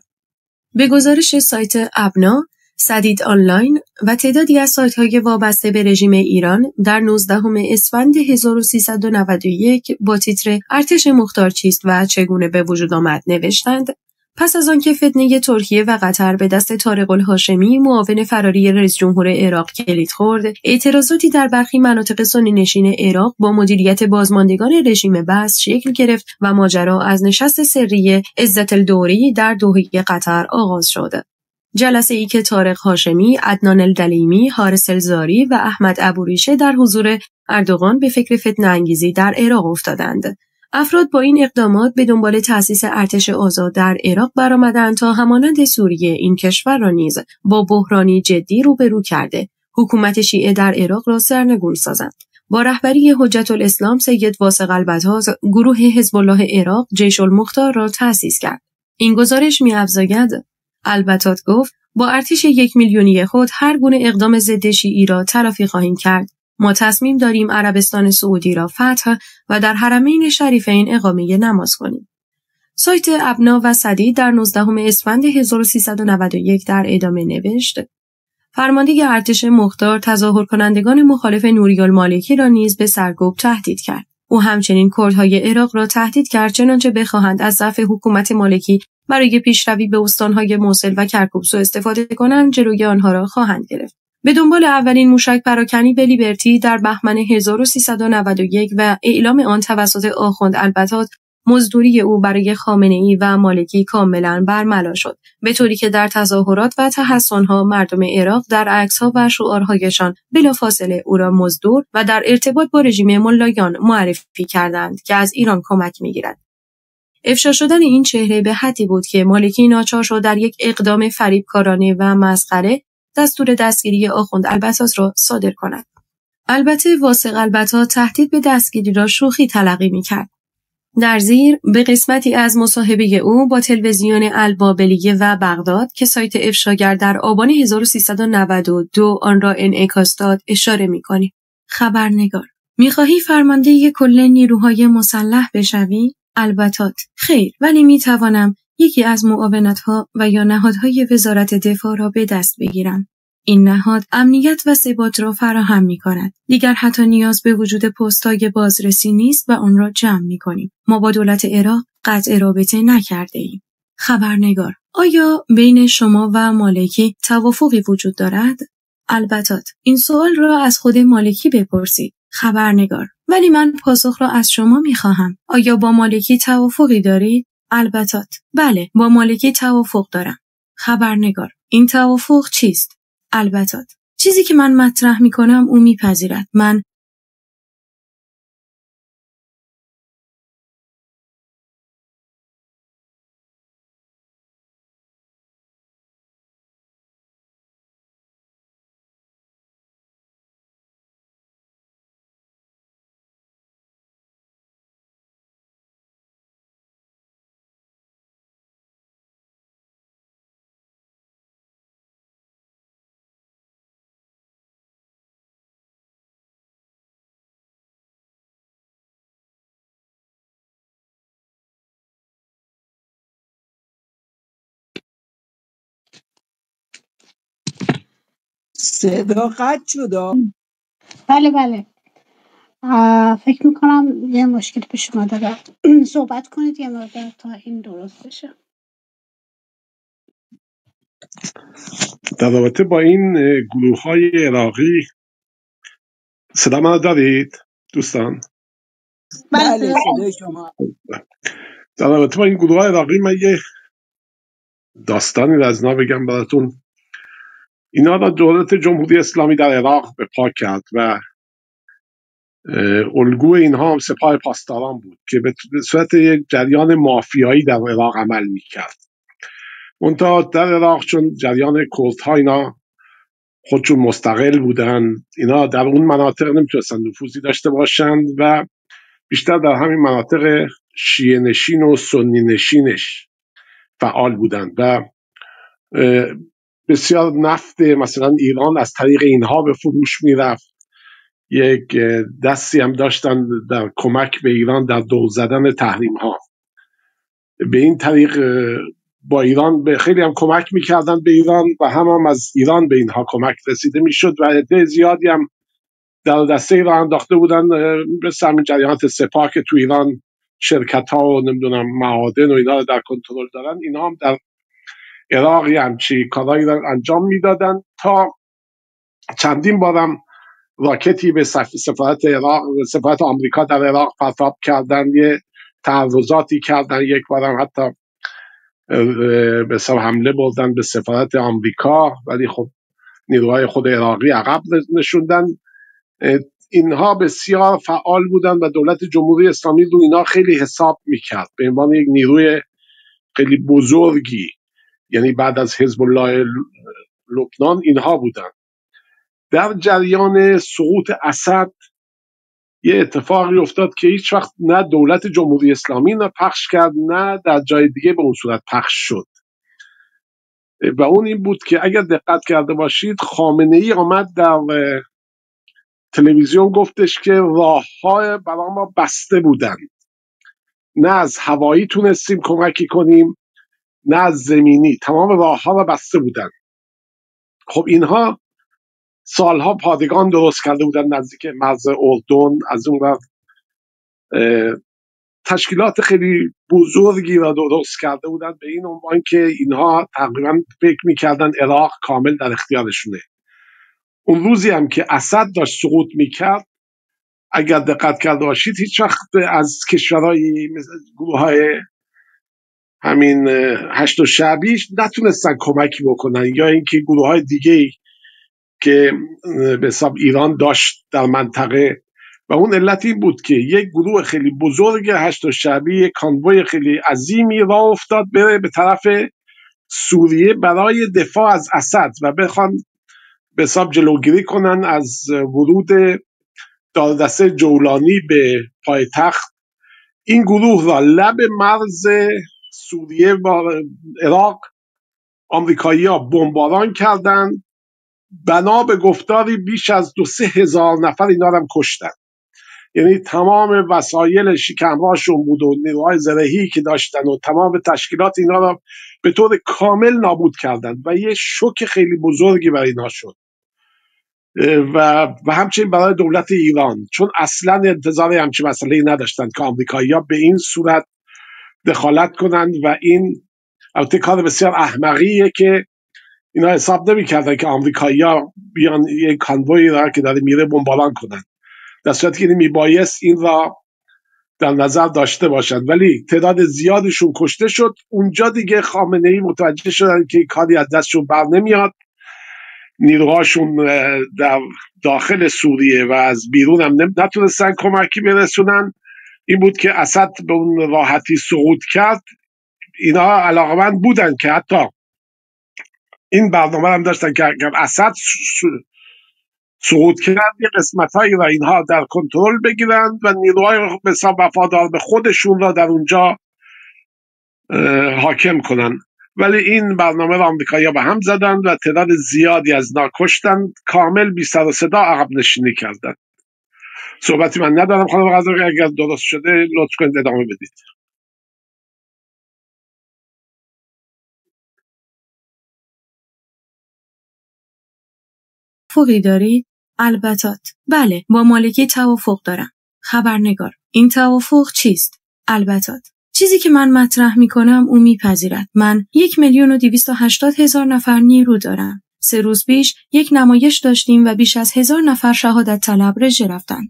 به گزارش سایت ابنا، سدید آنلاین و تعدادی از سایت‌های وابسته به رژیم ایران در 19 اسفند 1391 با تیتر ارتش مختار چیست و چگونه به وجود آمد نوشتند: پس از آنکه فتنه ترکیه و قطر به دست طارق الهاشمی معاون فراری رئیس جمهور عراق کلید خورد، اعتراضاتی در برخی مناطق سنی نشین عراق با مدیریت بازماندگان رژیم بعث شکل گرفت و ماجرا از نشست سری عزت الدوری در دوحه قطر آغاز شد. جلسه‌ای که طارق هاشمی، عدنان الدلیمی، حارس الزاری و احمد ابوریشه در حضور اردوغان به فکر فتنه انگیزی در عراق افتادند. افراد با این اقدامات به دنبال تأسیس ارتش آزاد در عراق برآمدند تا همانند سوریه این کشور را نیز با بحرانی جدی روبرو کرده حکومت شیعه در عراق را سرنگون سازند. با رهبری حجت الاسلام سید واثق البطاط، گروه حزب الله عراق جیش المختار را تأسیس کرد. این گزارش می‌افزاید: البطاط گفت با ارتش 1 میلیونی خود هر گونه اقدام ضد شیعی را تلافی خواهیم کرد. ما تصمیم داریم عربستان سعودی را فتح و در حرمین شریفین اقامه نماز کنیم. سایت ابنا و سدید در 19 اسفند 1391 در ادامه نوشت: فرمانده ارتش مختار تظاهر کنندگان مخالف نوری المالکی را نیز به سرکوب تهدید کرد. او همچنین کردهای عراق را تهدید کرد چنانچه بخواهند از ضعف حکومت مالکی برای پیشروی به استانهای موصل و کرکوک سوء استفاده کنند، جلوی آنها را خواهند گرفت. به دنبال اولین موشک پراکنی به لیبرتی در بهمن 1391 و اعلام آن توسط آخوند البطاط، مزدوری او برای خامنه‌ای و مالکی کاملا برملا شد، به طوری که در تظاهرات و تحصن‌ها مردم عراق در عکس‌ها و شعارهایشان بلافاصله او را مزدور و در ارتباط با رژیم ملایان معرفی کردند که از ایران کمک می‌گیرد. افشا شدن این چهره به حدی بود که مالکی ناچار شد در یک اقدام فریبکارانه و مسخره دستور دستگیری آخوند البطاط را صادر کند. البته واثق البطاط تهدید به دستگیری را شوخی تلقی می‌کرد. در زیر به قسمتی از مصاحبه او با تلویزیون البابلیه و بغداد که سایت افشاگر در آبان 1392 آن را انعکاس داد اشاره می‌کنیم. خبرنگار: می‌خواهی فرمانده کل نیروهای مسلح بشوی؟ البطاط: خیر، ولی می‌توانم یکی از معاونت‌ها و یا نهادهای وزارت دفاع را به دست بگیرم. این نهاد امنیت و ثبات را فراهم می‌کند. دیگر حتی نیاز به وجود پست‌های بازرسی نیست و آن را جمع می‌کنیم. ما با دولت عراق قطع رابطه نکرده‌ایم. خبرنگار: آیا بین شما و مالکی توافقی وجود دارد؟ البته این سوال را از خود مالکی بپرسید. خبرنگار: ولی من پاسخ را از شما می‌خواهم. آیا با مالکی توافقی دارید؟ البته بله، با مالکی توافق دارم. خبرنگار: این توافق چیست؟ البته چیزی که من مطرح می‌کنم او می‌پذیرد. من صدا قطع شد. بله بله. فکر میکنم یه مشکل پیش اومده داره. صحبت کنید یه مقدار تا این درست بشه. در رابطه با این گروه های عراقی، صدا من دارید دوستان؟ بله بله صدای شما. در رابطه با این گروه های عراقی من یه داستانی از اینا بگم براتون. اینا را دولت جمهوری اسلامی در عراق به پا کرد و الگوی اینها هم سپاه پاسداران بود که به صورت یک جریان مافیایی در عراق عمل میکرد. منتها در عراق چون جریان کردها اینا خودشون مستقل بودن، اینا در اون مناطق نمیتونستن نفوذی داشته باشند و بیشتر در همین مناطق شیعه نشین و سنی نشینش فعال بودند و بسیار نفت مثلا ایران از طریق اینها به فروش میرفت. یک دستی هم داشتن در کمک به ایران در دور زدن تحریم ها. به این طریق با ایران به خیلی هم کمک میکردن به ایران و هم از ایران به اینها کمک رسیده میشد و عده زیادی هم در دسته ایران انداخته بودن به همین جریانات سپاه که تو ایران شرکت ها و نمیدونم معادن و اینا رو در کنترل دارن. اینا هم در عراق همچی کارهایی رو انجام میدادن تا چندین بارم راکتی به سفارت عراق، سفارت آمریکا در عراق پرتاب کردن، یه تعرضاتی کردن، یک بارم حتی به سر حمله بردن به سفارت آمریکا، ولی خب نیروهای خود عراقی عقب نشوندن. اینها بسیار فعال بودن و دولت جمهوری اسلامی رو اینا خیلی حساب میکرد به عنوان یک نیروی خیلی بزرگی. یعنی بعد از حزب الله لبنان اینها بودن. در جریان سقوط اسد یه اتفاقی افتاد که هیچ وقت نه دولت جمهوری اسلامی نه پخش کرد نه در جای دیگه به اون صورت پخش شد و اون این بود که اگر دقت کرده باشید خامنه‌ای آمد در تلویزیون گفتش که راه‌ها برای ما بسته بودن، نه از هوایی تونستیم کمکی کنیم نه از زمینی، تمام راه‌ها را بسته بودن. خب اینها سالها پادگان درست کرده بودن نزدیک مرز اردن، از اون وقت تشکیلات خیلی بزرگی را درست کرده بودن به این عنوان که اینها تقریبا فکر میکردن عراق کامل در اختیارشونه. اون روزی هم که اسد داشت سقوط میکرد، اگر دقت کرده باشید هیچ وقت از کشورهای گروه‌های همین هشت و شعبیش نتونستن کمکی بکنن، یا اینکه گروه‌های دیگه که به حساب ایران داشت در منطقه. و اون علت این بود که یک گروه خیلی بزرگ هشت و شعبی، کانوی خیلی عظیمی راه افتاد بره به طرف سوریه برای دفاع از اسد و بخوان به حساب جلوگیری کنن از ورود دارودسته جولانی به پایتخت. این گروه را لب مرز سوریه و عراق آمریکایی‌ها بمباران کردن. بنا به گفتاری بیش از 2-3 هزار نفر اینا رو هم کشتن. یعنی تمام وسایل شکمراشون بود و نیروهای زرهی که داشتن و تمام تشکیلات اینا را به طور کامل نابود کردند و یه شوک خیلی بزرگی برای اینا شد و همچنین برای دولت ایران، چون اصلا انتظار همچین مسئله‌ای نداشتن که آمریکایی‌ها به این صورت دخالت کنند و این البته کار بسیار احمقیه که اینا حساب نمی‌کردن که آمریکایی‌ها بیان یک کانوی را که داره میره بمباران کنند، در صورتی که میبایست این را در نظر داشته باشند، ولی تعداد زیادشون کشته شد. اونجا دیگه خامنه‌ای متوجه شدن که کاری از دستشون بر نمیاد، نیروهاشون در داخل سوریه و از بیرون هم نتونستن کمکی برسونن. این بود که اسد به اون راحتی سقوط کرد. اینا علاقمند بودن که حتی این برنامه هم داشتن که اگر اسد سقوط کرد یه قسمت‌هایی را اینها در کنترل بگیرند و نیروهای بسیار وفادار به خودشون را در اونجا حاکم کنن. ولی این برنامه را آمریکایی‌ها به هم زدن و تعداد زیادی از اینا کشتن، کامل بی سر و صدا عقب نشینی کردن. صحبتی من ندارم خانم قزاقی، اگر درست شده لطف کنید ادامه بدید. توافقی دارید؟ البتات. بله، با مالکی توافق دارم. خبرنگار: این توافق چیست؟ البتات: چیزی که من مطرح میکنم او میپذیرد. من 1,280,000 نفر نیرو دارم. 3 روز پیش یک نمایش داشتیم و بیش از 1000 نفر شهادت طلب رژه رفتند.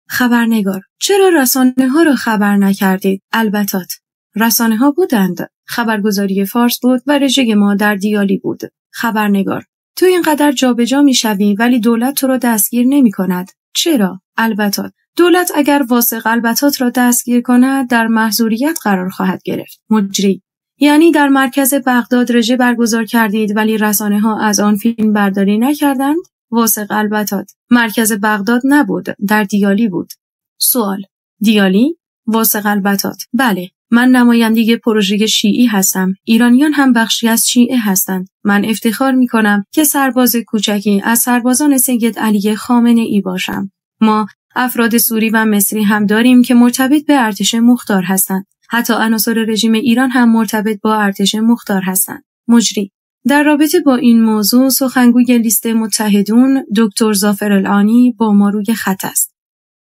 خبرنگار: چرا رسانه ها را خبر نکردید؟ البتات: رسانه ها بودند. خبرگزاری فارس بود و رژه ما در دیالی بود. خبرنگار: تو اینقدر جابجا میشوی ولی دولت تو را دستگیر نمی کند. چرا؟ البتات: دولت اگر واثق البتات را دستگیر کند در محظوریت قرار خواهد گرفت. مجری: یعنی در مرکز بغداد رژه برگزار کردید ولی رسانه ها از آن فیلم برداری نکردند؟ واثق البتات: مرکز بغداد نبود، در دیالی بود. سوال: دیالی؟ واثق البتات: بله، من نماینده پروژه شیعی هستم. ایرانیان هم بخشی از شیعه هستند. من افتخار می کنم که سرباز کوچکی از سربازان سید علی خامنه‌ای باشم. ما افراد سوری و مصری هم داریم که مرتبط به ارتش مختار هستند. حتی عناصر رژیم ایران هم مرتبط با ارتش مختار هستند. مجری: در رابطه با این موضوع سخنگوی لیست متحدون دکتر ظافر العانی با ما روی خط است.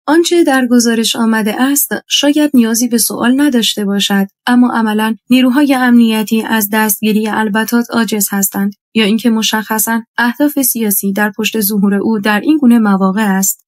آنچه در گزارش آمده است شاید نیازی به سوال نداشته باشد، اما عملاً نیروهای امنیتی از دستگیری البتات عاجز هستند یا اینکه مشخصاً اهداف سیاسی در پشت ظهور او در این گونه مواقع است.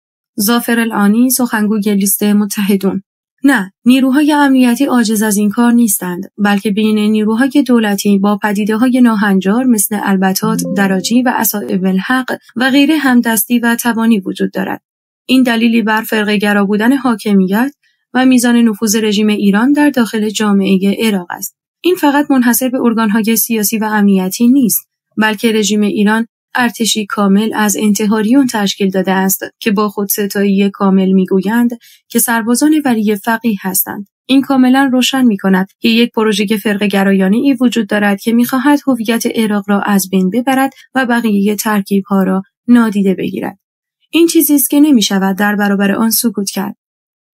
ظافر العانی سخنگوی لیست متحدون: نه، نیروهای امنیتی عاجز از این کار نیستند، بلکه بین نیروهای دولتی با پدیده‌های ناهنجار مثل البتات، دراجی و عصائب الحق و غیره همدستی و توانی وجود دارد. این دلیلی بر فرقه‌گرا بودن حاکمیت و میزان نفوذ رژیم ایران در داخل جامعه عراق است. این فقط منحصر به ارگان‌های سیاسی و امنیتی نیست، بلکه رژیم ایران ارتشی کامل از انتحاریون تشکیل داده است که با خودستایی کامل میگویند که سربازان ولی فقیه هستند. این کاملا روشن می‌کند که یک پروژه فرقه‌گرایانه‌ای وجود دارد که می‌خواهد هویت عراق را از بین ببرد و بقیه ترکیب‌ها را نادیده بگیرد. این چیزی است که نمی‌شود در برابر آن سکوت کرد.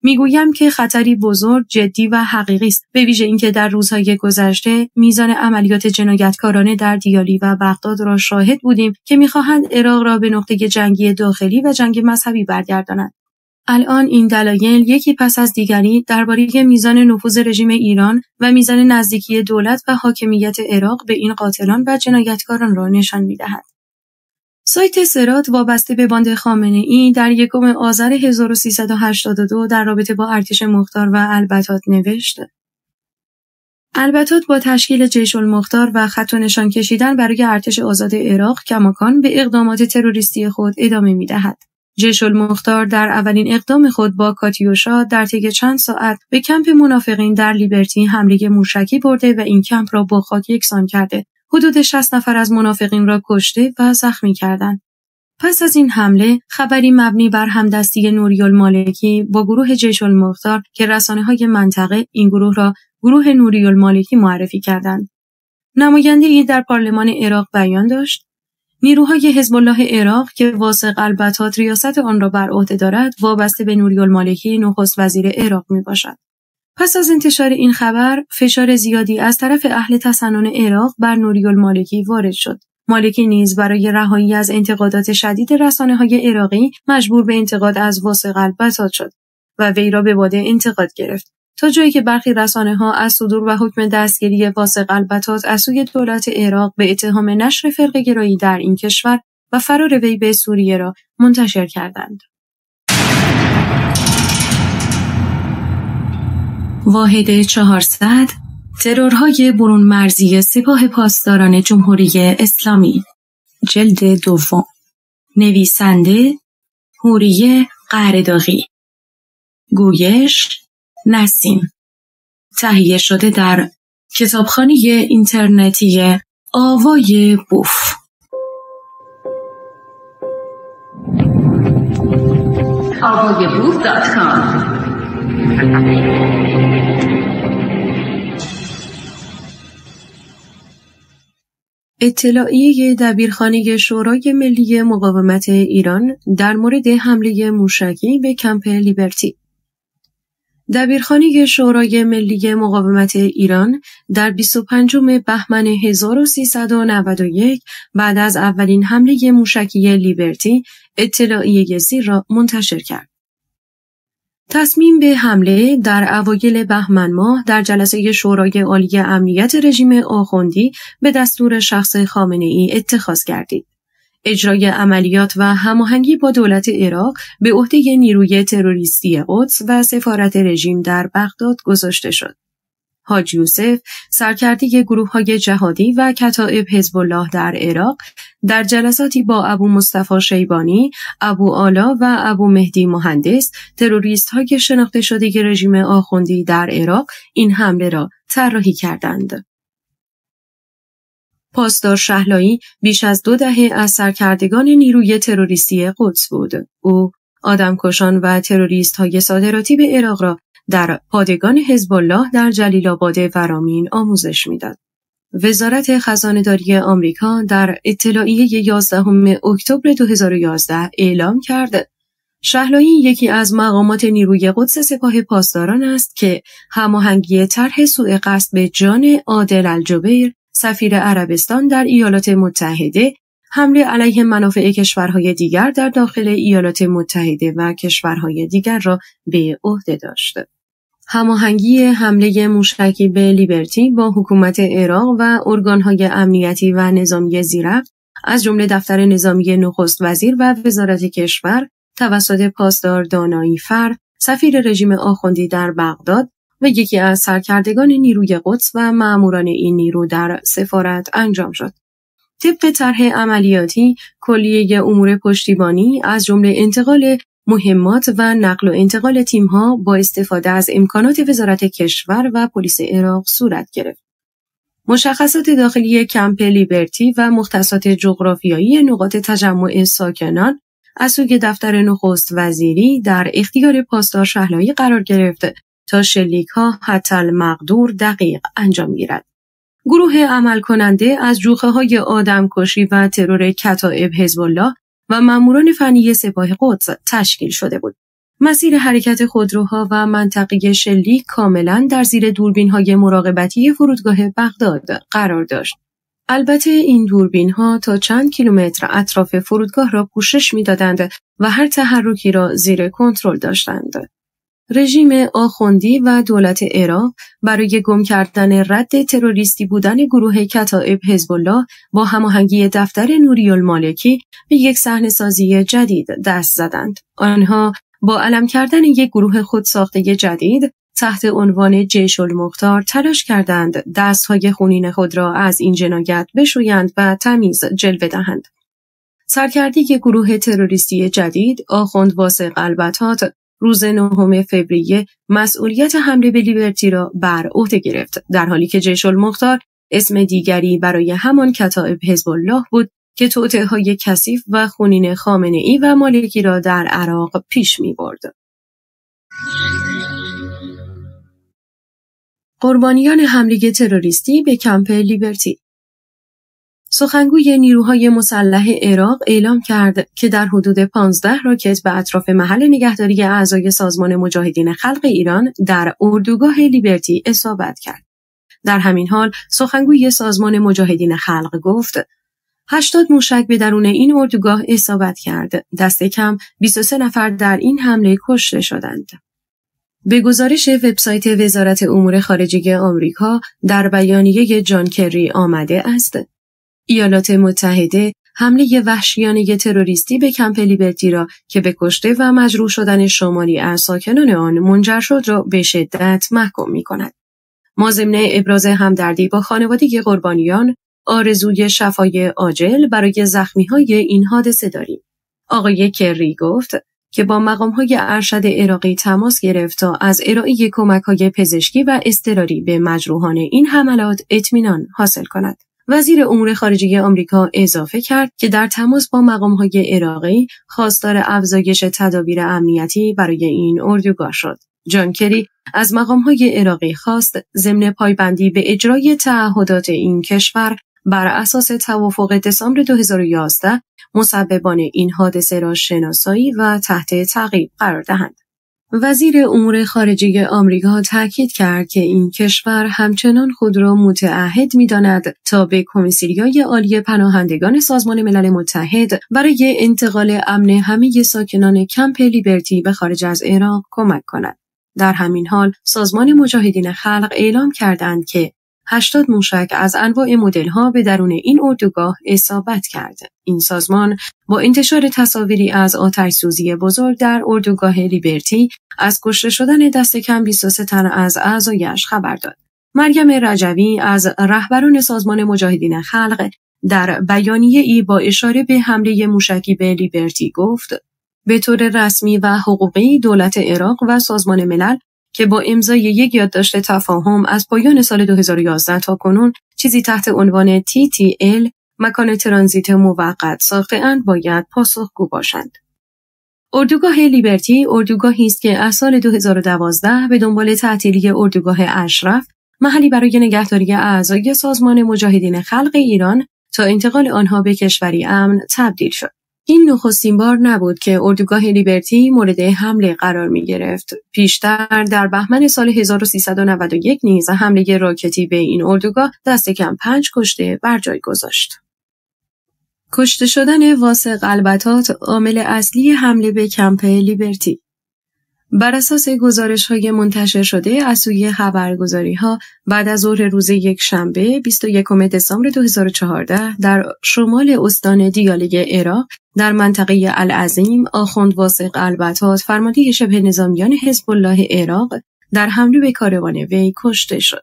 میگویم که خطری بزرگ، جدی و حقیقی است، به ویژه اینکه در روزهای گذشته میزان عملیات جنایتکارانه در دیالی و بغداد را شاهد بودیم که می‌خواهند عراق را به نقطه جنگی داخلی و جنگ مذهبی برگردانند. الان این دلایل یکی پس از دیگری درباره میزان نفوذ رژیم ایران و میزان نزدیکی دولت و حاکمیت عراق به این قاتلان و جنایتکاران را نشان می‌دهد. سایت سرات وابسته به باند خامنه‌ای در 1 آذر 1382 در رابطه با ارتش مختار و البتات نوشت: البتات با تشکیل جیش المختار و خط و نشان کشیدن برای ارتش آزاد عراق کماکان به اقدامات تروریستی خود ادامه می‌دهد. جیش المختار در اولین اقدام خود با کاتیوشا در طی چند ساعت به کمپ منافقین در لیبرتی حمله موشکی برده و این کمپ را با خاک یکسان کرده. حدود 60 نفر از منافقین را کشته و زخمی کردند. پس از این حمله خبری مبنی بر همدستی نوری‌المالکی با گروه جیش المختار که رسانه‌های منطقه این گروه را گروه نوری‌المالکی معرفی کردند. نماینده‌ای در پارلمان عراق بیان داشت: نیروهای حزب الله عراق که واثق البتات ریاست آن را بر عهده دارد، وابسته به نوری المالکی نخست وزیر عراق میباشد. پس از انتشار این خبر، فشار زیادی از طرف اهل تسنن عراق بر نوری المالکی وارد شد. مالکی نیز برای رهایی از انتقادات شدید رسانه‌های عراقی مجبور به انتقاد از واثق البتات شد و وی را به باده انتقاد گرفت، تا جایی که برخی رسانه‌ها از صدور و حکم دستگیری واثق البتات از سوی دولت عراق به اتهام نشر فرقه‌گرایی در این کشور و فرار وی به سوریه را منتشر کردند. واحد 400 ترورهای برون مرزی سپاه پاسداران جمهوری اسلامی، جلد دوم، نویسنده حوریه قهرداغی، گویش نسیم، تهیه شده در کتابخانه اینترنتی آوای بوف. avayaboof.com. اطلاعیه دبیرخانه شورای ملی مقاومت ایران در مورد حمله موشکی به کمپ لیبرتی. دبیرخانه شورای ملی مقاومت ایران در 25 بهمن 1391 بعد از اولین حمله موشکی لیبرتی اطلاعیه زیر را منتشر کرد. تصمیم به حمله در اوایل بهمن ماه در جلسه شورای عالی امنیت رژیم آخوندی به دستور شخص خامنه‌ای اتخاذ گردید. اجرای عملیات و هماهنگی با دولت عراق به عهده نیروی تروریستی قدس و سفارت رژیم در بغداد گذاشته شد. حاج یوسف، سرکرده گروه‌های جهادی و کتائب حزب الله در عراق، در جلساتی با ابو مصطفی شیبانی، ابو آلا و ابو مهدی مهندس، تروریست‌های شناخته شده رژیم آخوندی در عراق، این حمله را طراحی کردند. پاسدار شهلایی بیش از 2 دهه از سرکردگان نیروی تروریستی قدس بود. او آدمکشان و تروریست‌های صادراتی به عراق را در پادگان حزب الله در جلیل آباد ورامین آموزش میداد. وزارت خزانه‌داری آمریکا در اطلاعیه 11 اکتبر 2011 اعلام کرد شهلایی یکی از مقامات نیروی قدس سپاه پاسداران است که هماهنگی طرح سوء قصد به جان عادل الجبیر، سفیر عربستان در ایالات متحده، حمله علیه منافع کشورهای دیگر در داخل ایالات متحده و کشورهای دیگر را به عهده داشت. هماهنگی حمله موشکی به لیبرتی با حکومت عراق و ارگانهای امنیتی و نظامی زیرفت از جمله دفتر نظامی نخست وزیر و وزارت کشور توسط پاسدار دانایی فر، سفیر رژیم آخوندی در بغداد و یکی از سرکردگان نیروی قدس و ماموران این نیرو در سفارت انجام شد. طبق طرح عملیاتی، کلیه امور پشتیبانی از جمله انتقال مهمات و نقل و انتقال تیم‌ها با استفاده از امکانات وزارت کشور و پلیس عراق صورت گرفت. مشخصات داخلی کمپ لیبرتی و مختصات جغرافیایی نقاط تجمع ساکنان از سوی دفتر نخست وزیری در اختیار پاسدار شهلایی قرار گرفت تا شلیک‌ها حتی المقدور دقیق انجام گیرد. گروه عمل کننده از جوخه‌های آدمکشی و ترور کتائب حزب الله و ماموران فنی سپاه قدس تشکیل شده بود. مسیر حرکت خودروها و منطقه شلیک کاملاً در زیر دوربین‌های مراقبتی فرودگاه بغداد قرار داشت. البته این دوربین‌ها تا چند کیلومتر اطراف فرودگاه را پوشش می‌دادند و هر تحرکی را زیر کنترل داشتند. رژیم آخوندی و دولت عراق برای گم کردن رد تروریستی بودن گروه کتائب حزب الله با هماهنگی دفتر نوری المالکی به یک صحنه‌سازی جدید دست زدند. آنها با علم کردن یک گروه خودساخته جدید تحت عنوان جیش المختار تلاش کردند دستهای خونین خود را از این جنایت بشویند و تمیز جلوه دهند. سرکردی گروه تروریستی جدید آخوند واثق البتات روز 9 فوریه مسئولیت حمله به لیبرتی را بر عهده گرفت، در حالی که جیش المختار اسم دیگری برای همان کتائب حزب الله بود که توطئه‌های کثیف و خونین خامنه‌ای و مالکی را در عراق پیش می‌برد. قربانیان حمله تروریستی به کمپ لیبرتی. سخنگوی نیروهای مسلح عراق اعلام کرد که در حدود 15 راکت به اطراف محل نگهداری اعضای سازمان مجاهدین خلق ایران در اردوگاه لیبرتی اصابت کرد. در همین حال سخنگوی سازمان مجاهدین خلق گفت 80 موشک به درون این اردوگاه اصابت کرد. دست کم 23 نفر در این حمله کشته شدند. به گزارش وبسایت وزارت امور خارجه آمریکا در بیانیه جان کری آمده است: ایالات متحده حمله وحشیانه تروریستی به کمپ لیبرتی را که به کشته و مجروح شدن شماری از ساکنان آن منجر شد را به شدت محکوم می‌کند. ما ضمن ابراز همدردی با خانواده قربانیان آرزوی شفای عاجل برای زخمی‌های این حادثه داریم. آقای کری گفت که با مقام‌های ارشد عراقی تماس گرفت تا از ارائه کمک‌های پزشکی و اضطراری به مجروحان این حملات اطمینان حاصل کند. وزیر امور خارجه آمریکا اضافه کرد که در تماس با مقام‌های عراقی خواستار افزایش تدابیر امنیتی برای این اردوگاه شد. جان کری از مقام‌های عراقی خواست ضمن پایبندی به اجرای تعهدات این کشور بر اساس توافق دسامبر 2011 مسببان این حادثه را شناسایی و تحت تعقیب قرار دهند. وزیر امور خارجه آمریکا تاکید کرد که این کشور همچنان خود را متعهد می‌داند تا به کمیسریای عالی پناهندگان سازمان ملل متحد برای انتقال امن همه ساکنان کمپ لیبرتی به خارج از عراق کمک کند. در همین حال سازمان مجاهدین خلق اعلام کردند که 80 موشک از انواع مدل‌ها به درون این اردوگاه اصابت کرد. این سازمان با انتشار تصاویری از آتش‌سوزی بزرگ در اردوگاه لیبرتی از کشته شدن دست کم 23 تن از اعضایش خبر داد. مریم رجوی از رهبران سازمان مجاهدین خلق در بیانیه‌ای با اشاره به حمله موشکی به لیبرتی گفت: به طور رسمی و حقوقی دولت عراق و سازمان ملل که با امضای یک یادداشت تفاهم از پایان سال 2011 تا کنون چیزی تحت عنوان TTL مکان ترانزیت موقت ساخته‌اند باید پاسخگو باشند. اردوگاه لیبرتی اردوگاهی است که از سال 2012 به دنبال تعطیلی اردوگاه اشرف محلی برای نگهداری اعضای سازمان مجاهدین خلق ایران تا انتقال آنها به کشوری امن تبدیل شد. این نخستین بار نبود که اردوگاه لیبرتی مورد حمله قرار می گرفت. پیشتر در بهمن سال 1391 نیز حمله راکتی به این اردوگاه دست کم 5 کشته بر جای گذاشت. کشته شدن واثق البتات عامل اصلی حمله به کمپ لیبرتی. بر اساس گزارش‌های منتشر شده از سوی خبرگزاری‌ها بعد از ظهر روز یکشنبه 21 دسامبر 2014 در شمال استان دیاله عراق در منطقه العظیم آخوند واثق البتات فرمانده شبه نظامیان حزب الله عراق در حمله به کاروان وی کشته شد.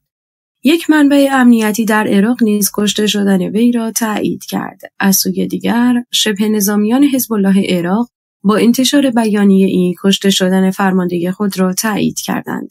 یک منبع امنیتی در عراق نیز کشته شدن وی را تایید کرد. از سوی دیگر شبه نظامیان حزب الله عراق با انتشار بیانیه‌ای کشته شدن فرمانده خود را تایید کردند.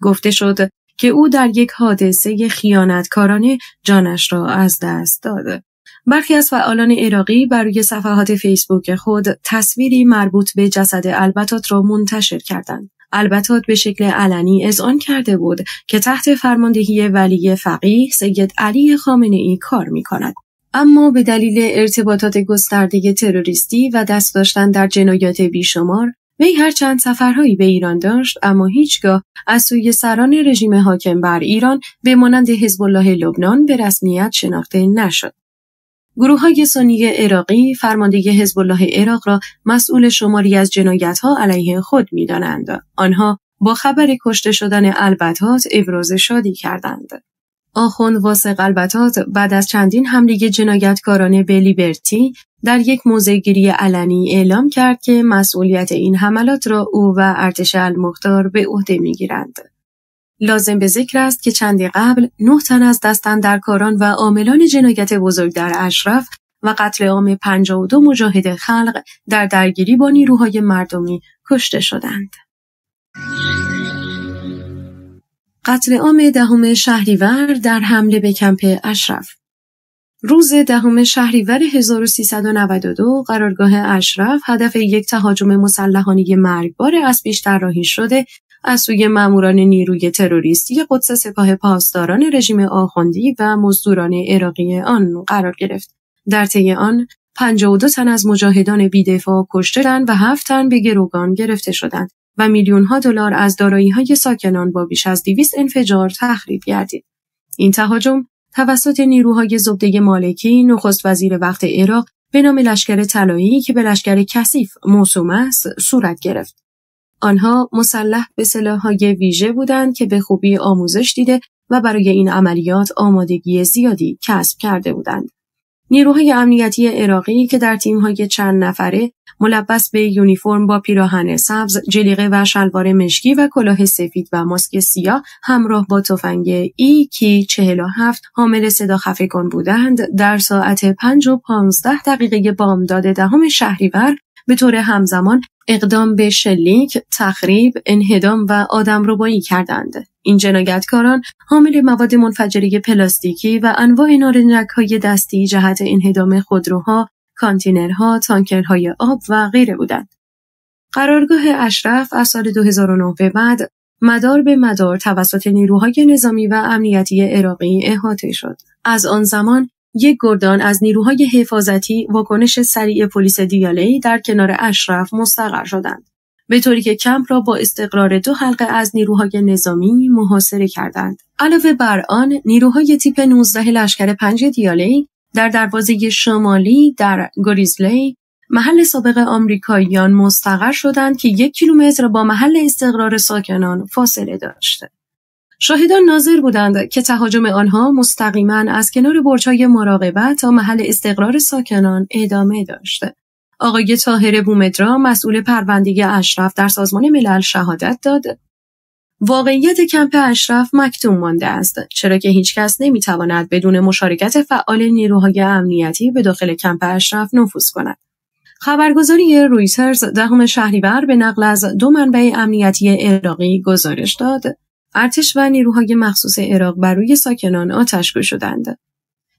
گفته شد که او در یک حادثه خیانتکارانه جانش را از دست داد. برخی از فعالان عراقی بر روی صفحات فیسبوک خود تصویری مربوط به جسد البتات را منتشر کردند. البتات به شکل علنی اذعان کرده بود که تحت فرماندهی ولی فقیه سید علی خامنه‌ای کار می‌کند. اما به دلیل ارتباطات گسترده تروریستی و دست داشتن در جنایات بیشمار، وی هرچند سفرهایی به ایران داشت اما هیچگاه از سوی سران رژیم حاکم بر ایران به مانند حزب الله لبنان به رسمیت شناخته نشد. گروه‌های سنی عراقی فرمانده حزب الله عراق را مسئول شماری از جنایت‌ها علیه خود می‌دانند. آنها با خبر کشته شدن البتات ابراز شادی کردند. آخوند واثق البتات بعد از چندین حمله جنایتکارانه به لیبرتی در یک موضع‌گیری علنی اعلام کرد که مسئولیت این حملات را او و ارتش المختار به عهده می‌گیرند. لازم به ذکر است که چندی قبل 9 تن از دستاندرکاران و عاملان جنایت بزرگ در اشرف و قتل عام 52 مجاهد خلق در درگیری با نیروهای مردمی کشته شدند. قتل عام 10 شهریور در حمله به کمپ اشرف. روز 10 شهریور 1392 قرارگاه اشرف هدف یک تهاجم مسلحانه مرگبار از پیش طراحی شده از سوی ماموران نیروی تروریستی قدس سپاه پاسداران رژیم آخوندی و مزدوران عراقی آن قرار گرفت. در طی آن 52 تن از مجاهدان بی‌دفاع کشته شدند و 7 تن به گروگان گرفته شدند و میلیون‌ها دلار از دارایی‌های ساکنان با بیش از 200 انفجار تخریب گردید. این تهاجم توسط نیروهای زبده مالکی، نخست وزیر وقت عراق، به نام لشکر طلایی که به لشکر کثیف موسوم است، صورت گرفت. آنها مسلح به سلاح‌های ویژه بودند که به خوبی آموزش دیده و برای این عملیات آمادگی زیادی کسب کرده بودند. نیروهای امنیتی عراقی که در تیم‌های چند نفره ملبس به یونیفرم با پیراهن سبز، جلیقه و شلوار مشکی و کلاه سفید و ماسک سیاه همراه با تفنگ AK-47 حامل صدا خفگان بودند، در ساعت 5:15 بامداد 10 شهریور به طور همزمان اقدام به شلیک، تخریب، انهدام و آدمربایی کردند. این جنایتکاران حامل مواد منفجره پلاستیکی و انواع نارنجک‌های دستی جهت انهدام خودروها، کانتینرها، تانکرهای آب و غیره بودند. قرارگاه اشرف از سال 2009 به بعد مدار به مدار توسط نیروهای نظامی و امنیتی عراقی احاطه شد. از آن زمان یک گردان از نیروهای حفاظتی واکنش سریع پلیس دیالی در کنار اشرف مستقر شدند، به طوری که کمپ را با استقرار 2 حلقه از نیروهای نظامی محاصره کردند. علاوه بر آن، نیروهای تیپ 19 لشکر 5 دیالی در دروازه شمالی در گریزلی، محل سابق آمریکاییان، مستقر شدند که 1 کیلومتر با محل استقرار ساکنان فاصله داشت. شاهدان ناظر بودند که تهاجم آنها مستقیما از کنار برج‌های مراقبت تا محل استقرار ساکنان ادامه داشت. آقای طاهر بومدرا، مسئول پرونده اشرف در سازمان ملل، شهادت داد: واقعیت کمپ اشرف مکتوم مانده است، چرا که هیچ کس نمیتواند بدون مشارکت فعال نیروهای امنیتی به داخل کمپ اشرف نفوذ کند. خبرگزاری رویترز 10 شهریور به نقل از 2 منبع امنیتی عراقی گزارش داد: ارتش و نیروهای مخصوص عراق بر روی ساکنان آتش‌گیر شدند.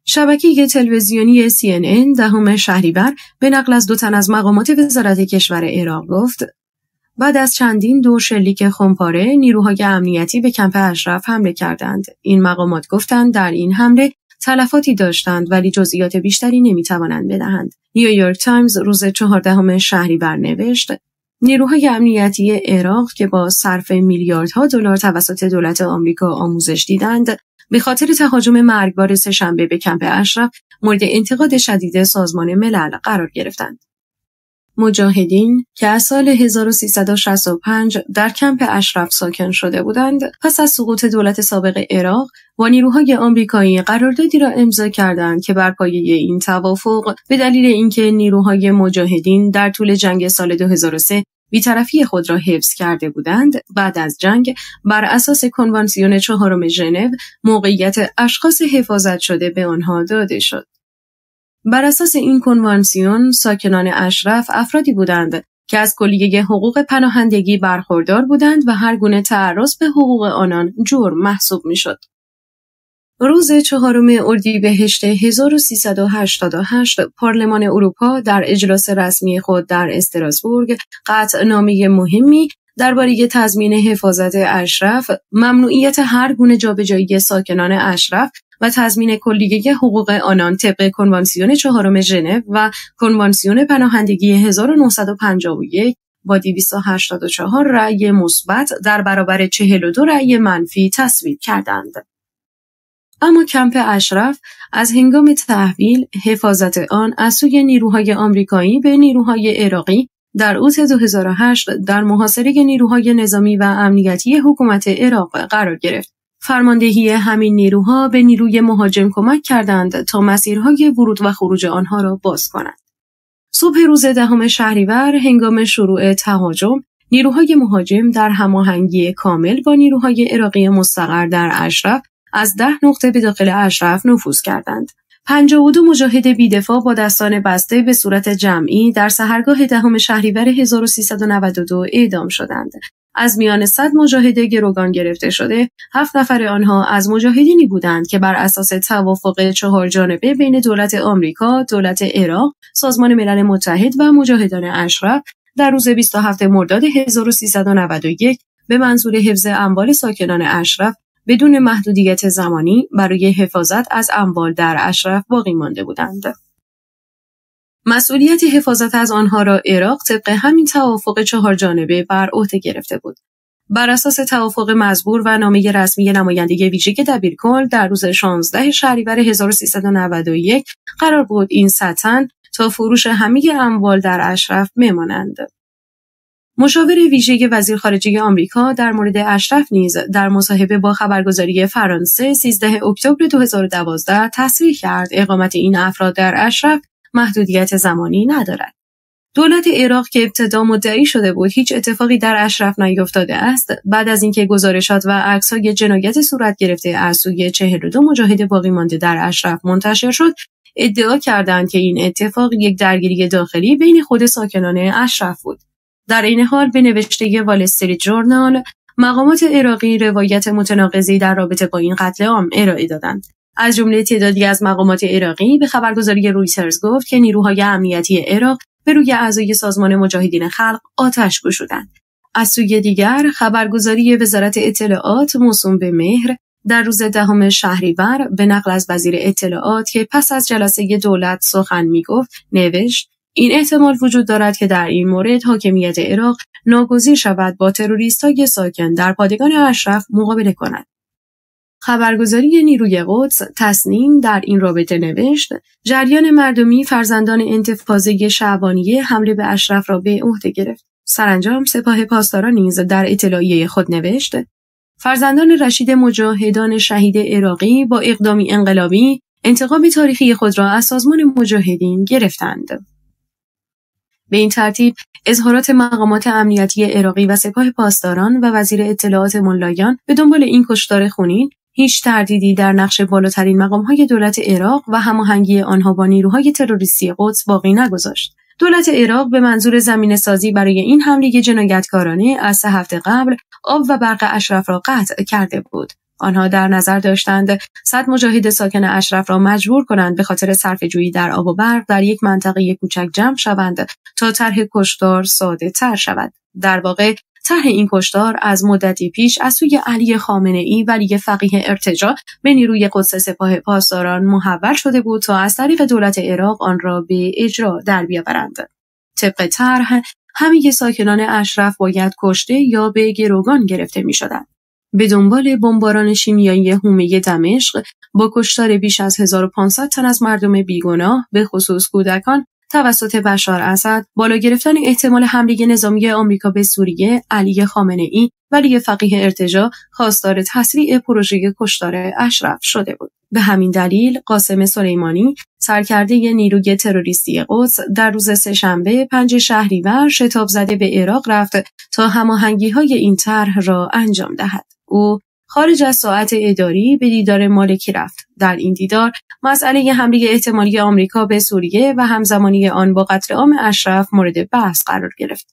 شبکه تلویزیونی CNN 10 شهریور به نقل از 2 تن از مقامات وزارت کشور عراق گفت: بعد از چندین دور شلیک خمپاره، نیروهای امنیتی به کمپ اشرف حمله کردند. این مقامات گفتند در این حمله تلفاتی داشتند ولی جزئیات بیشتری نمی‌توانند بدهند. نیویورک تایمز روز 14 شهریور نوشت: نیروهای امنیتی عراق که با صرف میلیاردها دلار توسط دولت آمریکا آموزش دیدند، به خاطر تهاجم مرگبار سه‌شنبه به کمپ اشرف مورد انتقاد شدید سازمان ملل قرار گرفتند. مجاهدین که از سال 1365 در کمپ اشرف ساکن شده بودند، پس از سقوط دولت سابق عراق با نیروهای آمریکایی قراردادی را امضا کردند که بر پایه این توافق به دلیل اینکه نیروهای مجاهدین در طول جنگ سال 2003 بی‌طرفی خود را حفظ کرده بودند، بعد از جنگ بر اساس کنوانسیون 4 ژنو موقعیت اشخاص حفاظت شده به آنها داده شد. بر اساس این کنوانسیون، ساکنان اشرف افرادی بودند که از کلیه حقوق پناهندگی برخوردار بودند و هر گونه تعرض به حقوق آنان جرم محسوب می‌شد. روز 4 اردیبهشت 1388 پارلمان اروپا در اجلاس رسمی خود در استراسبورگ قطعنامه مهمی درباره تضمین حفاظت اشرف، ممنوعیت هر گونه جابجایی ساکنان اشرف و تضمین کلیه حقوق آنان طبق کنوانسیون 4 ژنو و کنوانسیون پناهندگی 1951 با 284 رأی مثبت در برابر 42 رأی منفی تصویب کردند. اما کمپ اشرف از هنگام تحویل حفاظت آن از سوی نیروهای آمریکایی به نیروهای عراقی در اوت 2008 در محاصره نیروهای نظامی و امنیتی حکومت عراق قرار گرفت. فرماندهی همین نیروها به نیروی مهاجم کمک کردند تا مسیرهای ورود و خروج آنها را باز کنند. صبح روز 10 شهریور هنگام شروع تهاجم، نیروهای مهاجم در هماهنگی کامل با نیروهای عراقی مستقر در اشرف از 10 نقطه به داخل اشرف نفوذ کردند. 52 مجاهد بی‌دفاع با دستان بسته به صورت جمعی در سحرگاه 10 شهریور 1392 اعدام شدند. از میان 100 مجاهد گروگان گرفته شده، 7 نفر آنها از مجاهدینی بودند که بر اساس توافق 4 جانبه بین دولت آمریکا، دولت عراق، سازمان ملل متحد و مجاهدان اشرف در روز 27 مرداد 1391 به منظور حفظ اموال ساکنان اشرف بدون محدودیت زمانی برای حفاظت از اموال در اشرف باقی مانده بودند. مسئولیت حفاظت از آنها را عراق طبق همین توافق 4 جانبه بر عهده گرفته بود. بر اساس توافق مزبور و نامه رسمی نماینده ویژه دبیرکل در روز 16 شهریور 1391 قرار بود این سطحاً تا فروش همه اموال در اشرف بمانند. مشاور ویژه وزیر خارجه آمریکا در مورد اشرف نیز در مصاحبه با خبرگزاری فرانسه 13 اکتبر 2012 تصریح کرد اقامت این افراد در اشرف محدودیت زمانی ندارد. دولت عراق که ابتدا مدعی شده بود هیچ اتفاقی در اشرف نیفتاده است، بعد از اینکه گزارشات و عکس‌های جنایت صورت گرفته از سوی 42 مجاهد باقی مانده در اشرف منتشر شد، ادعا کردند که این اتفاق یک درگیری داخلی بین خود ساکنان اشرف بود. در این حال به نوشته وال استریت جورنال، مقامات عراقی روایت متناقضی در رابطه با این قتل عام ارائه دادند. از جمله تعدادی از مقامات عراقی به خبرگزاری رویترز گفت که نیروهای امنیتی عراق به روی اعضای سازمان مجاهدین خلق آتش گشودند. از سوی دیگر خبرگزاری وزارت اطلاعات موسوم به مهر در روز 10 شهریور به نقل از وزیر اطلاعات که پس از جلسه دولت سخن می‌گفت نوشت: این احتمال وجود دارد که در این مورد حاکمیت عراق ناگزیر شود با تروریست‌های ساکن در پادگان اشرف مقابله کند. خبرگزاری نیروی قدس تصنیم در این رابطه نوشت: جریان مردمی فرزندان انتفاضه شعبانیه حمله به اشرف را به عهده گرفت. سرانجام سپاه پاسداران نیز در اطلاعیه خود نوشت: فرزندان رشید مجاهدان شهید عراقی با اقدامی انقلابی انتقام تاریخی خود را از سازمان مجاهدین گرفتند. به این ترتیب اظهارات مقامات امنیتی عراقی و سپاه پاسداران و وزیر اطلاعات ملایان به دنبال این کشتار خونین هیچ تردیدی در نقش بالاترین مقام‌های دولت عراق و هماهنگی آنها با نیروهای تروریستی قدس باقی نگذاشت. دولت عراق به منظور زمینه‌سازی برای این حمله جنایتکارانه از 3 هفته قبل آب و برق اشرف را قطع کرده بود. آنها در نظر داشتند 100 مجاهد ساکن اشرف را مجبور کنند به خاطر صرفه‌جویی در آب و برق در یک منطقه کوچک جمع شوند تا طرح کشتار ساده تر شود. در واقع طرح این کشتار از مدتی پیش از سوی علی خامنه‌ای ولی فقیه ارتجاع به نیروی قدس سپاه پاسداران محول شده بود تا از طریق دولت عراق آن را به اجرا در بیاورند. طبق طرح همه ساکنان اشرف باید کشته یا به گروگان گرفته می‌شدند. به دنبال بمباران شیمیایی حومه دمشق با کشتار بیش از 1500 تن از مردم بیگناه به خصوص کودکان توسط بشار اسد، بالا گرفتن احتمال حمله نظامی آمریکا به سوریه، علی خامنه‌ای ولی فقیه ارتجاع خواستار تسریع پروژه کشتار اشرف شده بود. به همین دلیل قاسم سلیمانی، سرکرده نیروی تروریستی قدس، در روز سه‌شنبه 5 شهریور شتاب زده به عراق رفت تا هماهنگی‌های این طرح را انجام دهد. او خارج از ساعت اداری به دیدار مالکی رفت. در این دیدار مسئله حمله احتمالی آمریکا به سوریه و همزمانی آن با قتل عام اشرف مورد بحث قرار گرفت.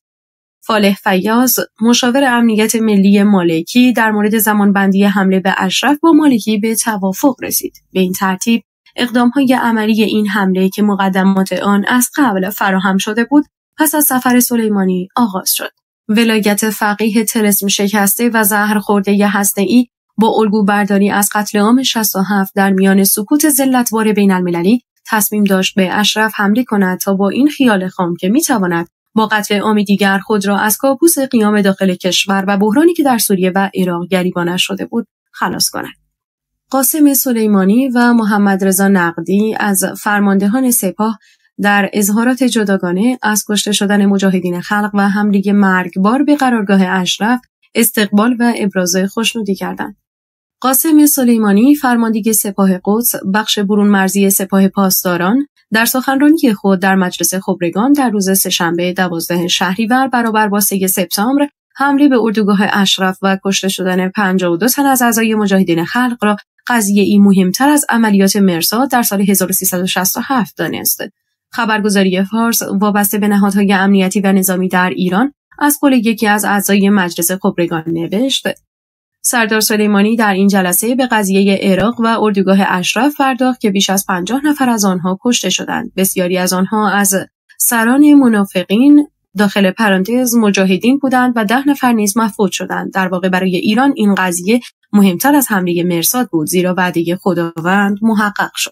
فالح فیاض، مشاور امنیت ملی مالکی، در مورد زمانبندی حمله به اشرف با مالکی به توافق رسید. به این ترتیب اقدام‌های عملی این حمله که مقدمات آن از قبل فراهم شده بود، پس از سفر سلیمانی آغاز شد. ولایت فقیه طلسم شکسته و زهر خورده هسته‌ای با الگو برداری از قتل عام 67 در میان سکوت ذلت‌بار بین‌المللی تصمیم داشت به اشرف حمله کند تا با این خیال خام که می‌تواند با قتل عام دیگر خود را از کابوس قیام داخل کشور و بحرانی که در سوریه و عراق گریبانش شده بود خلاص کند. قاسم سلیمانی و محمد رضا نقدی از فرماندهان سپاه در اظهارات جداگانه از کشته شدن مجاهدین خلق و حمله مرگبار به قرارگاه اشرف استقبال و ابراز خوشنودی کردند. قاسم سلیمانی، فرمانده سپاه قدس، بخش برون مرزی سپاه پاسداران، در سخنرانی خود در مجلس خبرگان در روز سه‌شنبه 12 شهریور برابر با 3 سپتامبر حمله به اردوگاه اشرف و کشته شدن 52 تن از اعضای مجاهدین خلق را قضیه‌ای مهمتر از عملیات مرصاد در سال 1367 دانست. خبرگزاری فارس وابسته به نهادهای امنیتی و نظامی در ایران از قول یکی از اعضای مجلس خبرگان نوشت: سردار سلیمانی در این جلسه به قضیه عراق و اردوگاه اشرف پرداخت که بیش از 50 نفر از آنها کشته شدند. بسیاری از آنها از سران منافقین داخل پرانتز مجاهدین بودند و 10 نفر نیز مفقود شدند. در واقع برای ایران این قضیه مهمتر از حمله مرصاد بود، زیرا وعده خداوند محقق شد.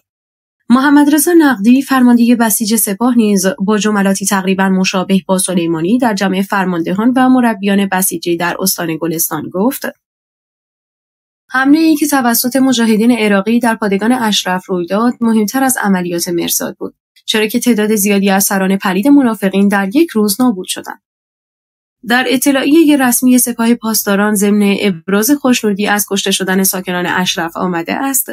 محمد رضا نقدی فرمانده بسیج سپاه نیز با جملاتی تقریبا مشابه با سلیمانی در جمع فرماندهان و مربیان بسیجی در استان گلستان گفت: حمله‌ای که توسط مجاهدین عراقی در پادگان اشرف روی داد مهمتر از عملیات مرصاد بود، چرا که تعداد زیادی از سران پلید منافقین در یک روز نابود شدند. در اطلاعیه رسمی سپاه پاسداران ضمن ابراز خوشنودی از کشته شدن ساکنان اشرف آمده است: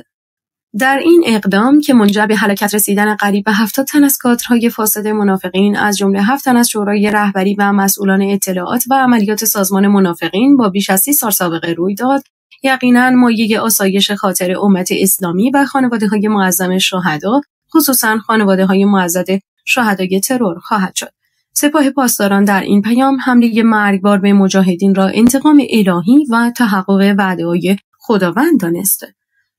در این اقدام که منجر به هلاکت رسیدن قریب به 70 تن از کادرهای فاسد منافقین از جمله 7 تن از شورای رهبری و مسئولان اطلاعات و عملیات سازمان منافقین با بیش از 30 سال سابقه روی داد، یقیناً مایه آسایش خاطر امت اسلامی و خانواده‌های معظم شهدا، خصوصاً خانواده‌های معزز شهدای ترور خواهد شد. سپاه پاسداران در این پیام حمله مرگبار به مجاهدین را انتقام الهی و تحقق وعده‌های خداوند دانست.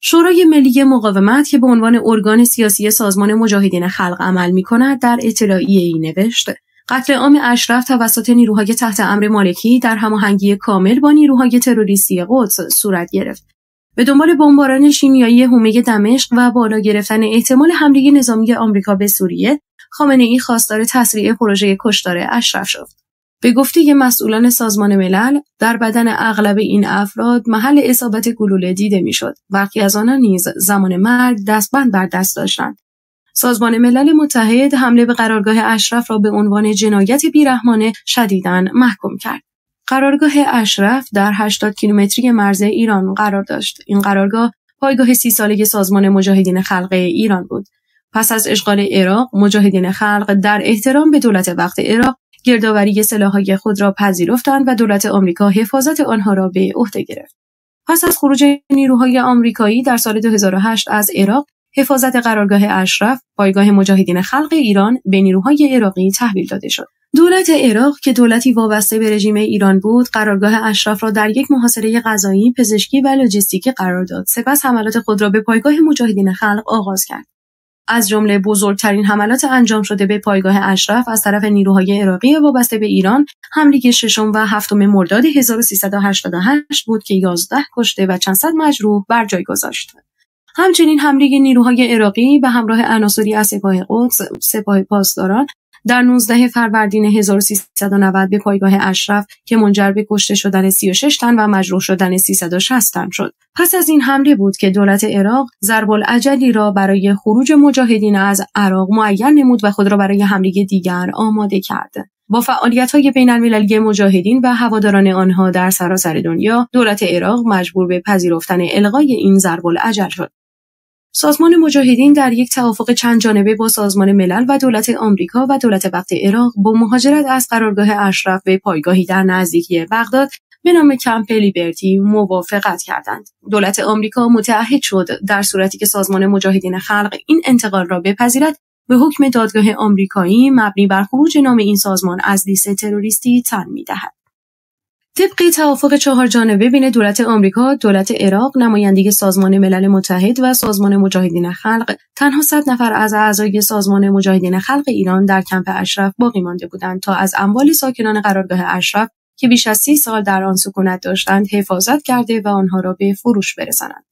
شورای ملی مقاومت که به عنوان ارگان سیاسی سازمان مجاهدین خلق عمل می‌کند در اطلاعیه‌ای نوشت: قتل عام اشرف توسط نیروهای تحت امر مالکی در هماهنگی کامل با نیروهای تروریستی قدس صورت گرفت. به دنبال بمباران شیمیایی حومه دمشق و بالا گرفتن احتمال حمله نظامی آمریکا به سوریه، خامنه‌ای خواستار تسریع پروژه کشتار اشرف شد. به گفته مسئولان سازمان ملل، در بدن اغلب این افراد محل اصابت گلوله دیده میشد. برخی از آنها نیز زمان مرگ دستبند بر دست داشتند. سازمان ملل متحد حمله به قرارگاه اشرف را به عنوان جنایت بیرحمانه شدیداً محکوم کرد. قرارگاه اشرف در 80 کیلومتری مرز ایران قرار داشت. این قرارگاه پایگاه 30 ساله سازمان مجاهدین خلق ایران بود. پس از اشغال عراق، مجاهدین خلق در احترام به دولت وقت عراق گردآوری سلاح‌های خود را پذیرفتند و دولت آمریکا حفاظت آنها را به عهده گرفت. پس از خروج نیروهای آمریکایی در سال 2008 از عراق، حفاظت قرارگاه اشرف، پایگاه مجاهدین خلق ایران، به نیروهای عراقی تحویل داده شد. دولت عراق که دولتی وابسته به رژیم ایران بود، قرارگاه اشرف را در یک محاصره غذایی، پزشکی و لوجستیکی قرار داد. سپس حملات خود را به پایگاه مجاهدین خلق آغاز کرد. از جمله بزرگترین حملات انجام شده به پایگاه اشرف از طرف نیروهای عراقی وابسته به ایران، حمله 6 و 7 مرداد 1388 بود که 11 کشته و چند صد مجروح بر جای گذاشت. همچنین حمله نیروهای عراقی به همراه عناصری از سپاه قدس، سپاه پاسداران، در 19 فروردین 1390 به پایگاه اشرف که منجر به کشته شدن 36 تن و مجروح شدن 360 تن شد. پس از این حمله بود که دولت عراق ضرب الاجلی را برای خروج مجاهدین از عراق معین نمود و خود را برای حمله دیگر آماده کرد. با فعالیت‌های بین‌المللی مجاهدین و هواداران آنها در سراسر دنیا، دولت عراق مجبور به پذیرفتن الغای این ضرب الاجل شد. سازمان مجاهدین در یک توافق چند جانبه با سازمان ملل و دولت آمریکا و دولت وقت عراق با مهاجرت از قرارگاه اشرف به پایگاهی در نزدیکی بغداد به نام کمپ لیبرتی موافقت کردند. دولت آمریکا متعهد شد در صورتی که سازمان مجاهدین خلق این انتقال را بپذیرد، به حکم دادگاه آمریکایی مبنی بر خروج نام این سازمان از لیست تروریستی تن می‌دهد. طبق توافق 4 جانبه بین دولت آمریکا، دولت عراق، نماینده سازمان ملل متحد و سازمان مجاهدین خلق، تنها 100 نفر از اعضای سازمان مجاهدین خلق ایران در کمپ اشرف باقی مانده بودند تا از اموال ساکنان قرارگاه اشرف که بیش از 30 سال در آن سکونت داشتند حفاظت کرده و آنها را به فروش برسانند.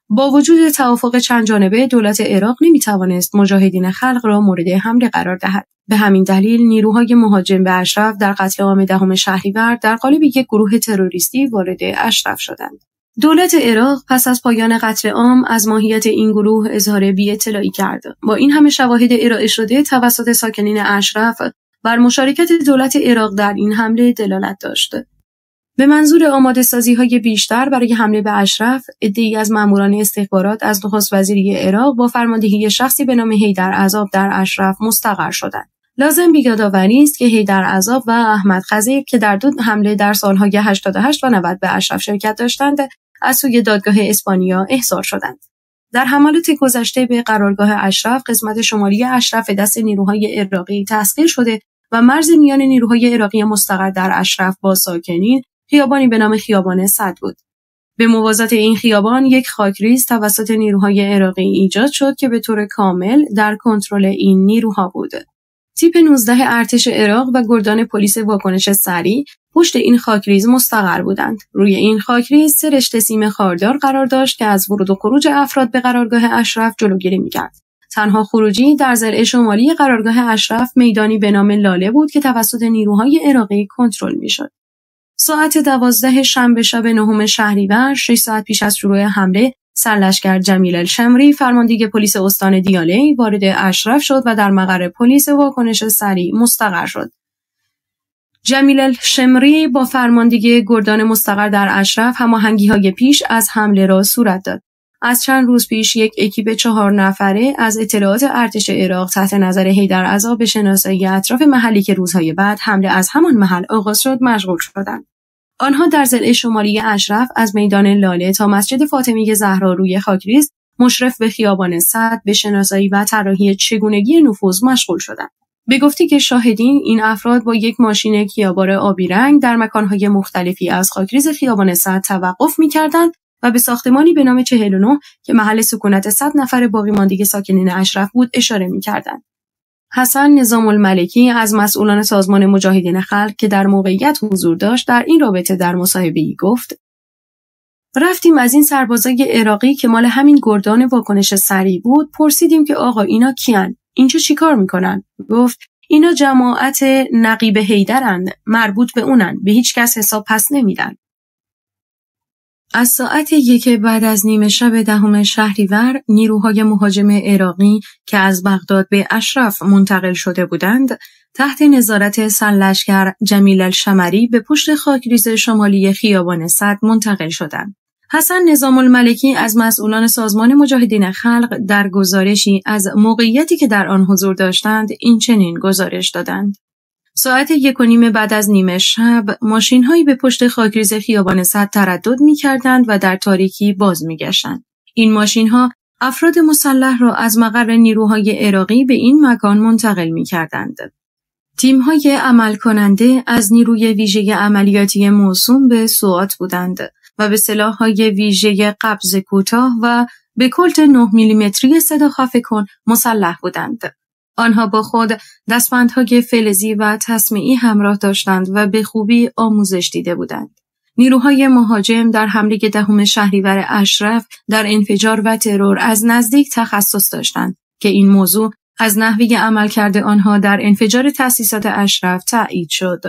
با وجود توافق چند جانبه، دولت عراق نمی‌توانست مجاهدین خلق را مورد حمله قرار دهد. به همین دلیل نیروهای مهاجم به اشرف در قتل عام 10 شهریور در قالب یک گروه تروریستی وارد اشرف شدند. دولت عراق پس از پایان قتل عام از ماهیت این گروه اظهار بی‌اطلاعی کرد. با این همه شواهد ارائه شده توسط ساکنین اشرف بر مشارکت دولت عراق در این حمله دلالت داشت. به منظور آماده‌سازی‌های بیشتر برای حمله به اشرف، عده‌ای از ماموران استخبارات از نخست وزیری عراق با فرماندهی شخصی به نام حیدر عذاب در اشرف مستقر شدند. لازم به یادآوری است که حیدر عذاب و احمد خضیر که در 2 حمله در سالهای 88 و 90 به اشرف شرکت داشتند، از سوی دادگاه اسپانیا احضار شدند. در حملات گذشته به قرارگاه اشرف، قسمت شمالی اشرف دست نیروهای عراقی تسخیر شده و مرز میان نیروهای عراقی مستقر در اشرف با ساکنین خیابانی به نام خیابان صد بود. به موازات این خیابان یک خاکریز توسط نیروهای عراقی ایجاد شد که به طور کامل در کنترل این نیروها بود. تیپ 19 ارتش عراق و گردان پلیس واکنش سریع پشت این خاکریز مستقر بودند. روی این خاکریز 3 رشته سیم خاردار قرار داشت که از ورود و خروج افراد به قرارگاه اشرف جلوگیری می‌کرد. تنها خروجی در ضلع شمالی قرارگاه اشرف میدانی به نام لاله بود که توسط نیروهای عراقی کنترل می‌شد. ساعت 12 شنبه شب 9 شهریور 6 ساعت پیش از شروع حمله سرلشکر جمیل الشمری فرماندهی پلیس استان دیاله وارد اشرف شد و در مقر پلیس واکنش سریع مستقر شد. جمیل الشمری با فرماندهی گردان مستقر در اشرف هماهنگی‌های پیش از حمله را صورت داد. از چند روز پیش یک اکیپ 4 نفره از اطلاعات ارتش عراق تحت نظر حیدرعزا به شناسایی اطراف محلی که روزهای بعد حمله از همان محل آغاز شد مشغول شدند. آنها در ضلع شمالی اشرف از میدان لاله تا مسجد فاطمه زهرا روی خاکریز مشرف به خیابان سعد به شناسایی و طراحی چگونگی نفوذ مشغول شدند. به گفته که شاهدین این افراد با یک ماشین کیابار آبی رنگ در مکانهای مختلفی از خاکریز خیابان سعد توقف می‌کردند و به ساختمانی به نام 49 که محل سکونت 100 نفر باقی مانده ساکنین اشرف بود اشاره می‌کردند. حسن نظام الملکی از مسئولان سازمان مجاهدین خلق که در موقعیت حضور داشت در این رابطه در مصاحبه‌ای گفت: رفتیم از این سربازای عراقی که مال همین گردان واکنش سریع بود پرسیدیم که آقا اینا کیان؟ اینجا چیکار میکنن؟ گفت اینا جماعت نقیب حیدرند، مربوط به اونن، به هیچ کس حساب پس نمیدن. از ساعت 1 بعد از نیمه شب 10 شهریور نیروهای مهاجم عراقی که از بغداد به اشرف منتقل شده بودند تحت نظارت سرلشکر جمیل الشمری به پشت خاکریز شمالی خیابان سعد منتقل شدند. حسن نظام الملکی از مسئولان سازمان مجاهدین خلق در گزارشی از موقعیتی که در آن حضور داشتند این چنین گزارش دادند: ساعت 1:30 بعد از نیمه شب ماشین‌هایی به پشت خاکریز خیابان سعد تردد می‌کردند و در تاریکی باز می‌گشتند. این ماشین‌ها افراد مسلح را از مقر نیروهای عراقی به این مکان منتقل می‌کردند. تیم‌های عمل کننده از نیروی ویژه عملیاتی موسوم به سوات بودند و به سلاح‌های ویژه قبض کوتاه و به کلت 9 میلیمتری صدا خفه کن مسلح بودند. آنها با خود دستبندهای فلزی و تسمیعی همراه داشتند و به خوبی آموزش دیده بودند. نیروهای مهاجم در حمله 10 شهریور اشرف در انفجار و ترور از نزدیک تخصص داشتند که این موضوع از نحوه عملکرد آنها در انفجار تأسیسات اشرف تأیید شد.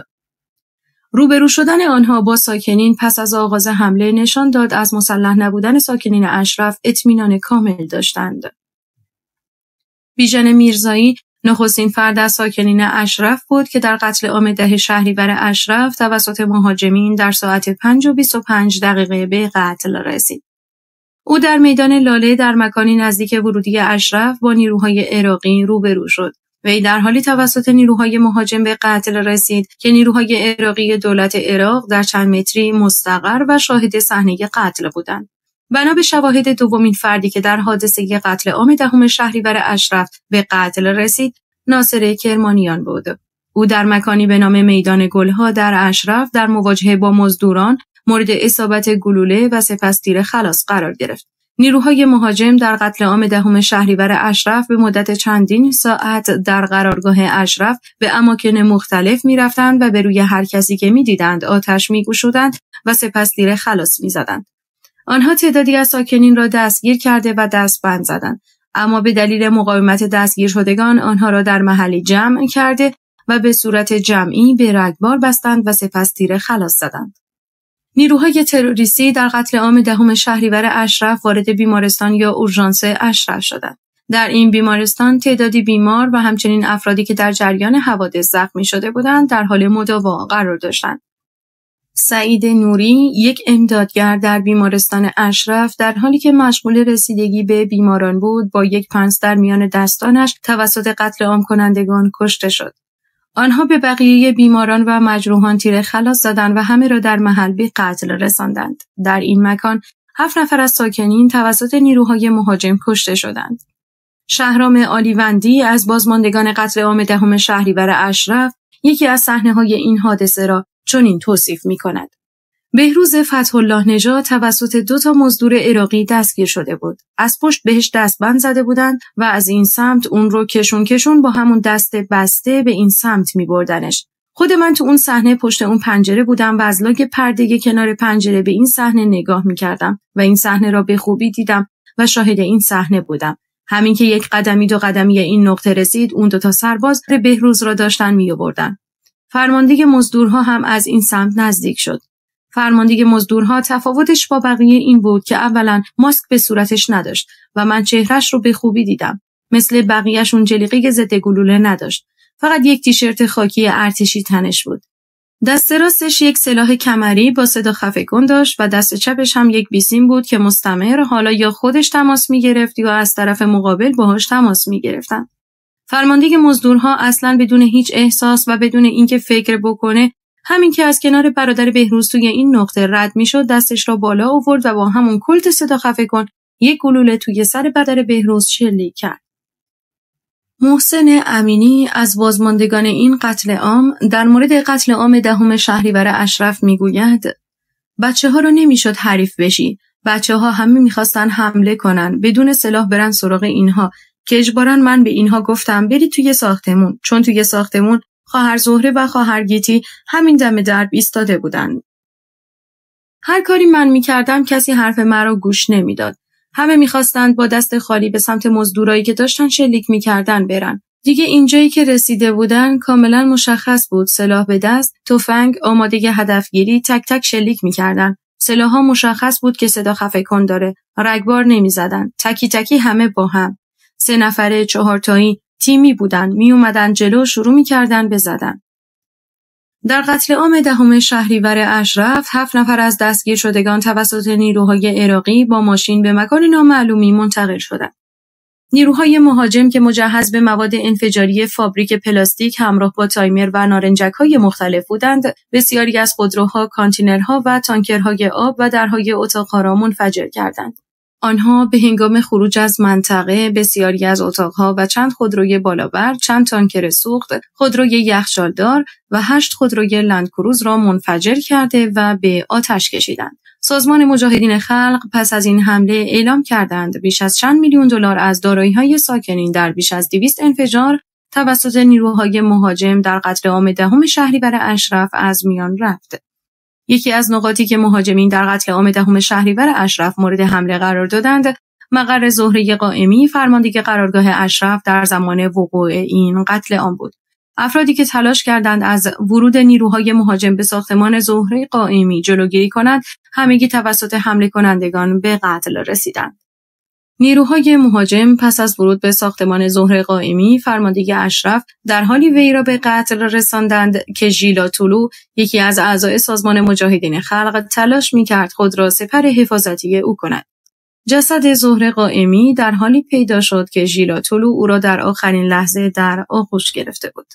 روبرو شدن آنها با ساکنین پس از آغاز حمله نشان داد از مسلح نبودن ساکنین اشرف اطمینان کامل داشتند. بیژن میرزایی نخستین فرد از ساکنین اشرف بود که در قتل عام 10 شهریور اشرف توسط مهاجمین در ساعت 5:25 به قتل رسید. او در میدان لاله در مکانی نزدیک ورودی اشرف با نیروهای عراقی روبرو شد. وی در حالی توسط نیروهای مهاجم به قتل رسید که نیروهای عراقی دولت عراق در چند متری مستقر و شاهد صحنه قتل بودند. بنا به شواهد دومین فردی که در حادثه قتل عام 10 شهریور اشرف به قتل رسید، ناصر کرمانیان بود. او در مکانی به نام میدان گلها در اشرف در مواجهه با مزدوران مورد اصابت گلوله و سپس تیر خلاص قرار گرفت. نیروهای مهاجم در قتل عام 10 شهریور اشرف به مدت چندین ساعت در قرارگاه اشرف به اماکن مختلف می‌رفتند و به روی هر کسی که می‌دیدند آتش می‌گشودند و سپس تیر خلاص می‌زدند. آنها تعدادی از ساکنین را دستگیر کرده و دستبند زدند، اما به دلیل مقاومت دستگیر شدگان آنها را در محلی جمع کرده و به صورت جمعی به رگبار بستند و سپس تیر خلاص زدند. نیروهای تروریستی در قتل عام 10 شهریور اشرف وارد بیمارستان یا اورژانس اشرف شدند. در این بیمارستان تعدادی بیمار و همچنین افرادی که در جریان حوادث زخمی شده بودند در حال مداوا قرار داشتند. سعید نوری، یک امدادگر در بیمارستان اشرف، در حالی که مشغول رسیدگی به بیماران بود با یک پنس در میان دستانش توسط قتل عام کنندگان کشته شد. آنها به بقیه بیماران و مجروحان تیر خلاص زدند و همه را در محل به قتل رساندند. در این مکان 7 نفر از ساکنین توسط نیروهای مهاجم کشته شدند. شهرام عالیوندی از بازماندگان قتل عام 10 شهریور اشرف یکی از صحنه‌های این حادثه را چنین توصیف می‌کند: بهروز فتح‌الله نژاد توسط 2 مزدور عراقی دستگیر شده بود. از پشت بهش دستبند زده بودند و از این سمت اون رو کشون با همون دست بسته به این سمت می‌بردنش. خود من تو اون صحنه پشت اون پنجره بودم و از لاگ پرده کنار پنجره به این صحنه نگاه می‌کردم و این صحنه را به خوبی دیدم و شاهد این صحنه بودم. همین که 1 قدمی 2 قدمی این نقطه رسید، اون 2 سرباز بهروز را داشتن می‌آوردن. فرمانده مزدورها هم از این سمت نزدیک شد. فرمانده مزدورها تفاوتش با بقیه این بود که اولا ماسک به صورتش نداشت و من چهرهش رو به خوبی دیدم. مثل بقیه‌شون جلیقه ضد گلوله نداشت. فقط 1 تیشرت خاکی ارتشی تنش بود. دست راستش 1 سلاح کمری با صدا خفگان داشت و دست چپش هم 1 بیسیم بود که مستمر حالا یا خودش تماس می‌گرفت یا از طرف مقابل باهاش تماس می‌گرفتن. فرمانده مزدورها اصلاً بدون هیچ احساس و بدون اینکه فکر بکنه، همین که از کنار برادر بهروز توی این نقطه رد میشد، دستش را بالا آورد و با همون کلت صدا خفگان 1 گلوله توی سر برادر بهروز شلیک کرد. محسن امینی از بازماندگان این قتل عام در مورد قتل عام 10 شهریور اشرف میگوید: بچه‌ها رو نمیشد حریف بشی. بچه‌ها همه میخواستن حمله کنن، بدون سلاح برن سراغ اینها که اجباراً من به اینها گفتم برید توی ساختمون، چون توی ساختمون خواهر زهره و خواهر گیتی همین دم درب ایستاده بودن. هر کاری من میکردم کسی حرف مرا گوش نمیداد. همه میخواستند با دست خالی به سمت مزدورایی که داشتن شلیک میکردن برن. دیگه اینجایی که رسیده بودن کاملا مشخص بود، سلاح به دست، تفنگ آماده هدفگیری، تک تک شلیک میکردن. سلاح‌ها مشخص بود که صدا خفگان داره. رگبار نمیزدن. تکی تکی همه با هم. 3 نفره 4 تایی تیمی بودن، می اومدن جلو، شروع می‌کردن بزدن. در قتل عام 10 شهریور اشرف 7 نفر از دستگیر شدگان توسط نیروهای عراقی با ماشین به مکان نامعلومی منتقل شدند. نیروهای مهاجم که مجهز به مواد انفجاری فابریک پلاستیک همراه با تایمر و نارنجک‌های مختلف بودند، بسیاری از خودروها، کانتینرها و تانکرهای آب و درهای اتاق‌ها را منفجر کردند. آنها به هنگام خروج از منطقه بسیاری از اتاقها و چند خودروی بالابر، چند تانکر سوخت، خودروی یخچالدار و 8 خودروی لندکروز را منفجر کرده و به آتش کشیدند. سازمان مجاهدین خلق پس از این حمله اعلام کردند بیش از چند میلیون دلار از دارایی‌های ساکنین در بیش از 200 انفجار توسط نیروهای مهاجم در قتل عام 10 شهریور اشرف از میان رفت. یکی از نقاطی که مهاجمین در قتل عام 10 شهریور اشرف مورد حمله قرار دادند، مقر زهره قائمی، فرمانده قرارگاه اشرف در زمان وقوع این قتل عام بود. افرادی که تلاش کردند از ورود نیروهای مهاجم به ساختمان زهره قائمی جلوگیری کنند، همگی توسط حمله کنندگان به قتل رسیدند. نیروهای مهاجم پس از ورود به ساختمان زهره قائمی، فرمانده اشرف در حالی وی را به قتل رساندند که ژیلا طلو، یکی از اعضای سازمان مجاهدین خلق، تلاش می‌کرد خود را سپر حفاظتی او کند. جسد زهره قائمی در حالی پیدا شد که ژیلا طلو او را در آخرین لحظه در آغوش گرفته بود.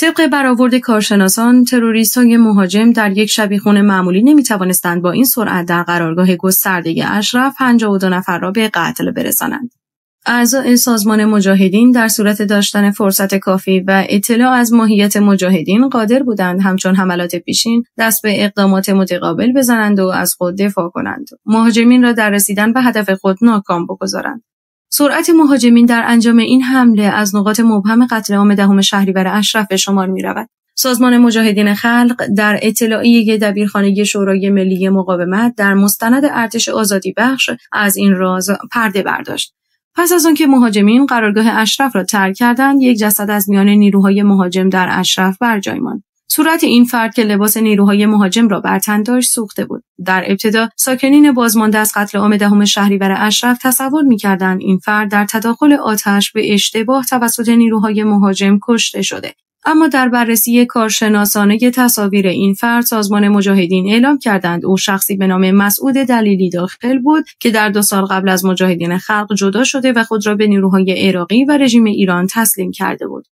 طبق برآورد کارشناسان، تروریست‌های مهاجم در یک شبیخون معمولی نمی‌توانستند با این سرعت در قرارگاه گسترده اشرف 52 نفر را به قتل برسانند. اعضای سازمان مجاهدین در صورت داشتن فرصت کافی و اطلاع از ماهیت مجاهدین قادر بودند همچون حملات پیشین دست به اقدامات متقابل بزنند و از خود دفاع کنند. مهاجمین را در رسیدن به هدف خود ناکام بگذارند. سرعت مهاجمین در انجام این حمله از نقاط مبهم قتل عام 10 شهریور اشرف به شمار می‌رود. سازمان مجاهدین خلق در اطلاعیه دبیرخانه شورای ملی مقاومت در مستند ارتش آزادی بخش از این راز پرده برداشت. پس از آنکه مهاجمین قرارگاه اشرف را ترک کردند، یک جسد از میان نیروهای مهاجم در اشرف بر جای ماند. صورت این فرد که لباس نیروهای مهاجم را بر تن داشت سوخته بود. در ابتدا ساکنین بازمانده از قتل عام 10 شهریور اشرف تصور می‌کردند این فرد در تداخل آتش به اشتباه توسط نیروهای مهاجم کشته شده. اما در بررسی کارشناسانه تصاویر این فرد، سازمان مجاهدین اعلام کردند او شخصی به نام مسعود دلیلی داخل بود که در 2 سال قبل از مجاهدین خلق جدا شده و خود را به نیروهای عراقی و رژیم ایران تسلیم کرده بود.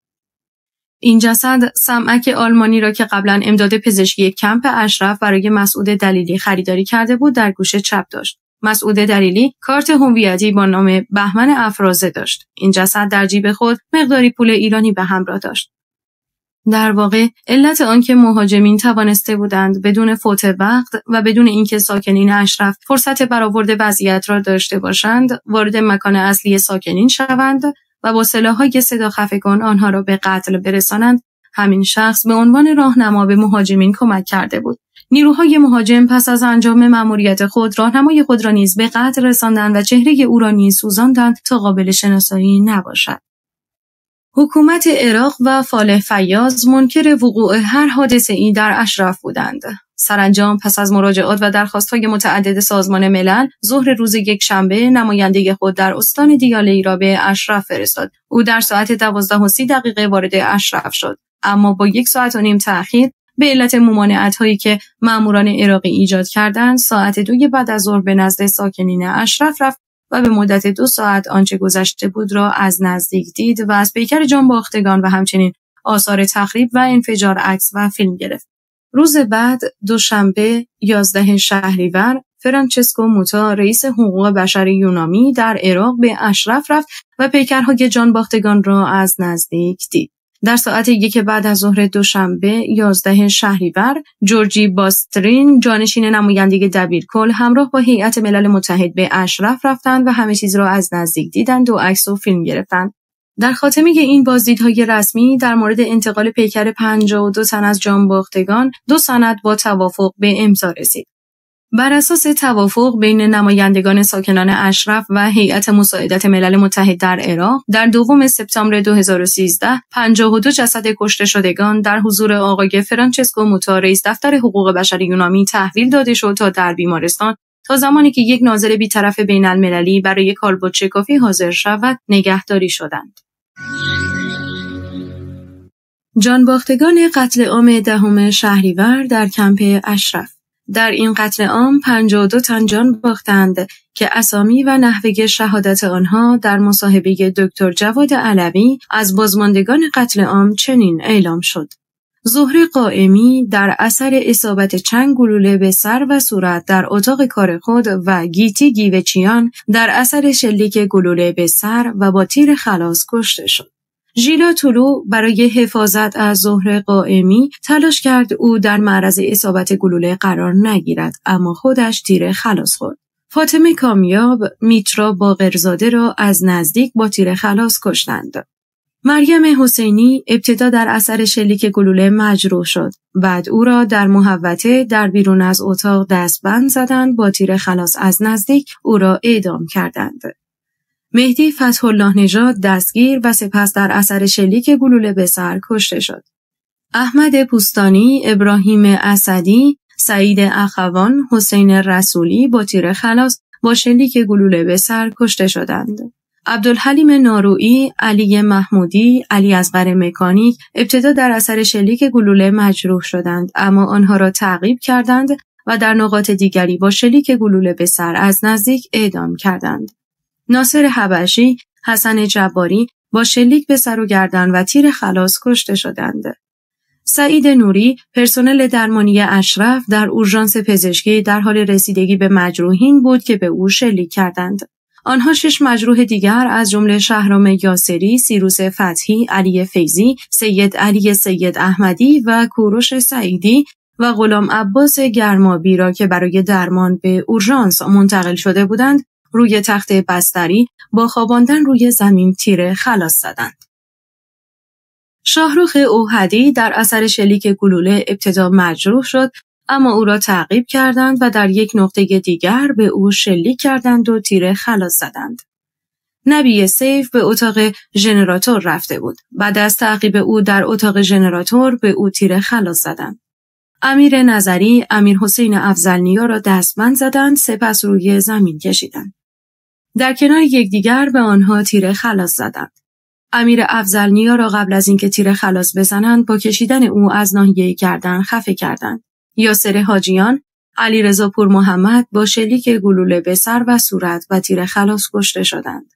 این جسد سمعک آلمانی را که قبلا امداد پزشکی کمپ اشرف برای مسعود دلیلی خریداری کرده بود در گوش چپ داشت. مسعود دلیلی کارت هویتی با نام بهمن افرازه داشت. این جسد در جیب خود مقداری پول ایرانی به همراه داشت. در واقع علت آنکه مهاجمین توانسته بودند بدون فوت وقت و بدون اینکه ساکنین اشرف فرصت برآورد وضعیت را داشته باشند وارد مکان اصلی ساکنین شوند و با سلاح‌های صدا خفگان آنها را به قتل برسانند، همین شخص به عنوان راهنما به مهاجمین کمک کرده بود. نیروهای مهاجم پس از انجام مأموریت خود راهنمای خود را نیز به قتل رساندند و چهره او را نیز سوزاندند تا قابل شناسایی نباشد. حکومت عراق و فالح فیاض منکر وقوع هر حادثه‌ای در اشرف بودند. سرانجام پس از مراجعات و درخواست‌های متعدد سازمان ملل، ظهر روز یکشنبه نماینده خود در استان دیالی را به اشرف فرستاد. او در ساعت 12:30 وارد اشرف شد، اما با 1 ساعت و نیم تأخیر به علت ممانعت‌هایی که ماموران عراقی ایجاد کردند، ساعت 2 بعد از ظهر به نزد ساکنین اشرف رفت و به مدت 2 ساعت آنچه گذشته بود را از نزدیک دید و از پیکر جانباختگان و همچنین آثار تخریب و انفجار عکس و فیلم گرفت. روز بعد دوشنبه 11 شهریور، فرانچسکو موتا رئیس حقوق بشر یونانی در عراق به اشرف رفت و پیکرهای جانباختگان را از نزدیک دید. در ساعت 1 بعد از ظهر دوشنبه 11 شهریور، جورجی باسترین جانشین نماینده دبیرکل همراه با هیئت ملل متحد به اشرف رفتند و همه چیز را از نزدیک دیدند و عکس و فیلم گرفتند. در خاتمه این بازدیدهای رسمی در مورد انتقال پیکر 52 تن از جانباختگان 2 سند با توافق به امضا رسید. بر اساس توافق بین نمایندگان ساکنان اشرف و هیئت مساعدت ملل متحد در عراق، در 2 سپتامبر 2013 52 جسد کشته شدگان در حضور آقای فرانچسکو موتا رئیس دفتر حقوق بشر یونانی تحویل داده شد تا در بیمارستان تا زمانی که یک ناظر بی‌طرف بین‌المللی برای کالبد شکافی حاضر شود نگهداری شدند. جانباختگان قتل عام 10 شهریور در کمپ اشرف. در این قتل عام 52 تن جان باختند که اسامی و نحوه شهادت آنها در مصاحبه دکتر جواد علوی از بازماندگان قتل عام چنین اعلام شد: زهره قائمی در اثر اصابت چند گلوله به سر و صورت در اتاق کار خود و گیتی گیوچیان در اثر شلیک گلوله به سر و با تیر خلاص کشته شد. ژیلا طلو برای حفاظت از زهره قائمی تلاش کرد او در معرض اصابت گلوله قرار نگیرد، اما خودش تیر خلاص خورد. فاطمه کامیاب میترا باقرزاده را از نزدیک با تیر خلاص کشتند. مریم حسینی ابتدا در اثر شلیک گلوله مجروح شد. بعد او را در محوطه در بیرون از اتاق دستبند زدند، با تیر خلاص از نزدیک او را اعدام کردند. مهدی فتح‌الله نژاد دستگیر و سپس در اثر شلیک گلوله به سر کشته شد. احمد پوستانی، ابراهیم اسدی، سعید اخوان، حسین رسولی با تیر خلاص با شلیک گلوله به سر کشته شدند. عبدالحلیم نارویی، علی محمودی، علی اصغر مکانیک ابتدا در اثر شلیک گلوله مجروح شدند، اما آنها را تعقیب کردند و در نقاط دیگری با شلیک گلوله به سر از نزدیک اعدام کردند. ناصر حبشی، حسن جباری با شلیک به سر و گردن و تیر خلاص کشته شدند. سعید نوری، پرسنل درمانی اشرف در اورژانس پزشکی در حال رسیدگی به مجروحین بود که به او شلیک کردند. آنها 6 مجروح دیگر از جمله شهرام یاسری، سیروس فتحی، علی فیضی، سید علی سید احمدی و کوروش سعیدی و غلام عباس گرمابی را که برای درمان به اورژانس منتقل شده بودند، روی تخت بستری با خواباندن روی زمین تیر خلاص زدند. شاهرخ اوحدی در اثر شلیک گلوله ابتدا مجروح شد، اما او را تعقیب کردند و در یک نقطه دیگر به او شلیک کردند و تیر خلاص زدند. نبی سیف به اتاق ژنراتور رفته بود. بعد از تعقیب او در اتاق ژنراتور به او تیر خلاص زدند. امیر نظری، امیر حسین افضلنیا را دستبند زدند، سپس روی زمین کشیدند. در کنار یکدیگر به آنها تیر خلاص زدند. امیر افضلنیا را قبل از اینکه تیر خلاص بزنند با کشیدن او از ناحیه گردن خفه کردند. یاسر حاجیان، علیرضا پور محمد با شلیک گلوله به سر و صورت و تیر خلاص کشته شدند.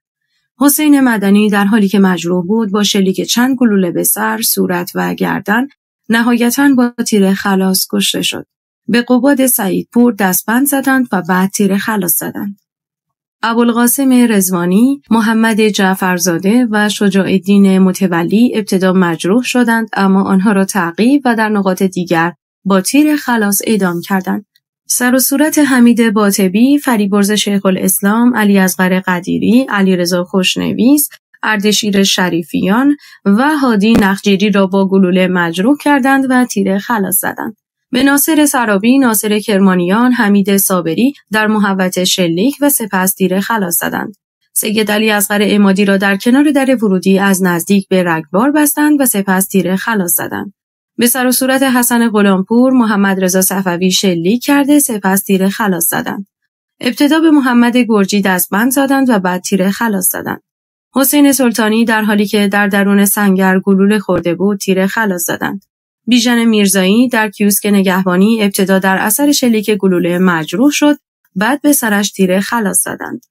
حسین مدنی در حالی که مجروح بود با شلیک چند گلوله به سر، صورت و گردن نهایتاً با تیر خلاص کشته شد. به قباد سعیدپور دستبند زدند و بعد تیر خلاص زدند. ابوالقاسم رضوانی، محمد جعفرزاده و شجاع الدین متولی ابتدا مجروح شدند، اما آنها را تعقیب و در نقاط دیگر با تیر خلاص اعدام کردند. سر و صورت حمید باطبی، فریبرز شیخ الاسلام، علی اصغر قدیری، علیرضا خوشنویس، اردشیر شریفیان و هادی نخجیری را با گلوله مجروح کردند و تیر خلاص زدند. به ناصر سرابی، ناصر کرمانیان، حمید صابری در محوطه شلیک و سپس تیر خلاص زدند. سید علی اصغر عمادی را در کنار در ورودی از نزدیک به رگبار بستند و سپس تیر خلاص زدند. به سر و صورت حسن غلامپور، محمد رضا صفوی شلیک کرده سپس تیر خلاص زدند. ابتدا به محمد گرجی دستبند زدند و بعد تیر خلاص زدند. حسین سلطانی در حالی که در درون سنگر گلوله خورده بود تیر خلاص زدند. بیژن میرزایی در کیوسک نگهبانی ابتدا در اثر شلیک گلوله مجروح شد، بعد به سرش تیر خلاص زدند.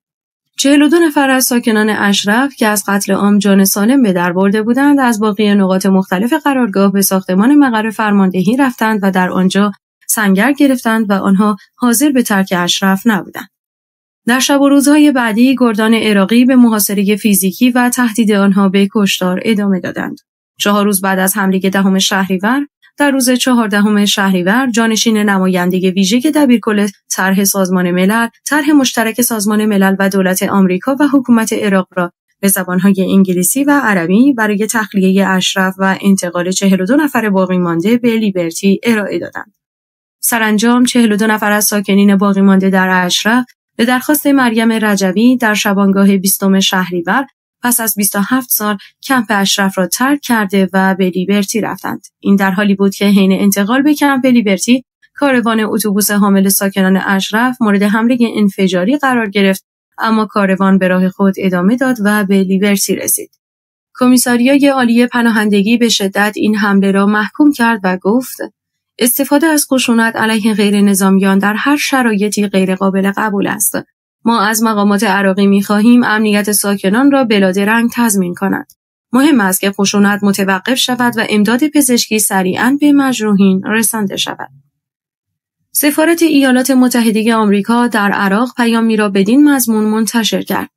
42 نفر از ساکنان اشرف که از قتل عام جان سالم به در برده بودند، از باقی نقاط مختلف قرارگاه به ساختمان مقر فرماندهی رفتند و در آنجا سنگر گرفتند و آنها حاضر به ترک اشرف نبودند. در شب و روزهای بعدی گردان عراقی به محاصره فیزیکی و تهدید آنها به کشتار ادامه دادند. 4 روز بعد از حمله 10 شهریور، در روز 14 شهریور، جانشین نماینده ویژه دبیرکل طرح سازمان ملل، طرح مشترک سازمان ملل و دولت آمریکا و حکومت عراق را به زبانهای انگلیسی و عربی برای تخلیه اشرف و انتقال 42 نفر باقی مانده به لیبرتی ارائه دادند. سرانجام 42 نفر از ساکنین باقی مانده در اشرف به درخواست مریم رجوی در شبانگاه 20 شهریور پس از 27 سال کمپ اشرف را ترک کرده و به لیبرتی رفتند. این در حالی بود که حین انتقال به کمپ لیبرتی، کاروان اتوبوس حامل ساکنان اشرف مورد حمله انفجاری قرار گرفت، اما کاروان به راه خود ادامه داد و به لیبرتی رسید. کمیساریای عالی پناهندگی به شدت این حمله را محکوم کرد و گفت: استفاده از خشونت علیه غیر نظامیان در هر شرایطی غیر قابل قبول است. ما از مقامات عراقی می‌خواهیم امنیت ساکنان را بلادرنگ تضمین کند. مهم است که خشونت متوقف شود و امداد پزشکی سریعاً به مجروحین رسانده شود. سفارت ایالات متحده آمریکا در عراق پیامی را بدین مضمون منتشر کرد: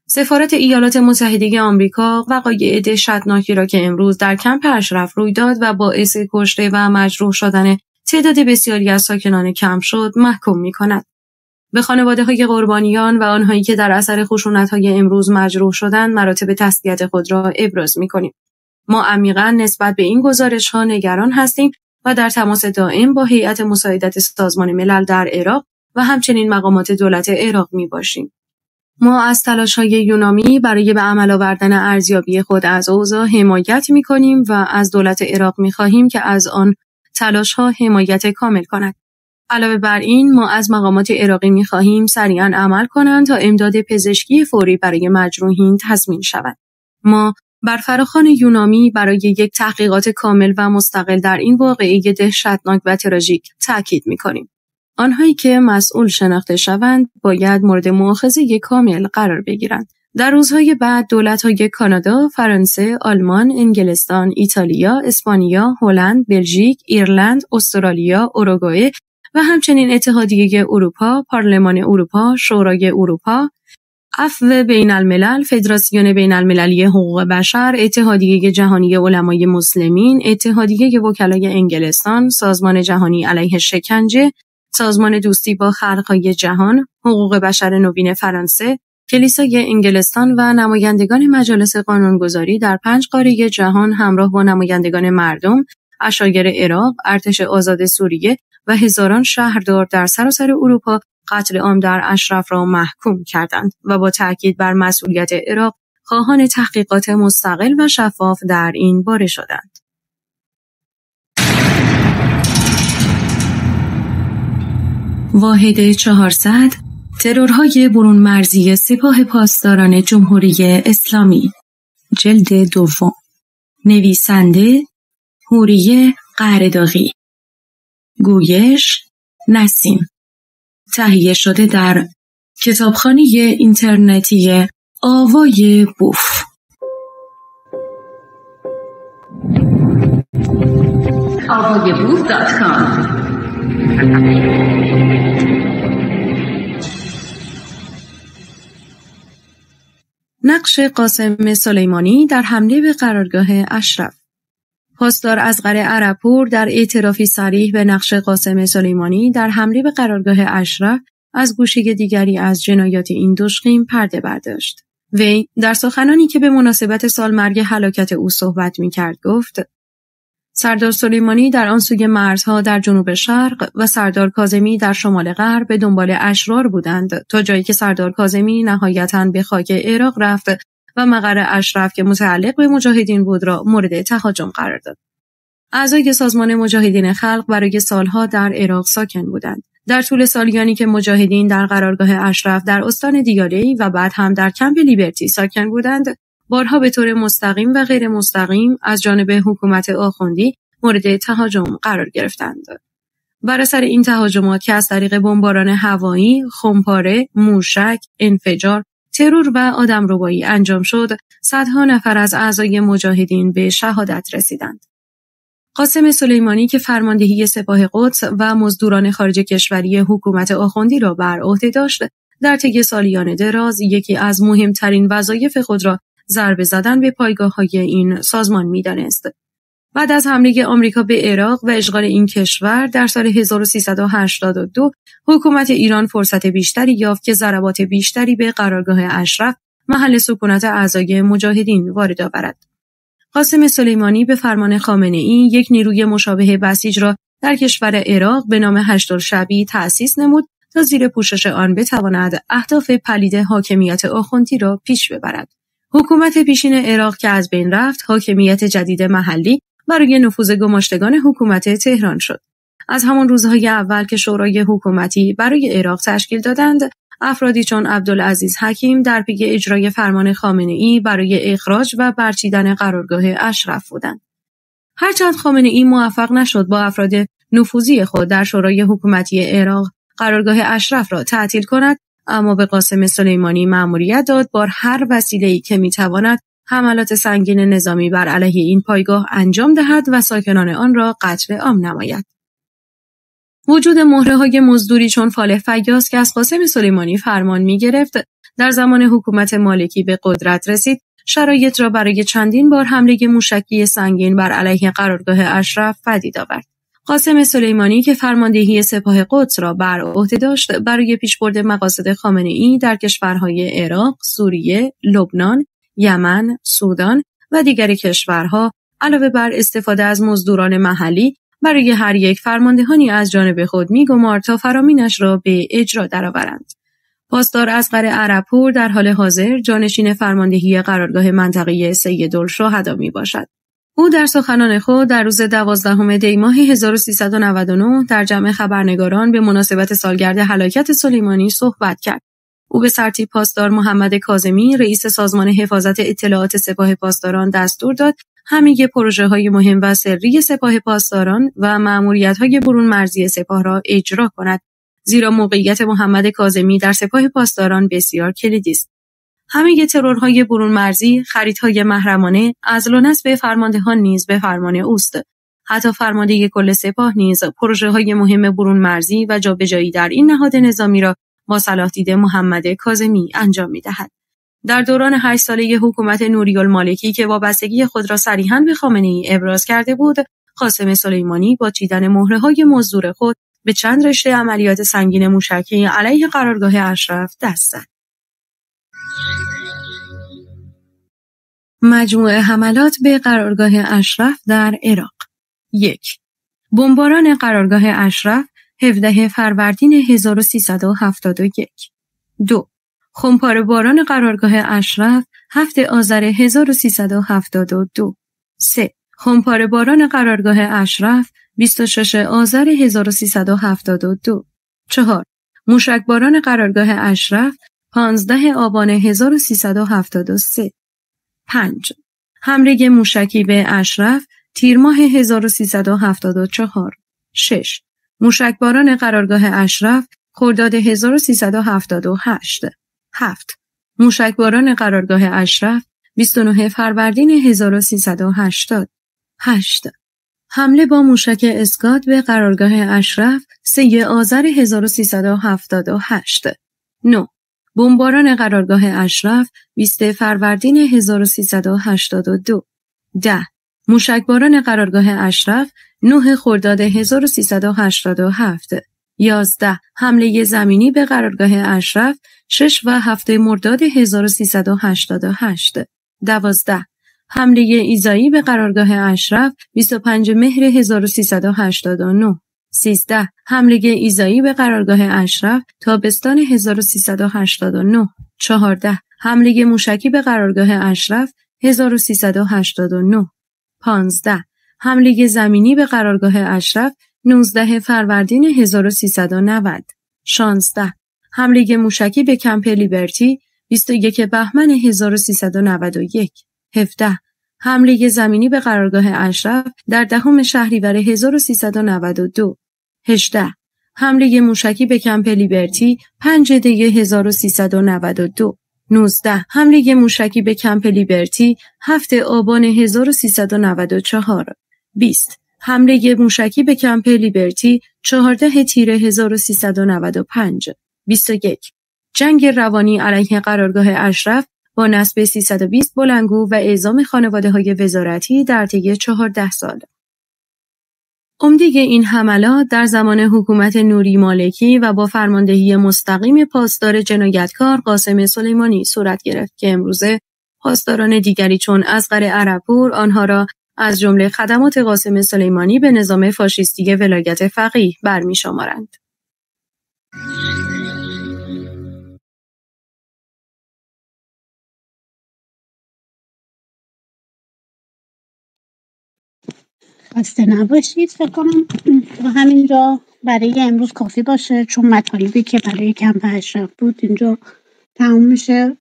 سفارت ایالات متحده آمریکا وقایع دهشتناکی را که امروز در کمپ اشرف روی داد و باعث کشته و مجروح شدن تعداد بسیاری از ساکنان کمپ شد محکوم می‌کند. به خانواده‌های قربانیان و آنهایی که در اثر خشونت‌های امروز مجروح شدند مراتب تسلیت خود را ابراز می‌کنیم. ما عمیقاً نسبت به این گزارش‌ها نگران هستیم و در تماس دائم با هیئت مساعدت سازمان ملل در عراق و همچنین مقامات دولت عراق می‌باشیم. ما از تلاش‌های یونامی برای به عمل آوردن ارزیابی خود از اوضاع حمایت می‌کنیم و از دولت عراق می‌خواهیم که از آن تلاش‌ها حمایت کامل کند. علاوه بر این، ما از مقامات عراقی می‌خواهیم سریعاً عمل کنند تا امداد پزشکی فوری برای مجروحین تضمین شود. ما بر فراخوان یونامی برای یک تحقیقات کامل و مستقل در این واقعه دهشتناک و تراژیک تاکید می‌کنیم. آنهایی که مسئول شناخته شوند باید مورد مؤاخذه کامل قرار بگیرند. در روزهای بعد دولت‌های کانادا، فرانسه، آلمان، انگلستان، ایتالیا، اسپانیا، هلند، بلژیک، ایرلند، استرالیا، اوروگوئه و همچنین اتحادیه اروپا، پارلمان اروپا، شورای اروپا، عفو بین الملل، فدراسیون بین المللی حقوق بشر، اتحادیه جهانی علمای مسلمین، اتحادیه وکلای انگلستان، سازمان جهانی علیه شکنجه، سازمان دوستی با خلق‌های جهان، حقوق بشر نوین فرانسه، کلیسای انگلستان و نمایندگان مجالس قانونگذاری در 5 قاره جهان همراه با نمایندگان مردم، عشایر عراق، ارتش آزاد سوریه و هزاران شهردار در سراسر اروپا قتل عام در اشرف را محکوم کردند و با تأکید بر مسئولیت عراق خواهان تحقیقات مستقل و شفاف در این باره شدند. واحد 400 ترورهای برون مرزی سپاه پاسداران جمهوری اسلامی، جلد 2، نویسنده حوریه قهرداغی، گویش نسیم، تهیه شده در کتابخانه اینترنتی آوای بوف. avayaboof.com . 400 400 نقش قاسم سلیمانی در حمله به قرارگاه اشرف. پاسدار اصغر عربپور در اعترافی صریح به نقش قاسم سلیمانی در حمله به قرارگاه اشرف از گوشه دیگری از جنایات این دژخیم پرده برداشت. وی در سخنانی که به مناسبت سالمرگ هلاکت او صحبت می‌کرد گفت: سردار سلیمانی در آن سوی مرزها در جنوب شرق و سردار کاظمی در شمال غرب به دنبال اشرار بودند تا جایی که سردار کاظمی نهایتاً به خاک عراق رفت و مقر اشرف که متعلق به مجاهدین بود را مورد تهاجم قرار داد. اعضای سازمان مجاهدین خلق برای سالها در عراق ساکن بودند. در طول سالیانی که مجاهدین در قرارگاه اشرف در استان دیالی و بعد هم در کمپ لیبرتی ساکن بودند، بارها به طور مستقیم و غیر مستقیم از جانب حکومت آخوندی مورد تهاجم قرار گرفتند. بر اثر این تهاجمات که از طریق بمباران هوایی، خمپاره، موشک، انفجار، ترور و آدمربایی انجام شد، صدها نفر از اعضای مجاهدین به شهادت رسیدند. قاسم سلیمانی که فرماندهی سپاه قدس و مزدوران خارج کشوری حکومت آخوندی را بر عهده داشت، در طی سالیان دراز یکی از مهمترین وظایف خود را ضربه زدن به پایگاه‌های این سازمان می‌دانست. بعد از حمله آمریکا به عراق و اشغال این کشور در سال 1382 حکومت ایران فرصت بیشتری یافت که ضربات بیشتری به قرارگاه اشرف محل سکونت اعضای مجاهدین وارد آورد. قاسم سلیمانی به فرمان خامنه‌ای یک نیروی مشابه بسیج را در کشور عراق به نام هشت‌الشعبی تأسیس نمود تا زیر پوشش آن بتواند اهداف پلید حاکمیت آخوندی را پیش ببرد. حکومت پیشین عراق که از بین رفت، حاکمیت جدید محلی برای نفوذ گماشتگان حکومت تهران شد. از همان روزهای اول که شورای حکومتی برای عراق تشکیل دادند، افرادی چون عبدالعزیز حکیم در پی اجرای فرمان خامنه‌ای برای اخراج و برچیدن قرارگاه اشرف بودند. هرچند خامنه‌ای موفق نشد با افراد نفوذی خود در شورای حکومتی عراق قرارگاه اشرف را تعطیل کند، اما به قاسم سلیمانی مأموریت داد بر هر وسیله‌ای که می‌تواند حملات سنگین نظامی بر علیه این پایگاه انجام دهد و ساکنان آن را قتل عام نماید. وجود مهره‌های مزدوری چون فالح فیاض که از قاسم سلیمانی فرمان می‌گرفت در زمان حکومت مالکی به قدرت رسید، شرایط را برای چندین بار حمله موشکی سنگین بر علیه قرارگاه اشرف پدید آورد. قاسم سلیمانی که فرماندهی سپاه قدس را بر عهده داشت، برای پیشبرد مقاصد خامنه‌ای در کشورهای عراق، سوریه، لبنان، یمن، سودان و دیگر کشورها علاوه بر استفاده از مزدوران محلی برای هر یک فرماندهانی از جانب خود می‌گمارد تا فرامینش را به اجرا درآورند. پاسدار اصغر عربپور در حال حاضر جانشین فرماندهی قرارگاه منطقه سیدالشهدا میباشد. او در سخنان خود در روز 12 دی ماه 1399 در جمع خبرنگاران به مناسبت سالگرد هلاکت سلیمانی صحبت کرد. او به سرتیپ پاسدار محمد کاظمی رئیس سازمان حفاظت اطلاعات سپاه پاسداران دستور داد همه پروژه‌های مهم و سری سپاه پاسداران و مأموریت‌های برون مرزی سپاه را اجرا کند، زیرا موقعیت محمد کاظمی در سپاه پاسداران بسیار کلیدی است. همه ترورهای برون مرزی، خریدهای محرمانه، عزل و نصب فرماندهان نیز به فرمان اوست. حتی فرمانده کل سپاه نیز پروژه‌های مهم برون مرزی و جابجایی در این نهاد نظامی را با صلاح‌دید محمد کاظمی انجام می‌دهد. در دوران 8 ساله حکومت نوری‌المالکی که وابستگی خود را صریحاً به خامنه‌ای ابراز کرده بود، قاسم سلیمانی با چیدن مهره‌های مزدور خود به چند رشته عملیات سنگین موشکی علیه قرارگاه اشرف دست زد. مجموعه حملات به قرارگاه اشرف در عراق. 1. بمباران قرارگاه اشرف 17 فروردین 1371. 2. خمپاره باران قرارگاه اشرف 7 آذر 1372. 3. خمپاره باران قرارگاه اشرف 26 آذر 1372. 4. موشک باران قرارگاه اشرف 15 آبان 1373. 5. حمله موشکی به اشرف تیر ماه 1374. 6. موشک باران قرارگاه اشرف خرداد 1378. 7. موشک باران قرارگاه اشرف 29 فروردین 1380. 8. حمله با موشک اسکات به قرارگاه اشرف 3 آذر 1378. 9. بمباران قرارگاه اشرف 20 فروردین 1382. 10. موشکباران قرارگاه اشرف 9 خرداد 1387. 11. حمله زمینی به قرارگاه اشرف 6 و 7 مرداد 1388. 12. حمله ایذایی به قرارگاه اشرف 25 مهر 1389. 13. حمله ایذایی به قرارگاه اشرف تابستان 1389. 14. حمله موشکی به قرارگاه اشرف 1389. 15. حمله زمینی به قرارگاه اشرف 19 فروردین 1390. 16. حمله موشکی به کمپ لیبرتی 21 بهمن 1391. 17. حمله زمینی به قرارگاه اشرف در 10 شهریور 1392. 18. حمله موشکی به کمپ لیبرتی 5 دی 1392. 19. حمله موشکی به کمپ لیبرتی 7 آبان 1394. 20. حمله موشکی به کمپ لیبرتی 14 تیر 1395. 21. جنگ روانی علیه قرارگاه اشرف با نصب 320 بلندگو و اعزام خانواده‌های وزارتی در طی 14 سال. عمده این حملات در زمان حکومت نوری مالکی و با فرماندهی مستقیم پاسدار جنایتکار قاسم سلیمانی صورت گرفت که امروزه پاسداران دیگری چون اصغر عربپور آنها را از جمله خدمات قاسم سلیمانی به نظام فاشیستی ولایت فقیه برمی‌شمارند. خسته نباشید. فکر کنم همینجا برای امروز کافی باشه، چون مطالبی که برای کمپ اشرف بود اینجا تموم میشه.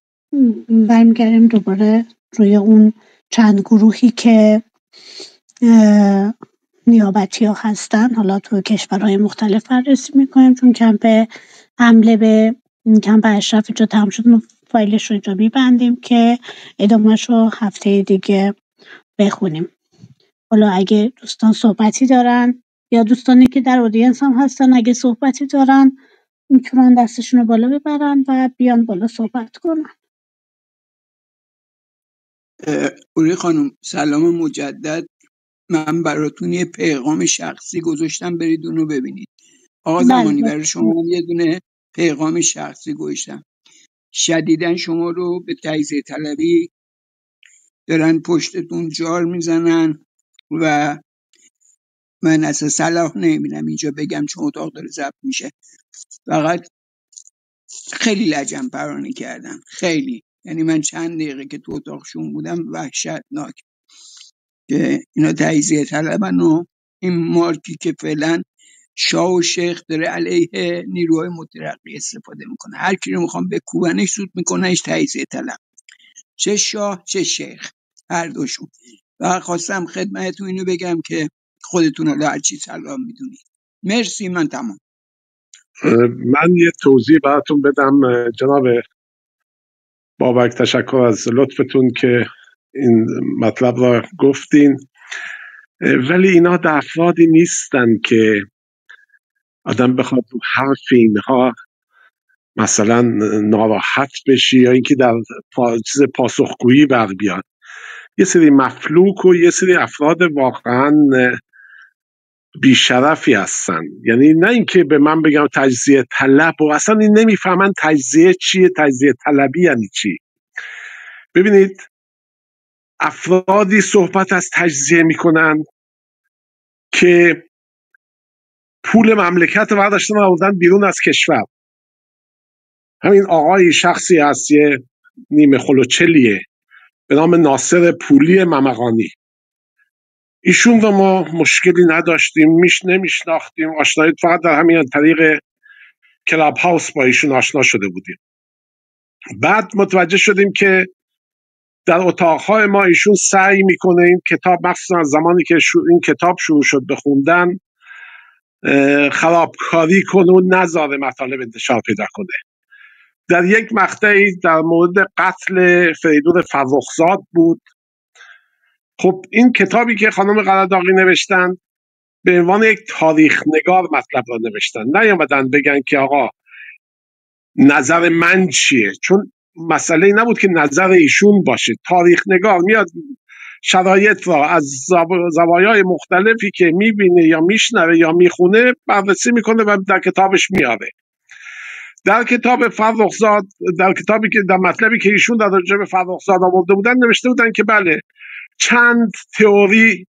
برمیگردیم دوباره روی اون چند گروهی که نیابتی ها هستن، حالا تو کشورهای مختلف بررسی میکنیم، چون کمپ حمله به کمپ اشرف اینجا تموم شد. ما فایلش رو اینجا میبندیم که ادامهش رو هفته دیگه بخونیم. حالا اگه دوستان صحبتی دارن یا دوستانی که در اودینس هم هستن اگه صحبتی دارن میتونن دستشون رو بالا ببرن و بیان بالا صحبت کنن. اوری خانم سلام مجدد. من براتون یه پیغام شخصی گذاشتم، برید اونو ببینید. آقا زمانی برای شما یه دونه پیغام شخصی گذاشتم. شدیداً شما رو به تجزیه طلبی دارن پشتتون جار میزنن و من اصلا صلاح نمیبینم اینجا بگم چون اتاق داره ضبط میشه. فقط خیلی لجن پرانی کردن، خیلی، یعنی من چند دقیقه که تو اتاقشون بودم وحشتناک که اینا تجزیه طلبن و این مارکی که فعلا شاه و شیخ داره علیه نیروهای مترقی استفاده میکنه. هر کی رو میخوام بکوبنش زود میکنهش تجزیه طلب، چه شاه چه شیخ، هر دوشون. و خواستم خدمتتون اینو بگم که خودتون رو هر چی سلام میدونید. مرسی، من تمام. من یه توضیح براتون بدم. جناب بابک تشکر از لطفتون که این مطلب را گفتین، ولی اینا در افرادی نیستن که آدم بخواد رو حرف اینها مثلا ناراحت بشی یا اینکه در چیز پاسخگویی بر بیاد. یه سری مفلوک و یه سری افراد واقعا بیشرفی هستن. یعنی نه اینکه به من بگم تجزیه طلب و اصلا این نمیفهمن تجزیه چیه، تجزیه طلبی یعنی چی. ببینید افرادی صحبت از تجزیه میکنن که پول مملکت رو برداشتن و آوردن بیرون از کشور. همین آقای شخصی هست، یه نیمه خلوچلیه به نام ناصر پولی ممقانی. ایشون رو ما مشکلی نداشتیم، نمیشناختیم، آشنایی فقط در همین طریق کلاب هاوس با ایشون آشنا شده بودیم. بعد متوجه شدیم که در اتاقهای ما ایشون سعی میکنه این کتاب، مخصوصا از زمانی که این کتاب شروع شد به خوندن، خرابکاری کنه و نذاره مطالب انتشار پیدا کنه. در یک مقطعی در مورد قتل فریدون فرخزاد بود. خب این کتابی که خانم قراداغی نوشتن به عنوان یک تاریخ نگار مطلب را نوشتن، نیامدن بگن که آقا نظر من چیه، چون مسئله نبود که نظر ایشون باشه. تاریخ نگار میاد شرایط را از زوایای مختلفی که میبینه یا میشنوه یا میخونه بررسی میکنه و در کتابش میاره. در کتاب فرخزاد، در کتابی که در مطلبی که ایشون در راجع به فرخزاد آورده بودن نوشته بودن که بله چند تئوری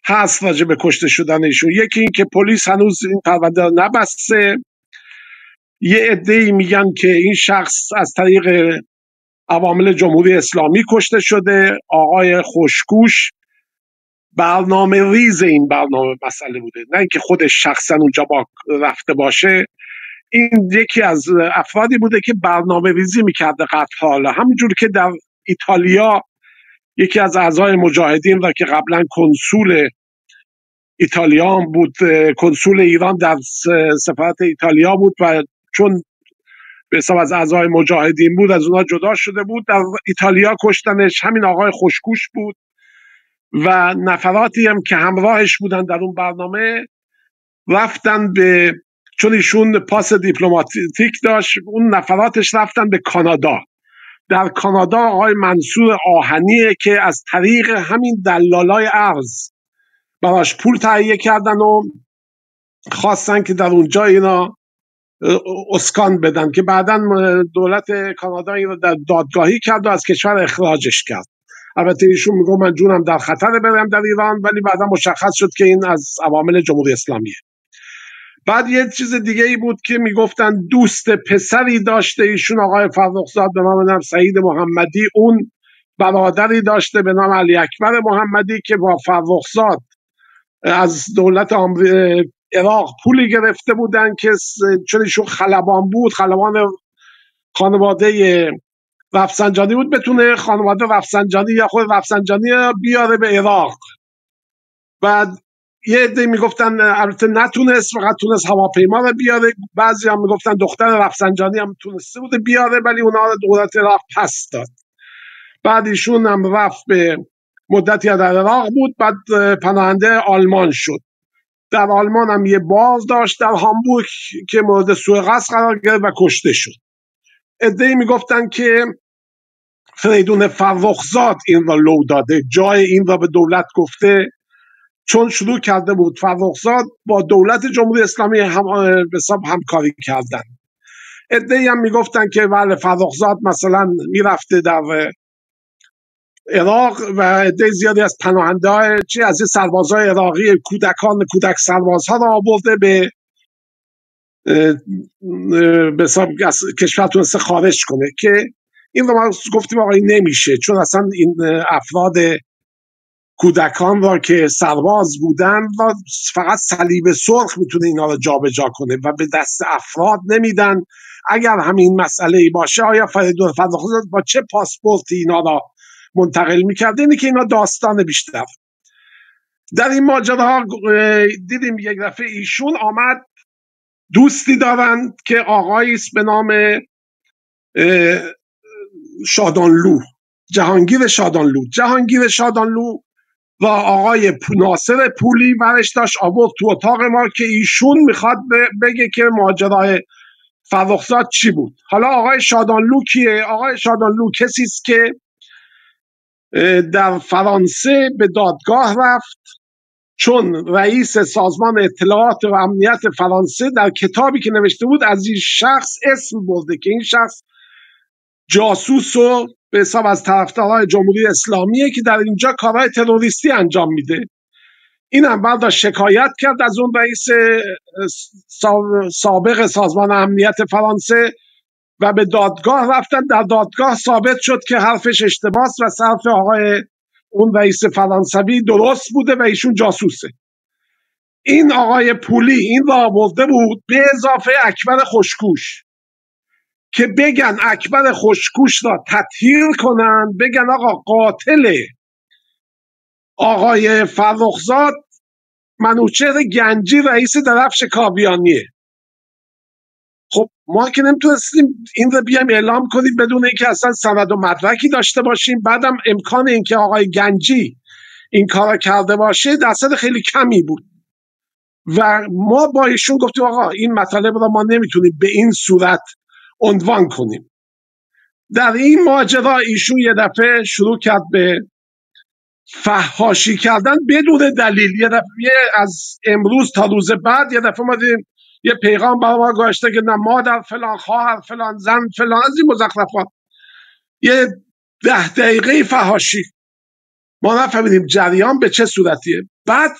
هست راجع به کشته شدن ایشون. یکی این که پلیس هنوز این پرونده رو نبسته، یه عده‌ای میگن که این شخص از طریق عوامل جمهوری اسلامی کشته شده. آقای خوشگوش برنامه ریز این برنامه مسئله بوده، نه اینکه خودش شخصا اونجا با رفته باشه. این یکی از افرادی بوده که برنامه ریزی میکرده قتل. حالا همینجور که در ایتالیا یکی از اعضای مجاهدین را که قبلا کنسول ایتالیا بود، کنسول ایران در سفارت ایتالیا بود و چون به حساب از اعضای مجاهدین بود از اونها جدا شده بود، در ایتالیا کشتنش. همین آقای خوشگوش بود و نفراتی هم که همراهش بودن در اون برنامه رفتن به، چون ایشون پاس دیپلماتیک داشت، اون نفراتش رفتن به کانادا. در کانادا آقای منصور آهنیه که از طریق همین دلالای ارز براش پول تهیه کردن و خواستن که در اونجا اینا اسکان بدن که بعداً دولت کانادا این رو در دادگاهی کرد و از کشور اخراجش کرد. البته ایشون میگه من جونم در خطر برم در ایران، ولی بعدا مشخص شد که این از عوامل جمهوری اسلامیه. بعد یه چیز دیگه ای بود که میگفتن دوست پسری داشته ایشون آقای فرخزاد به نام سعید محمدی، اون برادری داشته به نام علی اکبر محمدی که با فرخزاد از دولت عراق پولی گرفته بودن که چون ایشون خلبان بود، خلبان خانواده رفسنجانی بود، بتونه خانواده رفسنجانی یا خود رفسنجانی بیاره به عراق. بعد یه عده میگفتن البته نتونست، فقط تونست هواپیما رو بیاره. بعضی هم میگفتن دختر رفسنجانی هم تونسته بوده بیاره ولی اونا دولت عراق پس داد. بعد ایشون هم رفت به مدتی در عراق بود، بعد پناهنده آلمان شد. در آلمان هم یه باز داشت در هامبورگ که مورد سوء قصد قرار گرفت و کشته شد. عده‌ای میگفتن که فریدون فرخزاد این را لو داده، جای این را به دولت گفته، چون شروع کرده بود فرخزاد با دولت جمهوری اسلامی به حساب همکاری کردن. عده‌ای هم میگفتن که بله فرخزاد مثلا میرفته در عراق و عده زیادی از پناهنده‌های از سربازهای عراقی کودک سربازها را آورده به حساب کشور تونسته خارج کنه، که این رو ما گفتیم آقا این نمیشه، چون اصلا این افراد کودکان را که سرباز بودن و فقط صلیب سرخ میتونه اینا رو جابجا کنه و به دست افراد نمیدن. اگر همین مسئله ای باشه آیا فریدون فرخزاد با چه پاسپورتی اینا را منتقل میکرده؟ اینه که اینا داستان بیشتر. در این ماجراها دیدیم یک دفعه ایشون آمد، دوستی دارند که آقایی است به نام شادانلو، جهانگیر شادانلو و آقای ناصر پولی ورش داشت آورد تو اتاق ما که ایشون میخواد بگه که ماجرای فرخزاد چی بود. حالا آقای شادانلو کیه؟ آقای شادانلو کسی است که در فرانسه به دادگاه رفت چون رئیس سازمان اطلاعات و امنیت فرانسه در کتابی که نوشته بود از این شخص اسم برده که این شخص جاسوس و به حساب از طرفدارای جمهوری اسلامیه که در اینجا کارهای تروریستی انجام میده. این هم بعد شکایت کرد از اون رئیس سابق سازمان امنیت فرانسه و به دادگاه رفتن. در دادگاه ثابت شد که حرفش اشتباهه و صرف آقای اون رئیس فرانسوی درست بوده و ایشون جاسوسه. این آقای پولی این را آورده بود به اضافه اکبر خوشگوش که بگن اکبر خوشگوش را تطهیر کنن، بگن آقا قاتل آقای فرخزاد منوچهر گنجی رئیس درفش کاویانیه. خب ما که نمیتونستیم این رو بیایم اعلام کنیم بدون اینکه اصلا سند و مدرکی داشته باشیم. بعدم امکان اینکه آقای گنجی این کار کرده باشه درصد خیلی کمی بود و ما با ایشون گفتیم آقا این مطالب رو ما نمیتونیم به این صورت عنوان کنیم. در این ماجرا ایشون یه دفعه شروع کرد به فحاشی کردن بدون دلیل. یه دفعه از امروز تا روز بعد یه دفعه ما دیدیم یه پیغام برای ما گذاشته که نه مادر فلان، خواهر فلان، زن فلان، از این مزخرفات. یه 10 دقیقه فحاشی. ما نفهمیدیم جریان به چه صورتیه. بعد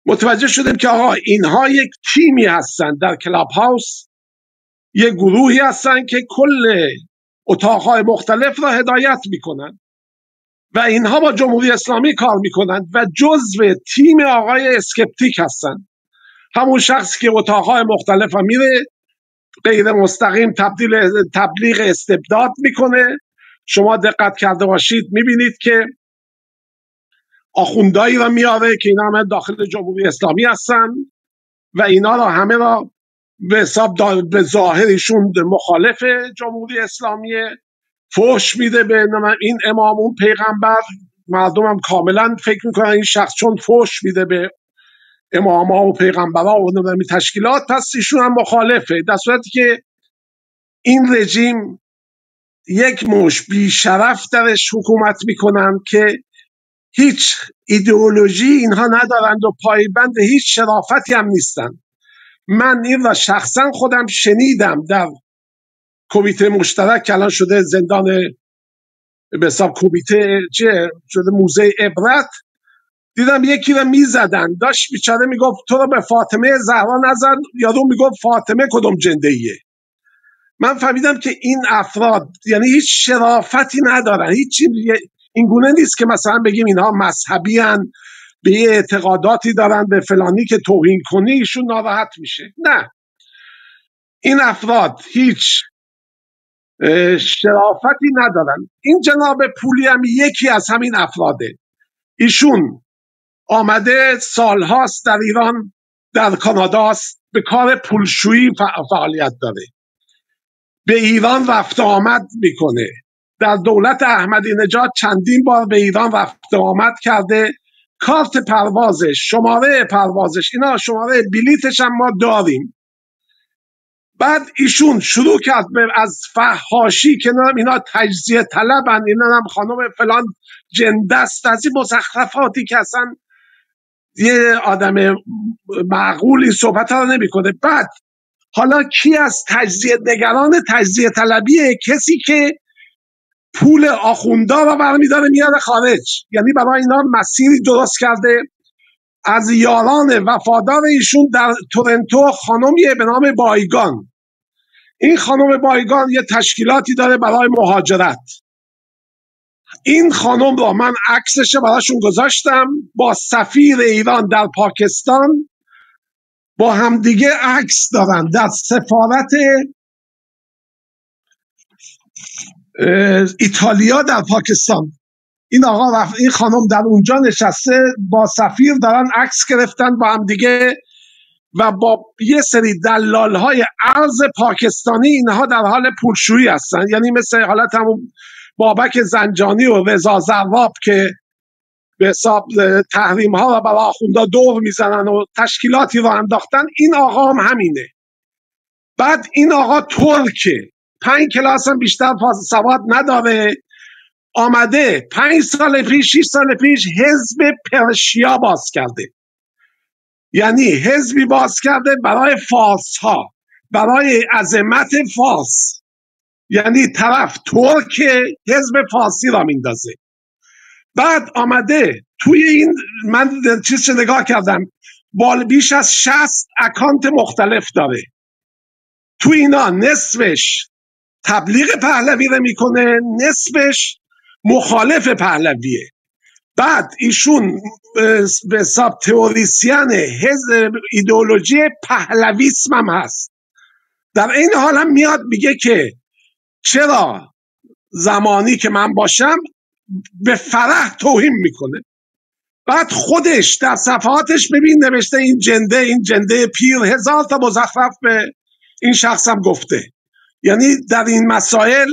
متوجه شدیم که آقا اینها یک تیمی هستن در کلاب هاوس، یک گروهی هستن که کل اتاقهای مختلف را هدایت میکنن و اینها با جمهوری اسلامی کار میکنن و جزو تیم آقای اسکپتیک هستن. همون شخصی که اتاقهای مختلف ها میره غیر مستقیم تبلیغ استبداد میکنه. شما دقت کرده باشید میبینید که آخوندایی را میاره که اینا همه داخل جمهوری اسلامی هستن و اینا را همه را به حساب به ظاهرشون مخالف جمهوری اسلامیه، فحش میده به این امام اون پیغمبر. مردم هم کاملا فکر میکنن این شخص چون فحش میده به امام ها و پیغمبرها و تشکیلات پس ایشون هم مخالفه، در صورتی که این رژیم یک مش بیشرف درش حکومت میکنن که هیچ ایدئولوژی اینها ندارند و پایبند هیچ شرافتی هم نیستن. من این را شخصا خودم شنیدم در کمیته مشترک که الان شده زندان به حساب کمیته شده موزه عبرت، دیدم یکی را میزدن، داشت بیچاره میگفت تو رو به فاطمه زهرا نزن، یارو میگفت فاطمه کدوم جنده ایه. من فهمیدم که این افراد یعنی هیچ شرافتی ندارن، هیچ این گونه نیست که مثلا بگیم اینها مذهبی هن، به یه اعتقاداتی دارن، به فلانی که توهین کنی ایشون ناراحت میشه. نه، این افراد هیچ شرافتی ندارن. این جناب پولی هم یکی از همین افراده. ایشون آمده سالهاست در ایران، در کاناداست، به کار پولشویی فعالیت داره، به ایران رفت آمد میکنه. در دولت احمدی نژاد چندین بار به ایران رفت آمد کرده. کارت پروازش، شماره پروازش، اینا شماره بلیتش هم ما داریم. بعد ایشون شروع کرد از فحاشی که اینا تجزیه طلبن، اینا هم خانم فلان جندست، از این مزخرفاتی که اصلا یه آدم معقولی صحبت ها رو نمی کنه. بعد حالا کی از تجزیه نگران تجزیه طلبیه؟ کسی که پول آخوندا رو برمیداره میاره خارج. یعنی برای اینا مسیری درست کرده. از یاران وفادار ایشون در تورنتو خانمیه به نام بایگان. این خانم بایگان یه تشکیلاتی داره برای مهاجرت. این خانم رو من عکسش براشون گذاشتم، با سفیر ایران در پاکستان با همدیگه عکس دارن در سفارت ایتالیا در پاکستان. این آقا این خانم در اونجا نشسته با سفیر دارن عکس گرفتن با همدیگه و با یه سری دلال‌های ارز پاکستانی. اینها در حال پولشویی هستن، یعنی مثل حالت همون بابک زنجانی و رضا زراب که به حساب تحریم ها رو برای آخوندا دور میزنن و تشکیلاتی رو انداختن. این آقا هم همینه. بعد این آقا ترکه، 5 کلاس هم بیشتر سواد نداره، آمده 5 سال پیش 6 سال پیش حزب پرشیا باز کرده. یعنی حزبی باز کرده برای فارس ها، برای عظمت فارس. یعنی طرف ترک حزب فارسی را میندازه. بعد آمده توی این، من چیز نگاه کردم، بیش از 60 اکانت مختلف داره. توی اینا نصفش تبلیغ پهلوی رو میکنه، نصفش مخالف پهلویه. بعد ایشون به حساب تئوریسین حزب ایدئولوژی پهلویسم هم هست. در این حال هم میاد میگه که چرا زمانی که من باشم به فرح توهین میکنه. بعد خودش در صفحاتش ببین نوشته این جنده پیر، 1000 تا مزخرف به این شخص هم گفته. یعنی در این مسائل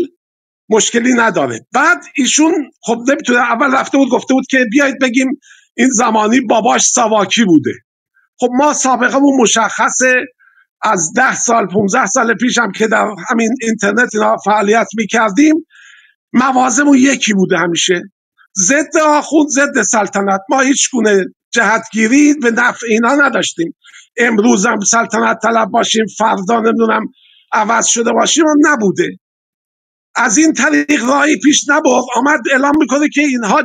مشکلی نداره. بعد ایشون خب نمیتونه، اول رفته بود گفته بود که بیایید بگیم این زمانی باباش ساواکی بوده. خب ما سابقمون مشخصه، از 10 سال 15 سال پیشم که در همین اینترنت اینا فعالیت میکردیم، موازمون یکی بوده همیشه، ضد آخوند، ضد سلطنت. ما هیچ گونه جهتگیری به نفع اینا نداشتیم. امروز هم سلطنت طلب باشیم، فردا نمیدونم عوض شده باشیم، هم نبوده. از این طریق راهی پیش نبرد. آمد اعلام میکنه که اینها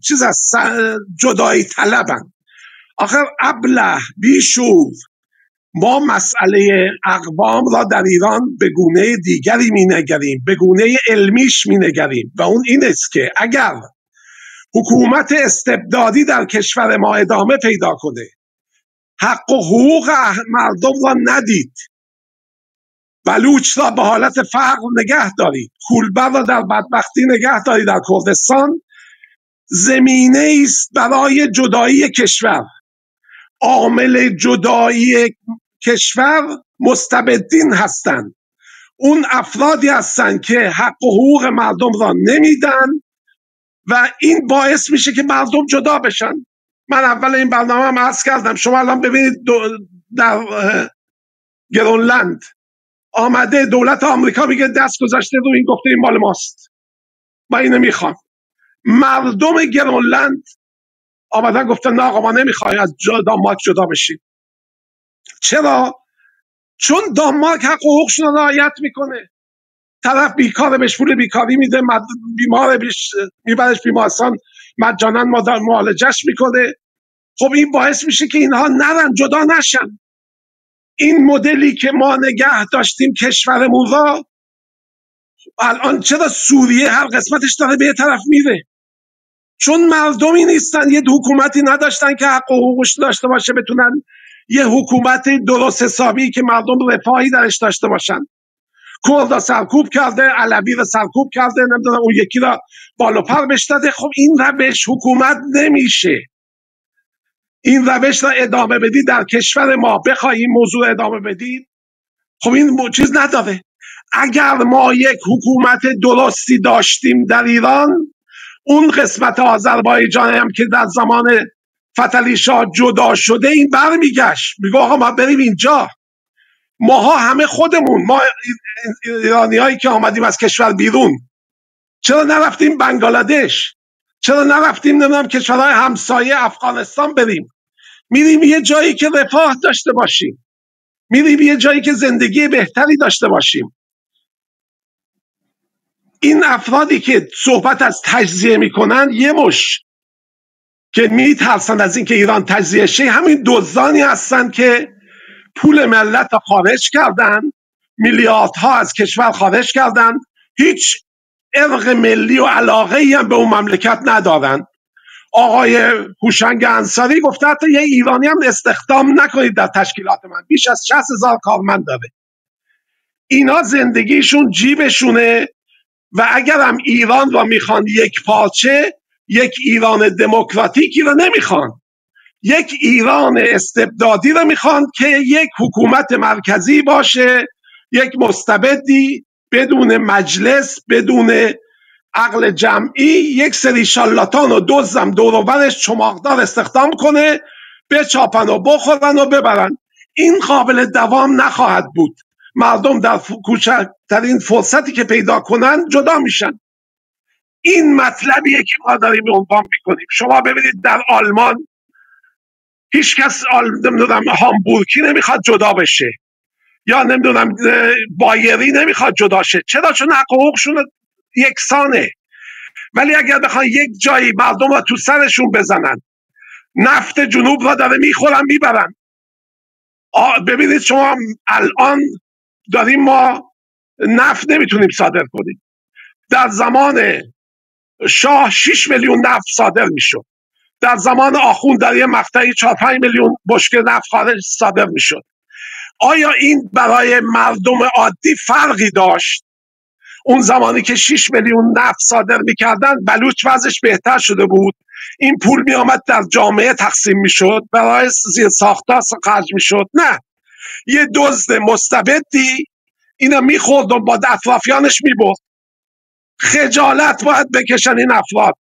چیز از جدایی طلبن. آخر ابله بیشور، ما مسئله اقوام را در ایران به گونه دیگری مینگریم، به گونه علمیش مینگریم، و اون این است که اگر حکومت استبدادی در کشور ما ادامه پیدا کنه، حق و حقوق مردم را ندید، بلوچ را به حالت فقر نگه دارید، کولبر را در بدبختی نگه دارید در کردستان، زمینه است برای جدایی کشور. عامل جدایی کشور مستبدین هستند. اون افرادی هستند که حق و حقوق مردم را نمیدن و این باعث میشه که مردم جدا بشن. من اول این برنامه هم عرض کردم، شما الان ببینید در گرونلند آمده دولت آمریکا میگه دست گذاشته رو این، گفته این مال ماست، ما اینو میخوام. مردم گرونلند آمدن گفتن نه آقا ما نمیخوایم از دانمارک جدا بشیم. چرا؟ چون دانمارک حق و حقوقشون رو رعایت میکنه. طرف بیکاره بهش پول بیکاری میده، بیمار میبرش بیمارستان مجانا معالجش میکنه. خب این باعث میشه که اینها نرن، جدا نشن. این مدلی که ما نگه داشتیم کشورمون را، الان چرا سوریه هر قسمتش داره به یه طرف میره؟ چون مردمی نیستن، یه حکومتی نداشتن که حق و حقوقش داشته باشه، بتونن یه حکومت درست حسابی که مردم رفاهی درش داشته باشن. کرد را سرکوب کرده، علوی را سرکوب کرده، نمیدونم اون یکی را بالو پر بهش داده. خب این روش حکومت نمیشه. این روش را ادامه بدید در کشور ما، بخوای این موضوع ادامه بدید، خب این چیز نداره. اگر ما یک حکومت درستی داشتیم در ایران، اون قسمت آذربایجان هم که در زمان فتحعلی شاه جدا شده، این برمیگشت میگه آقا ما بریم اینجا. ماها همه خودمون، ما ایرانی هایی که آمدیم از کشور بیرون، چرا نرفتیم بنگلادش؟ چرا نرفتیم نمیدونم کشورهای همسایه افغانستان بریم؟ میریم یه جایی که رفاه داشته باشیم، میریم یه جایی که زندگی بهتری داشته باشیم. این افرادی که صحبت از تجزیه میکنن، یه مش که میترسن از اینکه ایران تجزیه شه، همین دزدانی هستن که پول ملت را خارج کردن، میلیاردها از کشور خارج کردن، هیچ ارق ملی و علاقه ای هم به اون مملکت ندارن. آقای هوشنگ انصاری گفته حتی یه ایرانی هم استخدام نکنید در تشکیلات من، بیش از 60,000 کارمند داره. اینا زندگیشون جیبشونه و اگر هم ایران را میخوان یک پارچه، یک ایران دموکراتیکی را نمیخوان، یک ایران استبدادی را میخوان که یک حکومت مرکزی باشه، یک مستبدی بدون مجلس، بدون عقل جمعی، یک سری شالاتان و دزدم دور و برش چماقدار استخدام کنه، بچاپن و بخورن و ببرن. این قابل دوام نخواهد بود. مردم در کوچکترین فرصتی که پیدا کنن جدا میشن. این مطلبیه که ما داریم عنوان میکنیم. شما ببینید در آلمان هیچ کس نمیدونم هامبورگی نمیخواد جدا بشه، یا نمیدونم بایری نمیخواد جدا شه. چرا؟ چون حق و حقوقشون یکسانه. ولی اگر بخوان یک جایی مردم را تو سرشون بزنن، نفت جنوب را داره میخورن میبرن. ببینید شما الان داریم ما نفت نمیتونیم صادر کنیم. در زمان شاه 6 میلیون نفت صادر میشد. در زمان آخوند در یه مقطعی 4-5 میلیون بشکه نفت خارج صادر میشد. آیا این برای مردم عادی فرقی داشت؟ اون زمانی که 6 میلیون نفت صادر میکردن، بلوچ وضعش بهتر شده بود، این پول میآمد در جامعه تقسیم میشد، برای زیرساخت‌ها خرج میشد. نه، یه دزد مستبدی اینا میخورد و با اطرافیانش میبرد. خجالت باید بکشن این افراد.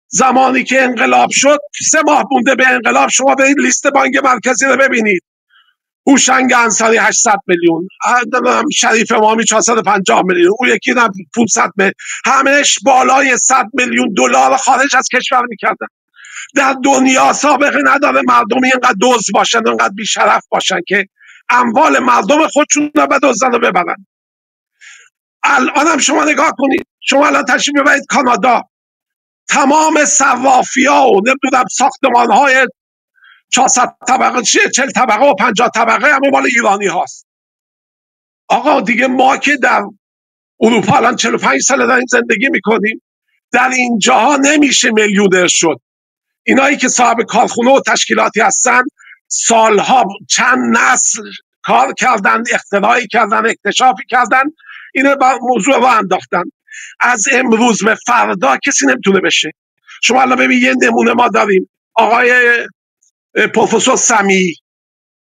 زمانی که انقلاب شد، 3 ماه مونده به انقلاب، شما برید لیست بانک مرکزی رو ببینید. هوشنگ انصاری 800 میلیون، شریف امامی 450 میلیون، اون یکی هم 500 میلیون، همهش بالای 100 میلیون دلار خارج از کشور میکردن. در دنیا سابقه نداره مردمی اینقدر دزد باشن، اینقدر بیشرف باشن که اموال مردم خودشون رو بدزدن و ببرن. الان هم شما نگاه کنید، شما الان تشریف ببرید کانادا، تمام صرافی‌ها و نمیدونم ساختمان‌های 400 طبقه 40 طبقه و 50 طبقه همه مال ایرانی هاست. آقا دیگه ما که در اروپا الان 45 سال داریم زندگی میکنیم، در اینجاها نمیشه میلیونر شد. اینایی که صاحب کارخونه و تشکیلاتی هستن سالها چند نسل کار کردن، اختراعی کردن، اکتشافی کردن، اینو با موضوع رو انداختن. از امروز به فردا کسی نمیتونه بشه. شما الان ببین یه نمونه ما داریم، آقای پروفسور سمیعی،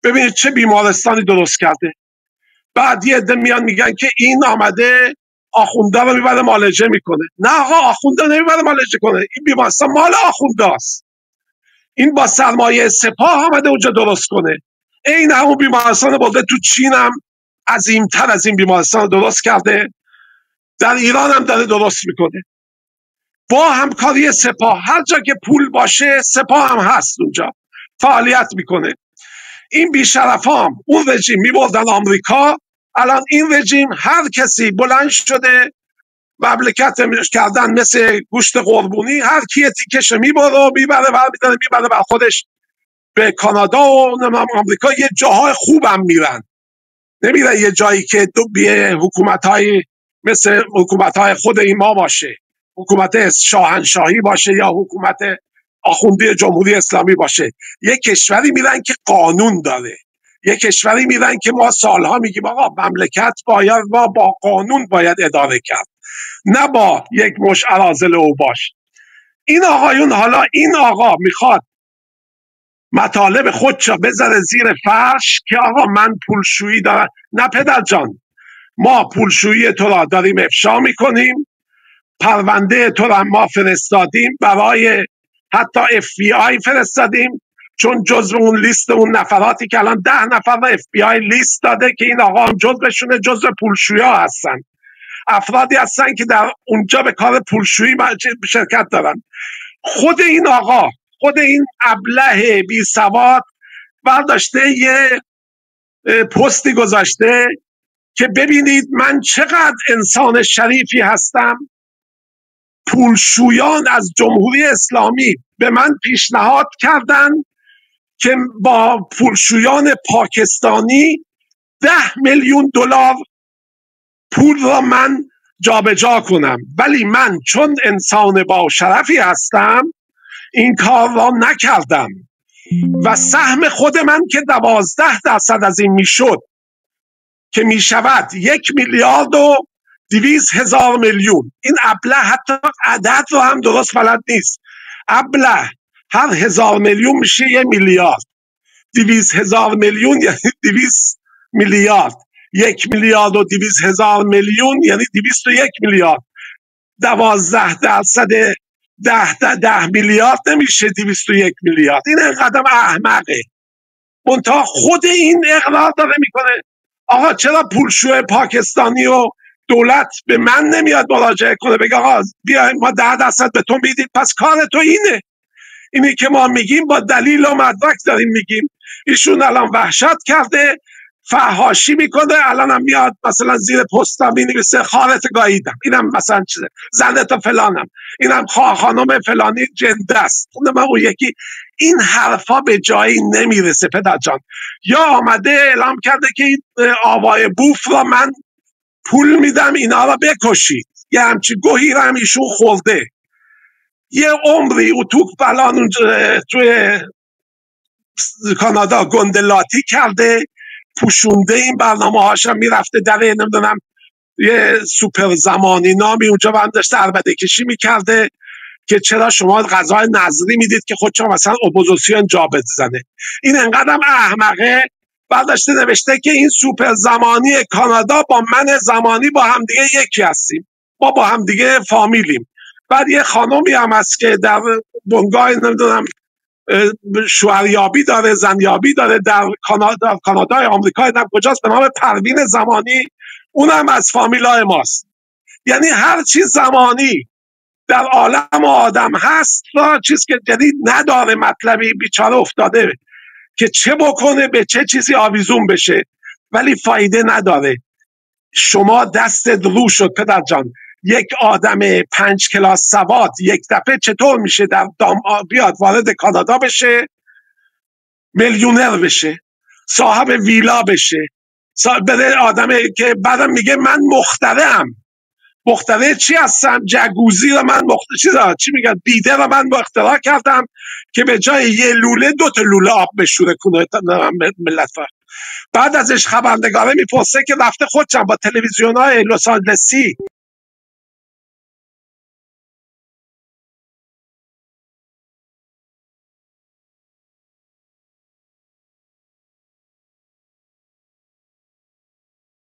ببینید چه بیمارستانی درست کرده. بعد یه عده میان میگن که این آمده آخونده رو میبره معالجه میکنه. نه آقا، آخونده نمیبره معالجه کنه، این بیمارستان مال آخونده است. این با سرمایه سپاه آمده اونجا درست کنه. این همون بیمارستان برده تو چین هم عظیمتر از این بیمارستان درست کرده، در ایران هم داره درست میکنه با همکاری سپاه. هر جا که پول باشه سپاه هم هست اونجا فعالیت میکنه. این بیشرفام اون رژیم میبردن آمریکا، الان این رژیم هر کسی بلند شده مملکت کردن مثل گوشت قربونی، هر کی تیکش میبره و میبره بر خودش. به کانادا و آمریکا یه جاهای خوبم میرن، نمیرن یه جایی که دو بیه حکومت‌های مثل حکومت‌های خود این ما باشه، حکومت شاهنشاهی باشه یا حکومت آخوندی جمهوری اسلامی باشه. یه کشوری میرن که قانون داره، یه کشوری میرن که ما سالها میگیم آقا مملکت باید با قانون باید اداره کرد، نه با یک مش اراذل اوباش. این آقایون، حالا این آقا میخواد مطالب خودشو بذاره زیر فرش که آقا من پولشویی دارم. نه پدر جان، ما پولشویی تو را داریم افشا میکنیم، پرونده تو را ما فرستادیم برای حتی FBI فرستادیم، چون جزو اون لیست اون نفراتی که الان 10 نفر را FBI لیست داده که این آقا هم جزوشونه، جزو پولشویی هستن، افرادی هستن که در اونجا به کار پولشویی شرکت دارن. خود این آقا، خود این ابله بی سواد برداشته یه پستی گذاشته که ببینید من چقدر انسان شریفی هستم. پولشویان از جمهوری اسلامی به من پیشنهاد کردن که با پولشویان پاکستانی 10 میلیون دلار پول را من جابجا کنم، ولی من چون انسان با شرفی هستم این کار را نکردم و سهم خود من که 12% از این میشد که میشود 1,200,000,000. این ابله حتی عدد رو هم درست بلد نیست. ابله هر 1,000 میلیون میشه 1 میلیارد، 200,000 میلیون یعنی 200 میلیارد، 1,200,000,000 میلیون یعنی 201 میلیارد. 12% 10 میلیارد نمیشه 201 میلیارد. این اینقدر احمقه. منتها خود این اقرار داره میکنه آقا چرا پولشوی پاکستانی و دولت به من نمیاد مراجعه کنه بگه آقا بیایم ما 10% به تو میدیم، پس کار تو اینه. اینی که ما میگیم با دلیل و مدرک داریم میگیم. ایشون الان وحشت کرده، فحاشی میکنه، الان هم میاد مثلا زیر پستم مینویسه خالت گاییدم، اینم مثلا چیزه زنت فلانم، اینم خانم فلانی جنده است، اونم اون یکی. این حرفا به جایی نمیرسه پدر جان. یا آمده اعلام کرده که این آوای بوف را من پول میدم اینا را بکشید، یه همچی گوهی را هم ایشون خورده. یه عمری اتوک فلان توی کانادا گندلاتی کرده، پوشونده این برنامه هاشم میرفته در نمیدونم یه سوپر زمانی نامی اونجا هم داشته عربده کشی میکرده که چرا شما غذای نظری میدید که خودشون مثلا اپوزیسیون جا بزنه. این انقدر احمقه، برداشته نوشته که این سوپر زمانی کانادا با من زمانی با هم دیگه یکی هستیم، ما با هم دیگه فامیلیم. بعد یه خانومی هم هست که در بنگاه نمیدونم شوهریابی داره، زنیابی داره، در کانادا آمریکا هم کجاست به نام پروین زمانی، اونم از فامیلای ماست. یعنی هر چی زمانی در عالم آدم هست را چیز که جدید نداره، مطلبی بیچاره افتاده که چه بکنه به چه چیزی آویزون بشه، ولی فایده نداره. شما دستت رو شد پدر جان، یک آدم 5 کلاس سواد یک دفعه چطور میشه در بیاد وارد کانادا بشه، میلیونر بشه، صاحب ویلا بشه، بره آدمه که بعدم میگه من مخترعم. مخترع چی هستم؟ جگوزی رو من چی میگن، بیده رو من اختراع کردم که به جای یه لوله 2 تا لوله آب بشوره کنه ملت. بعد ازش خبرنگاره میپرسه که رفته خودشم با تلویزیون‌های لس آنجلسی